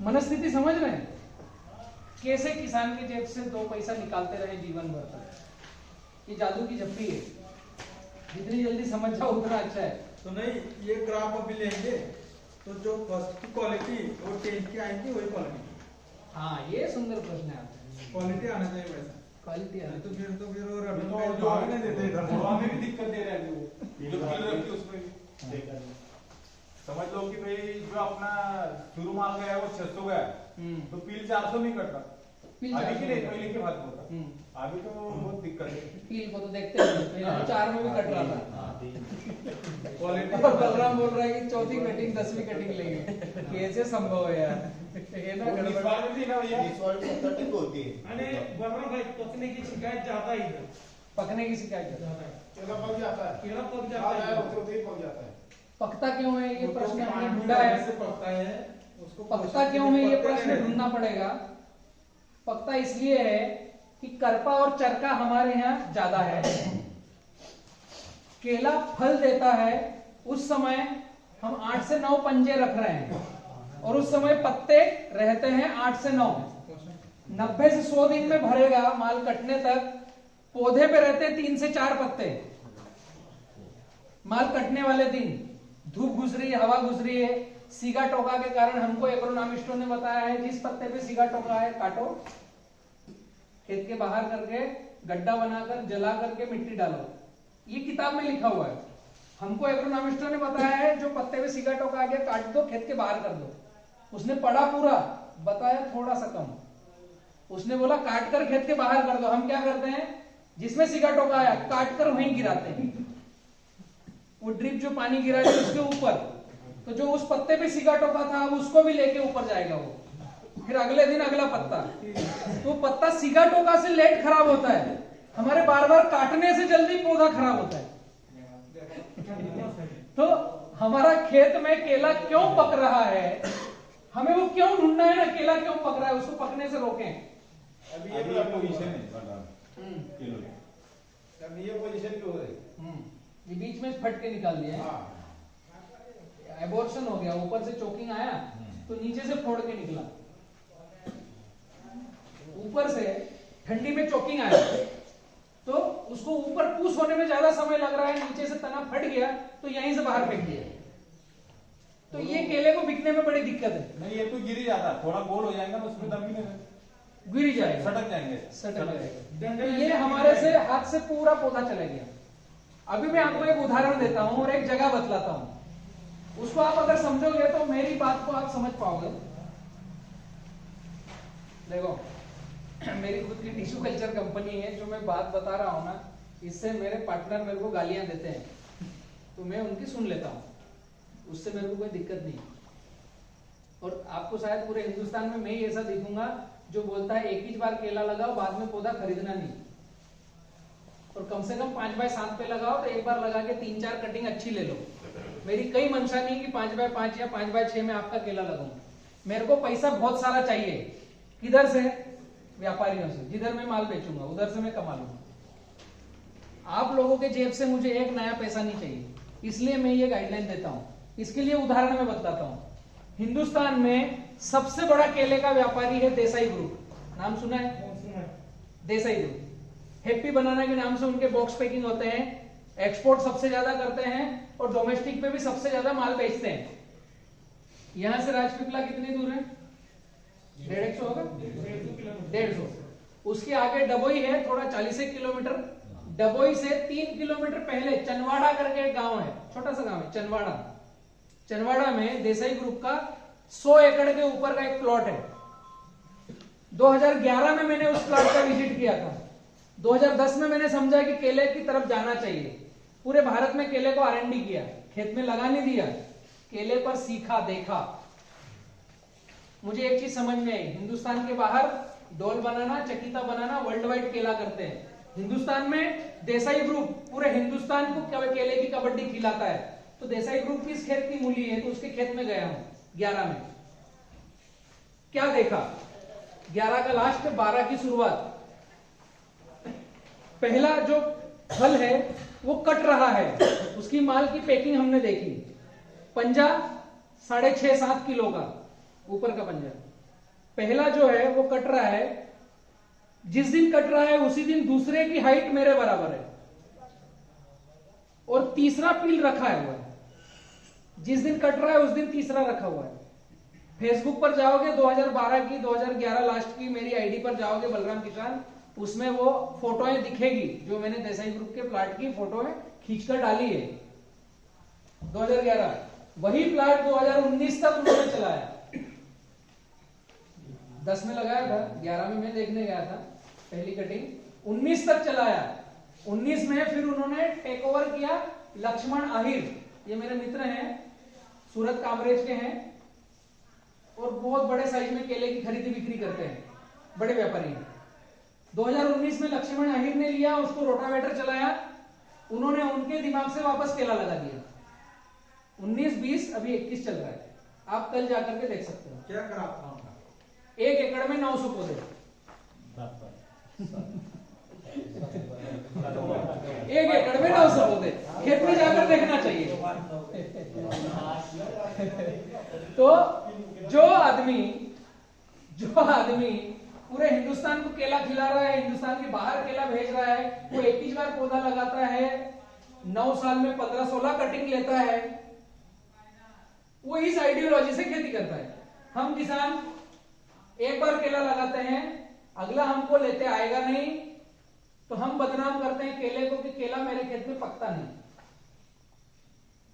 मनस्थिति समझ रहे हैं कैसे किसान के जेब से 2 पैसा निकालते रहे जीवन भर तक। ये जादू की झप्पी है, जितनी जल्दी समझ जाओ उतना अच्छा है। तो नहीं, ये ग्राफ अभी लेंगे तो जो फर्स्ट की क्वालिटी वो 10 की आएगी, वही क्वालिटी। हाँ, ये सुंदर प्रश्न है आपका। क्वालिटी आना चाहिए वैसा। क्वालिटी है तो फिर वो रबड़ तो का जो भाव नहीं देते इधर। गोवा में भी दिक्कत दे रहा है वो, जो कील रखी है उसमें भी। समझ लो कि भाई जो अपना शुरू माल गया वो 600 गया, तो पील 400 नहीं कट रहा पील अभी 400 के लिए, पहले की बात होता। अभी तो बहुत दिक्कत है। पील को तो देखते हैं, पहले तो 4 में भी कट रहा था। क्वालिटी और बलराम बोल रहा है कि चौथी कटिंग 10वीं कटिंग लेंगे, कैसे संभव है यार? ये ना वो इस गड़बड़। बार में थी ना भैया, इस वाली 70 टिक होती है। अरे बलराम भाई, पकने की शिकायत ज्यादा ही है। पकने की शिकायत है। केला पक जाता है, केला पक जाता हाँ, है। होते ही पक जाता है। पकता क्यों है ये वो तो प्रश्न हमने पानी ढूंढा है। से पकता है उसको। पकता क्यों है ये प्रश्न ढूंढना पड़ेगा। पकता इसलिए है कि करपा और चरका हमारे यहाँ ज्यादा है। केला फल देता है उस समय हम 8 से 9 पंजे रख रहे हैं, और उस समय पत्ते रहते हैं 8 से 9। 90 से 100 दिन में भरेगा माल कटने तक, पौधे पे रहते 3 से 4 पत्ते। माल कटने वाले दिन धूप घुस रही है, हवा घुस रही है, सीगा टोका के कारण हमको एग्रोनॉमिस्टों ने बताया है जिस पत्ते पे सीगा टोका है काटो, खेत के बाहर करके गड्ढा बनाकर जला करके मिट्टी डालो। ये किताब में लिखा हुआ है। हमको एग्रोनॉमिस्टों ने बताया है जो पत्ते पे सीगा टोका आ गया काट दो, खेत के बाहर कर दो। उसने पढ़ा पूरा, बताया थोड़ा सा कम। उसने बोला काट कर खेत के बाहर कर दो। हम क्या करते हैं, जिसमें सीगा टोका आया काट कर वहीं गिराते हैं। वो ड्रिप जो पानी गिरा है उसके ऊपर, तो जो उस पत्ते पे सीगा टोका था अब उसको भी लेके ऊपर जाएगा वो। फिर अगले दिन अगला पत्ता, तो पत्ता सीगा टोका से लेट खराब होता है, हमारे बार बार काटने से जल्दी पौधा खराब होता है। तो हमारा खेत में केला क्यों पक रहा है, हमें वो क्यों ढूंढना है ना, केला क्यों पक रहा है, उसको पकने से रोकें। अभी ये पोजीशन है किलो में। अभी ये पोजीशन क्यों हो रही? ये बीच में फट के निकाल दिया है, एबॉर्शन हो गया, ऊपर से चोकिंग आया तो नीचे से फोड़ के निकला। ऊपर से ठंडी में चोकिंग आया तो उसको ऊपर पुश होने में ज्यादा समय लग रहा है, नीचे से तना फट गया तो यहीं से बाहर फेंक दिया। तो ये केले को बिकने में बड़ी दिक्कत है। नहीं, ये तो गिर ही जाता, थोड़ा गोल हो जाएगा ना उसमें दम भी नहीं, गिर ही जाएगा, सटक जाएंगे। सटक जाएगा। तो ये हमारे से हाथ से पूरा पौधा चला गया। अभी मैं आपको एक उदाहरण देता हूं और एक जगह बतलाता हूं, उसको आप अगर समझोगे तो मेरी बात को आप समझ पाओगे। देखो, मेरी खुद की टिश्यू कल्चर कंपनी है, जो मैं बात बता रहा हूं ना, इससे मेरे पार्टनर मेरे को गालियां देते हैं तो मैं उनकी सुन लेता हूं, उससे मेरे को कोई दिक्कत नहीं। और आपको शायद पूरे हिंदुस्तान में मैं ही ऐसा दिखूंगा जो बोलता है एक ही बार केला लगाओ, बाद में पौधा खरीदना नहीं, और कम से कम 5x7 पे लगाओ, तो एक बार लगा के 3-4 कटिंग अच्छी ले लो। मेरी कई मंशा नहीं कि 5x5 या 5x6 में आपका केला लगाऊं। मेरे को पैसा बहुत सारा चाहिए। किधर से? व्यापारियों से। जिधर मैं माल बेचूंगा उधर से मैं कमा लूंगा। आप लोगों के जेब से मुझे एक नया पैसा नहीं चाहिए, इसलिए मैं ये गाइडलाइन देता हूं। इसके लिए उदाहरण मैं बताता हूं। हिंदुस्तान में सबसे बड़ा केले का व्यापारी है देसाई ग्रुप। नाम सुना है? देसाई ग्रुप। हैप्पी बनाना के नाम से उनके बॉक्स पैकिंग होते हैं, एक्सपोर्ट सबसे ज्यादा करते हैं और डोमेस्टिक पे भी सबसे ज्यादा माल बेचते हैं। यहां से राजपीपला कितनी दूर है? 150 होगा, 150। उसके आगे डबोई है, थोड़ा 40 किलोमीटर। डबोई से 3 किलोमीटर पहले चनवाड़ा करके एक गांव है, छोटा सा गांव है चनवाड़ा। चनवाड़ा में देसाई ग्रुप का 100 एकड़ के ऊपर का एक प्लॉट है। 2011 में मैंने उस प्लॉट का विजिट किया था। 2010 में मैंने समझा कि केले की तरफ जाना चाहिए। पूरे भारत में केले को R&D किया, खेत में लगा नहीं दिया, केले पर सीखा, देखा। मुझे एक चीज समझ में आई, हिंदुस्तान के बाहर डोल बनाना, चकीता बनाना, वर्ल्ड वाइड केला करते हैं। हिंदुस्तान में देसाई ग्रुप पूरे हिंदुस्तान को केले की कबड्डी खिलाता है। तो देसाई ग्रुप किस खेत की मूली है, तो उसके खेत में गया हूं 11 में। क्या देखा? 11 का लास्ट, 12 की शुरुआत। पहला जो फल है वो कट रहा है, उसकी माल की पैकिंग हमने देखी, पंजा 6.5-7 किलो का, ऊपर का पंजा पहला जो है वो कट रहा है। जिस दिन कट रहा है उसी दिन दूसरे की हाइट मेरे बराबर है, और तीसरा पील रखा हुआ है। जिस दिन कट रहा है उस दिन तीसरा रखा हुआ है। फेसबुक पर जाओगे 2012 की 2011 लास्ट की मेरी आईडी पर जाओगे बलराम किसान, उसमें वो फोटोएं दिखेगी जो मैंने देसाई ग्रुप के प्लाट की फोटोएं खींचकर डाली है 2011। वही प्लाट 2019 तक उन्होंने चलाया। 10 में लगाया था, 11 में मैं देखने गया था पहली कटिंग, 19 तक चलाया। 19 में फिर उन्होंने टेक ओवर किया। लक्ष्मण आहिर, ये मेरे मित्र हैं, सूरत कामरेज के हैं और बहुत बड़े साइज में केले की खरीदी बिक्री करते हैं, बड़े व्यापारी हैं। 2019 में लक्ष्मण आहिर ने लिया, उसको रोटावेटर चलाया, उन्होंने उनके दिमाग से वापस केला लगा दिया। 19-20 अभी 21 चल रहा है, आप कल जाकर के देख सकते हो। क्या करा था उनका? 1 एकड़ में 900 पौधे, 1 एकड़ में 900 पौधे, खेत में जाकर देखना चाहिए। तो जो आदमी पूरे हिंदुस्तान को केला खिला रहा है, हिंदुस्तान के बाहर केला भेज रहा है, वो 21 बार पौधा लगाता है, 9 साल में 15-16 कटिंग लेता है, वो इस आइडियोलॉजी से खेती करता है। हम किसान एक बार केला लगाते हैं, अगला हमको लेते आएगा नहीं, तो हम बदनाम करते हैं केले को कि केला मेरे खेत में पकता नहीं।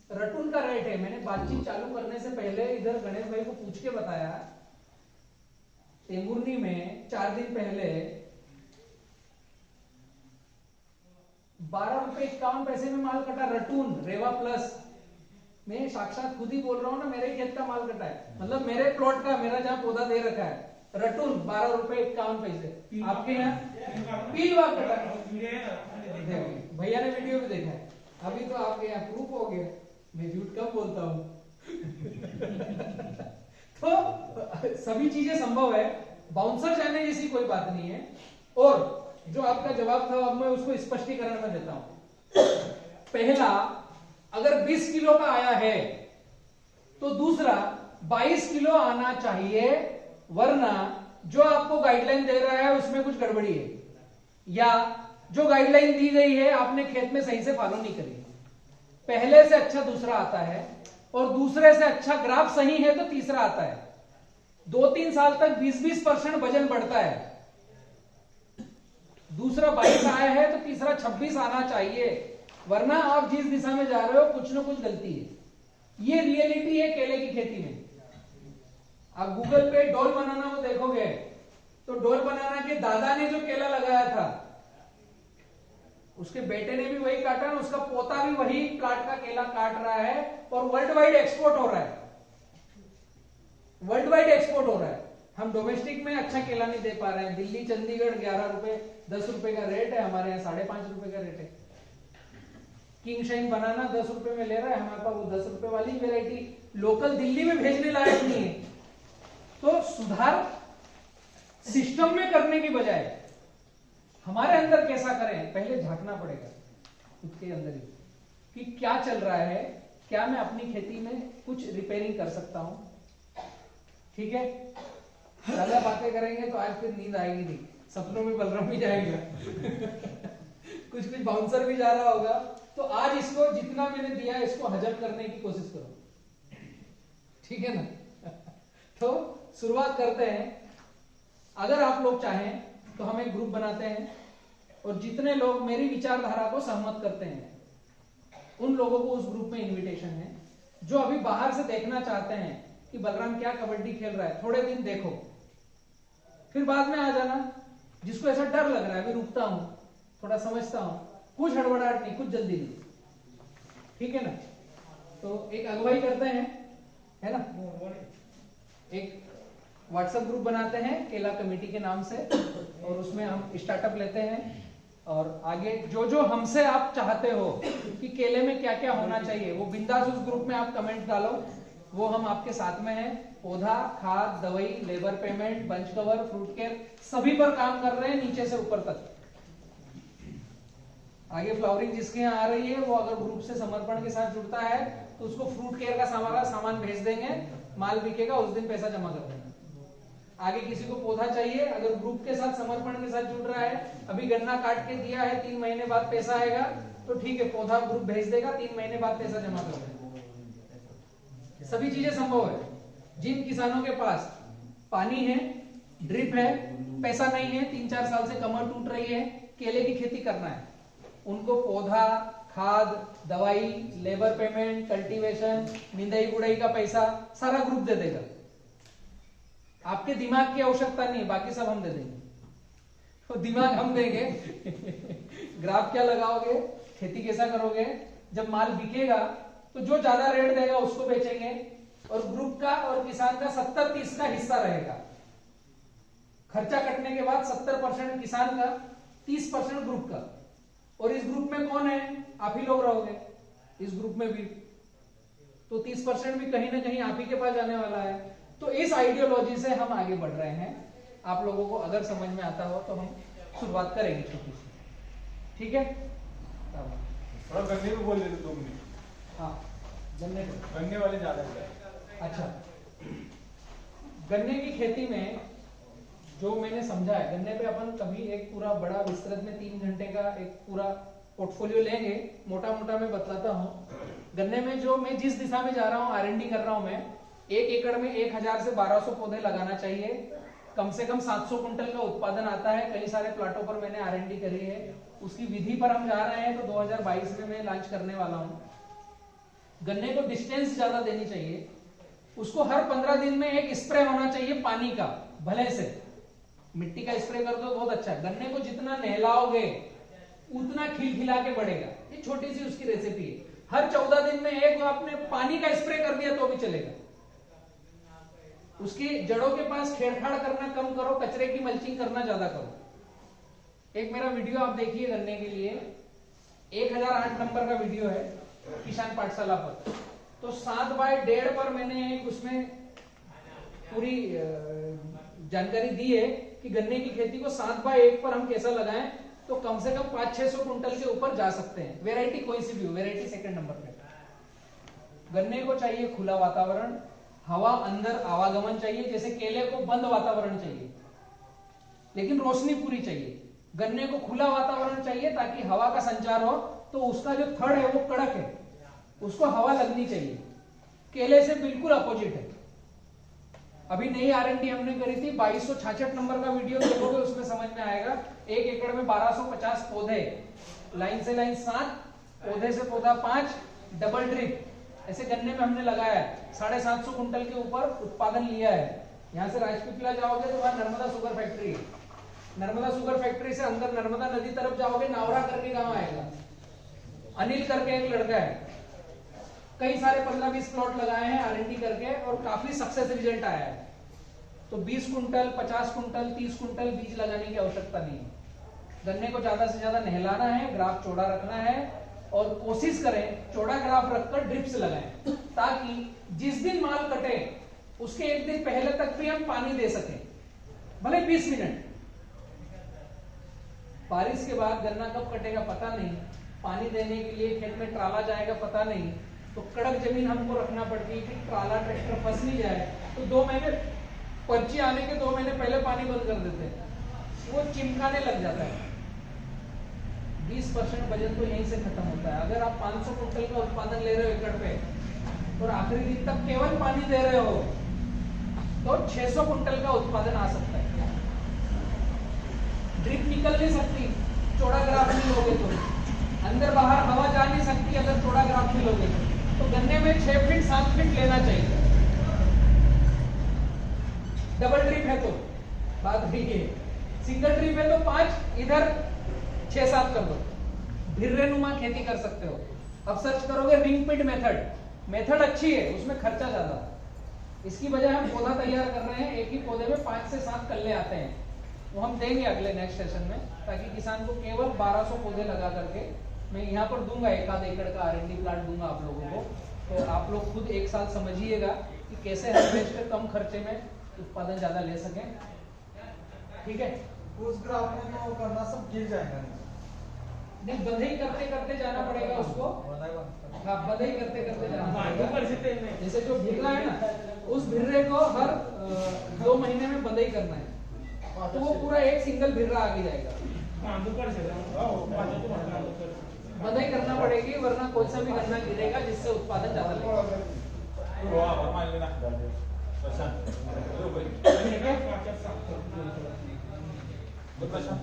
रटून का रेट है, मैंने बातचीत चालू करने से पहले इधर गणेश भाई को पूछ के बताया, तेमुरनी में 4 दिन पहले 12 रुपए 51 पैसे में माल कटा, रटून रेवा प्लस। मैं साक्षात खुद ही बोल रहा हूं ना, मेरे खेत का माल कटा है, मतलब मेरे प्लॉट का, मेरा जहां पौधा दे रखा है, रटून 12 रुपए 51 पैसे। आपके यहाँ पील वाप कटा, भैया ने वीडियो में देखा है, अभी तो आपके यहाँ प्रूफ हो गया, मैं झूठ कम बोलता हूं। तो सभी चीजें संभव है, बाउंसर जाने जैसी कोई बात नहीं है। और जो आपका जवाब था, अब मैं उसको स्पष्टीकरण में देता हूं। पहला, अगर 20 किलो का आया है तो दूसरा 22 किलो आना चाहिए, वरना जो आपको गाइडलाइन दे रहा है उसमें कुछ गड़बड़ी है, या जो गाइडलाइन दी गई है आपने खेत में सही से फॉलो नहीं करी। पहले से अच्छा दूसरा आता है, और दूसरे से अच्छा ग्राफ सही है तो तीसरा आता है। 2-3 साल तक 20-20% वजन बढ़ता है। दूसरा 22 आया है तो तीसरा 26 आना चाहिए, वरना आप जिस दिशा में जा रहे हो कुछ ना कुछ गलती है। ये रियलिटी है केले की खेती में। आप गूगल पे डोल बनाना को देखोगे तो डोल बनाना के दादा ने जो केला लगाया था, उसके बेटे ने भी वही काटा, उसका पोता भी वही प्लाट का केला काट रहा है, और वर्ल्ड वाइड एक्सपोर्ट हो रहा है। वर्ल्ड वाइड एक्सपोर्ट हो रहा है। हम डोमेस्टिक में अच्छा केला नहीं दे पा रहे हैं। दिल्ली चंडीगढ़ 11 रुपए 10 रुपए का रेट है, हमारे यहाँ 5.5 रुपए का रेट है। किंग शाइन बनाना 10 रुपए में ले रहा है, हमारे पास वो 10 रुपए वाली वेराइटी लोकल दिल्ली में भेजने लायक नहीं है। तो सुधार सिस्टम में करने की बजाय हमारे अंदर कैसा करें, पहले झांकना पड़ेगा खुद के अंदर ही कि क्या चल रहा है, क्या मैं अपनी खेती में कुछ रिपेयरिंग कर सकता हूं। ठीक है, ज्यादा बातें करेंगे तो आज फिर नींद आएगी नहीं, सपनों में बलराम भी जाएगा कुछ बाउंसर भी जा रहा होगा। तो आज इसको जितना मैंने दिया इसको हजम करने की कोशिश करो, ठीक है ना। तो शुरुआत करते हैं। अगर आप लोग चाहें तो हम एक ग्रुप बनाते हैं, और जितने लोग मेरी विचारधारा को सहमत करते हैं उन लोगों को उस ग्रुप में इनविटेशन है। जो अभी बाहर से देखना चाहते हैं कि बलराम क्या कबड्डी खेल रहा है, थोड़े दिन देखो, फिर बाद में आ जाना। जिसको ऐसा डर लग रहा है, अभी रुकता हूं, थोड़ा समझता हूं, कुछ हड़बड़ाहट नहीं, कुछ जल्दी नहीं, ठीक है ना। तो एक अगुवाई करते हैं, है ना, एक व्हाट्सएप ग्रुप बनाते हैं केला कमेटी के नाम से, और उसमें हम स्टार्टअप लेते हैं, और आगे जो जो हमसे आप चाहते हो कि केले में क्या क्या होना चाहिए, वो बिंदास उस ग्रुप में आप कमेंट डालो, वो हम आपके साथ में हैं। पौधा, खाद, दवाई, labour payment, bunch cover, fruit care सभी पर काम कर रहे हैं, नीचे से ऊपर तक। आगे फ्लावरिंग जिसके यहाँ आ रही है वो अगर ग्रुप से समर्पण के साथ जुड़ता है तो उसको फ्रूट केयर का सामान भेज देंगे, माल बिकेगा उस दिन पैसा जमा कर देंगे। आगे किसी को पौधा चाहिए, अगर ग्रुप के साथ समर्पण के साथ जुड़ रहा है, अभी गन्ना काट के दिया है, 3 महीने बाद पैसा आएगा तो ठीक है, पौधा ग्रुप भेज देगा, 3 महीने बाद पैसा जमा कर देगा। सभी चीजें संभव है। जिन किसानों के पास पानी है, ड्रिप है, पैसा नहीं है, 3-4 साल से कमर टूट रही है, केले की खेती करना है, उनको पौधा, खाद, दवाई, लेबर पेमेंट, कल्टीवेशन, निंदाई गुड़ाई का पैसा सारा ग्रुप दे देगा। आपके दिमाग की आवश्यकता नहीं है, बाकी सब हम दे देंगे। तो दिमाग हम देंगे ग्राफ क्या लगाओगे, खेती कैसा करोगे, जब माल बिकेगा तो जो ज्यादा रेट देगा उसको बेचेंगे, और ग्रुप का और किसान का 70-30 का हिस्सा रहेगा। खर्चा कटने के बाद 70% किसान का, 30% ग्रुप का। और इस ग्रुप में कौन है, आप ही लोग रहोगे इस ग्रुप में भी, तो 30% भी कहीं ना कहीं आप ही के पास जाने वाला है। तो इस आइडियोलॉजी से हम आगे बढ़ रहे हैं। आप लोगों को अगर समझ में आता हो तो हम शुरुआत करेंगे छोटी सी, ठीक है। थोड़ा गन्ने में बोल देते 2 मिनट। हाँ, गन्ने गन्ने वाले ज्यादा है। अच्छा, गन्ने की खेती में जो मैंने समझा है, गन्ने पे अपन कभी एक पूरा बड़ा विस्तृत में 3 घंटे का एक पूरा पोर्टफोलियो लेंगे, मोटा मोटा मैं बतलाता हूँ। गन्ने में जो मैं जिस दिशा में जा रहा हूँ, R&D कर रहा हूँ मैं, 1 एकड़ में 1000 से 1200 पौधे लगाना चाहिए, कम से कम 700 कुंटल का उत्पादन आता है। कई सारे प्लाटों पर मैंने R&D करी है, उसकी विधि पर हम जा रहे हैं, तो 2022 में मैं लॉन्च करने वाला हूँ। गन्ने को डिस्टेंस ज्यादा देनी चाहिए, उसको हर 15 दिन में एक स्प्रे होना चाहिए पानी का, भले से मिट्टी का स्प्रे कर दो बहुत अच्छा है। गन्ने को जितना नहलाओगे उतना खिलखिला के बढ़ेगा, ये छोटी सी उसकी रेसिपी है। हर 14 दिन में एक आपने पानी का स्प्रे कर दिया तो भी चलेगा। उसकी जड़ों के पास छेड़छाड़ करना कम करो, कचरे की मल्चिंग करना ज्यादा करो। एक मेरा वीडियो आप देखिए गन्ने के लिए, 1008 नंबर का वीडियो है किसान पाठशाला पर। तो 7x1.5 पर मैंने एक उसमें पूरी जानकारी दी है कि गन्ने की खेती को 7x1 पर हम कैसा लगाएं तो कम से कम 500-600 कुंटल के ऊपर जा सकते हैं। वेराइटी कोई सी भी हो, वेराइटी सेकंड नंबर पे। गन्ने को चाहिए खुला वातावरण, हवा अंदर आवागमन चाहिए, जैसे केले को बंद वातावरण चाहिए लेकिन रोशनी पूरी चाहिए। गन्ने को खुला वातावरण चाहिए ताकि हवा का संचार हो, तो उसका जो थड़ है वो कड़क है, उसको हवा लगनी चाहिए। केले से बिल्कुल अपोजिट है। अभी नई R&D हमने करी थी, 2266 नंबर का वीडियो देखोगे उसमें समझ में आएगा। 1 एकड़ में 1250 पौधे, लाइन से लाइन 7, पौधे से पौधा 5, डबल ड्रिप, ऐसे गन्ने में हमने लगाया है। 750 कुंटल के ऊपर उत्पादन लिया है। यहाँ से राजपीपला जाओगे तो वहां नर्मदा शुगर फैक्ट्री है, नर्मदा शुगर फैक्ट्री से अंदर नर्मदा नदी तरफ जाओगे, नावरा करके गांव आएगा, अनिल करके एक लड़का है, कई सारे 15-20 प्लॉट लगाए हैं R&D करके और काफी सक्सेस रिजल्ट आया है। तो 20 कुंटल, 50 कुंटल, 30 कुंटल बीज लगाने की आवश्यकता नहीं है। गन्ने को ज्यादा से ज्यादा नहलाना है, ग्राफ चौड़ा रखना है और कोशिश करें चौड़ा ग्राफ रखकर ड्रिप से लगाएं, ताकि जिस दिन माल कटे उसके 1 दिन पहले तक भी हम पानी दे सकें, भले 20 मिनट। बारिश के बाद गन्ना कब कटेगा पता नहीं, पानी देने के लिए खेत में ट्राला जाएगा पता नहीं, तो कड़क जमीन हमको रखना पड़ती है कि ट्राला ट्रैक्टर फंस नहीं जाए। तो 2 महीने पर्ची आने के 2 महीने पहले पानी बंद कर देते हैं, वो चिमकाने लग जाता है। 20% वजन तो यहीं से खत्म होता है। अगर आप 500 कुंटल का उत्पादन ले रहे हो एकड़ पे और आखिरी दिन तक केवल पानी दे रहे हो तो 600 कुंटल का उत्पादन आ सकता है। ड्रिप निकल नहीं सकती चौड़ा ग्राफ नहीं लोगे तो, अंदर बाहर हवा जा नहीं सकती अगर चौड़ा ग्राफ नहीं लोगे तो गन्ने में 6 फीट 7 फीट लेना चाहिए। डबल ड्रिप है तो बात भी है, सिंगल ड्रिप है तो 5, इधर 6-7 कर दो, भिर्रेनुमा खेती कर सकते हो। अब सर्च करोगे रिंग पिट मेथड अच्छी है, उसमें खर्चा ज्यादा। इसकी वजह हम पौधा तैयार कर रहे हैं, एक ही पौधे में 5 से 7 कल्ले आते हैं, वो हम देंगे अगले नेक्स्ट सेशन में, ताकि किसान को केवल 1200 पौधे लगा करके मैं यहाँ पर दूंगा 1 आध एकड़ का R&D प्लाट दूंगा आप लोगों को, आप लोग खुद एक साल समझिएगा कि कैसे हार्वेस्ट पे कम खर्चे में उत्पादन ज्यादा ले सकें। ठीक है, उस ग्राफ में तो करना सब गिर जाएगा। नहीं बंधई करते करते जाना पड़ेगा उसको। हाँ, बंधई करते करते जाना पड़ेगा। जैसे जो भिर्रा है ना, उस भिर्रे को हर 2 महीने में बंधई करना है, तो वो पूरा एक सिंगल भिर्रा आगे जाएगा। बंधई करना पड़ेगी, वरना कोई सा भी गन्ना गिरेगा जिससे उत्पादन ज्यादा लगेगा। हो, आभार मानले ना. प्रशांत. हो, भाई. ठीक है? हो, प्रशांत.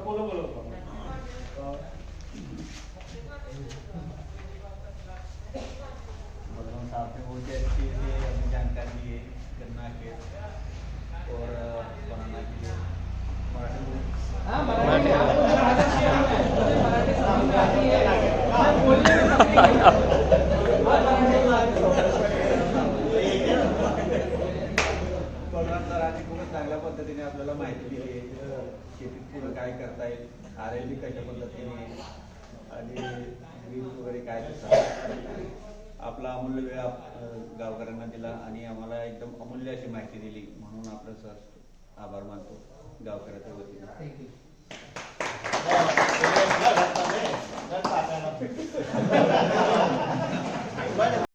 बोलो बोलो बलराम साहब ने बहुत अच्छी से हमें जानकारी दी है गन्ना के और बनाना के लिए हाँ, मराठी में आपको जो भाषा चाहिए है, मुझे मराठी समझ में आती है, मैं बोलने में तकलीफ नहीं बलराम सरांनी खूपच चांगल्या पद्धतीने आपल्याला माहिती दिली आहे शेतीत पुढे काय करता येईल, आरएलबी कशा पद्धतीने आणि वीज वगैरे काय करतात, आपला अमूल्य वेळ गावकऱ्यांना दिला आणि आम्हाला एकदम अमूल्य अशी माहिती दिली, म्हणून आपलं सर आभार मानतो गावकऱ्याच्या वतीने. थँक्यू.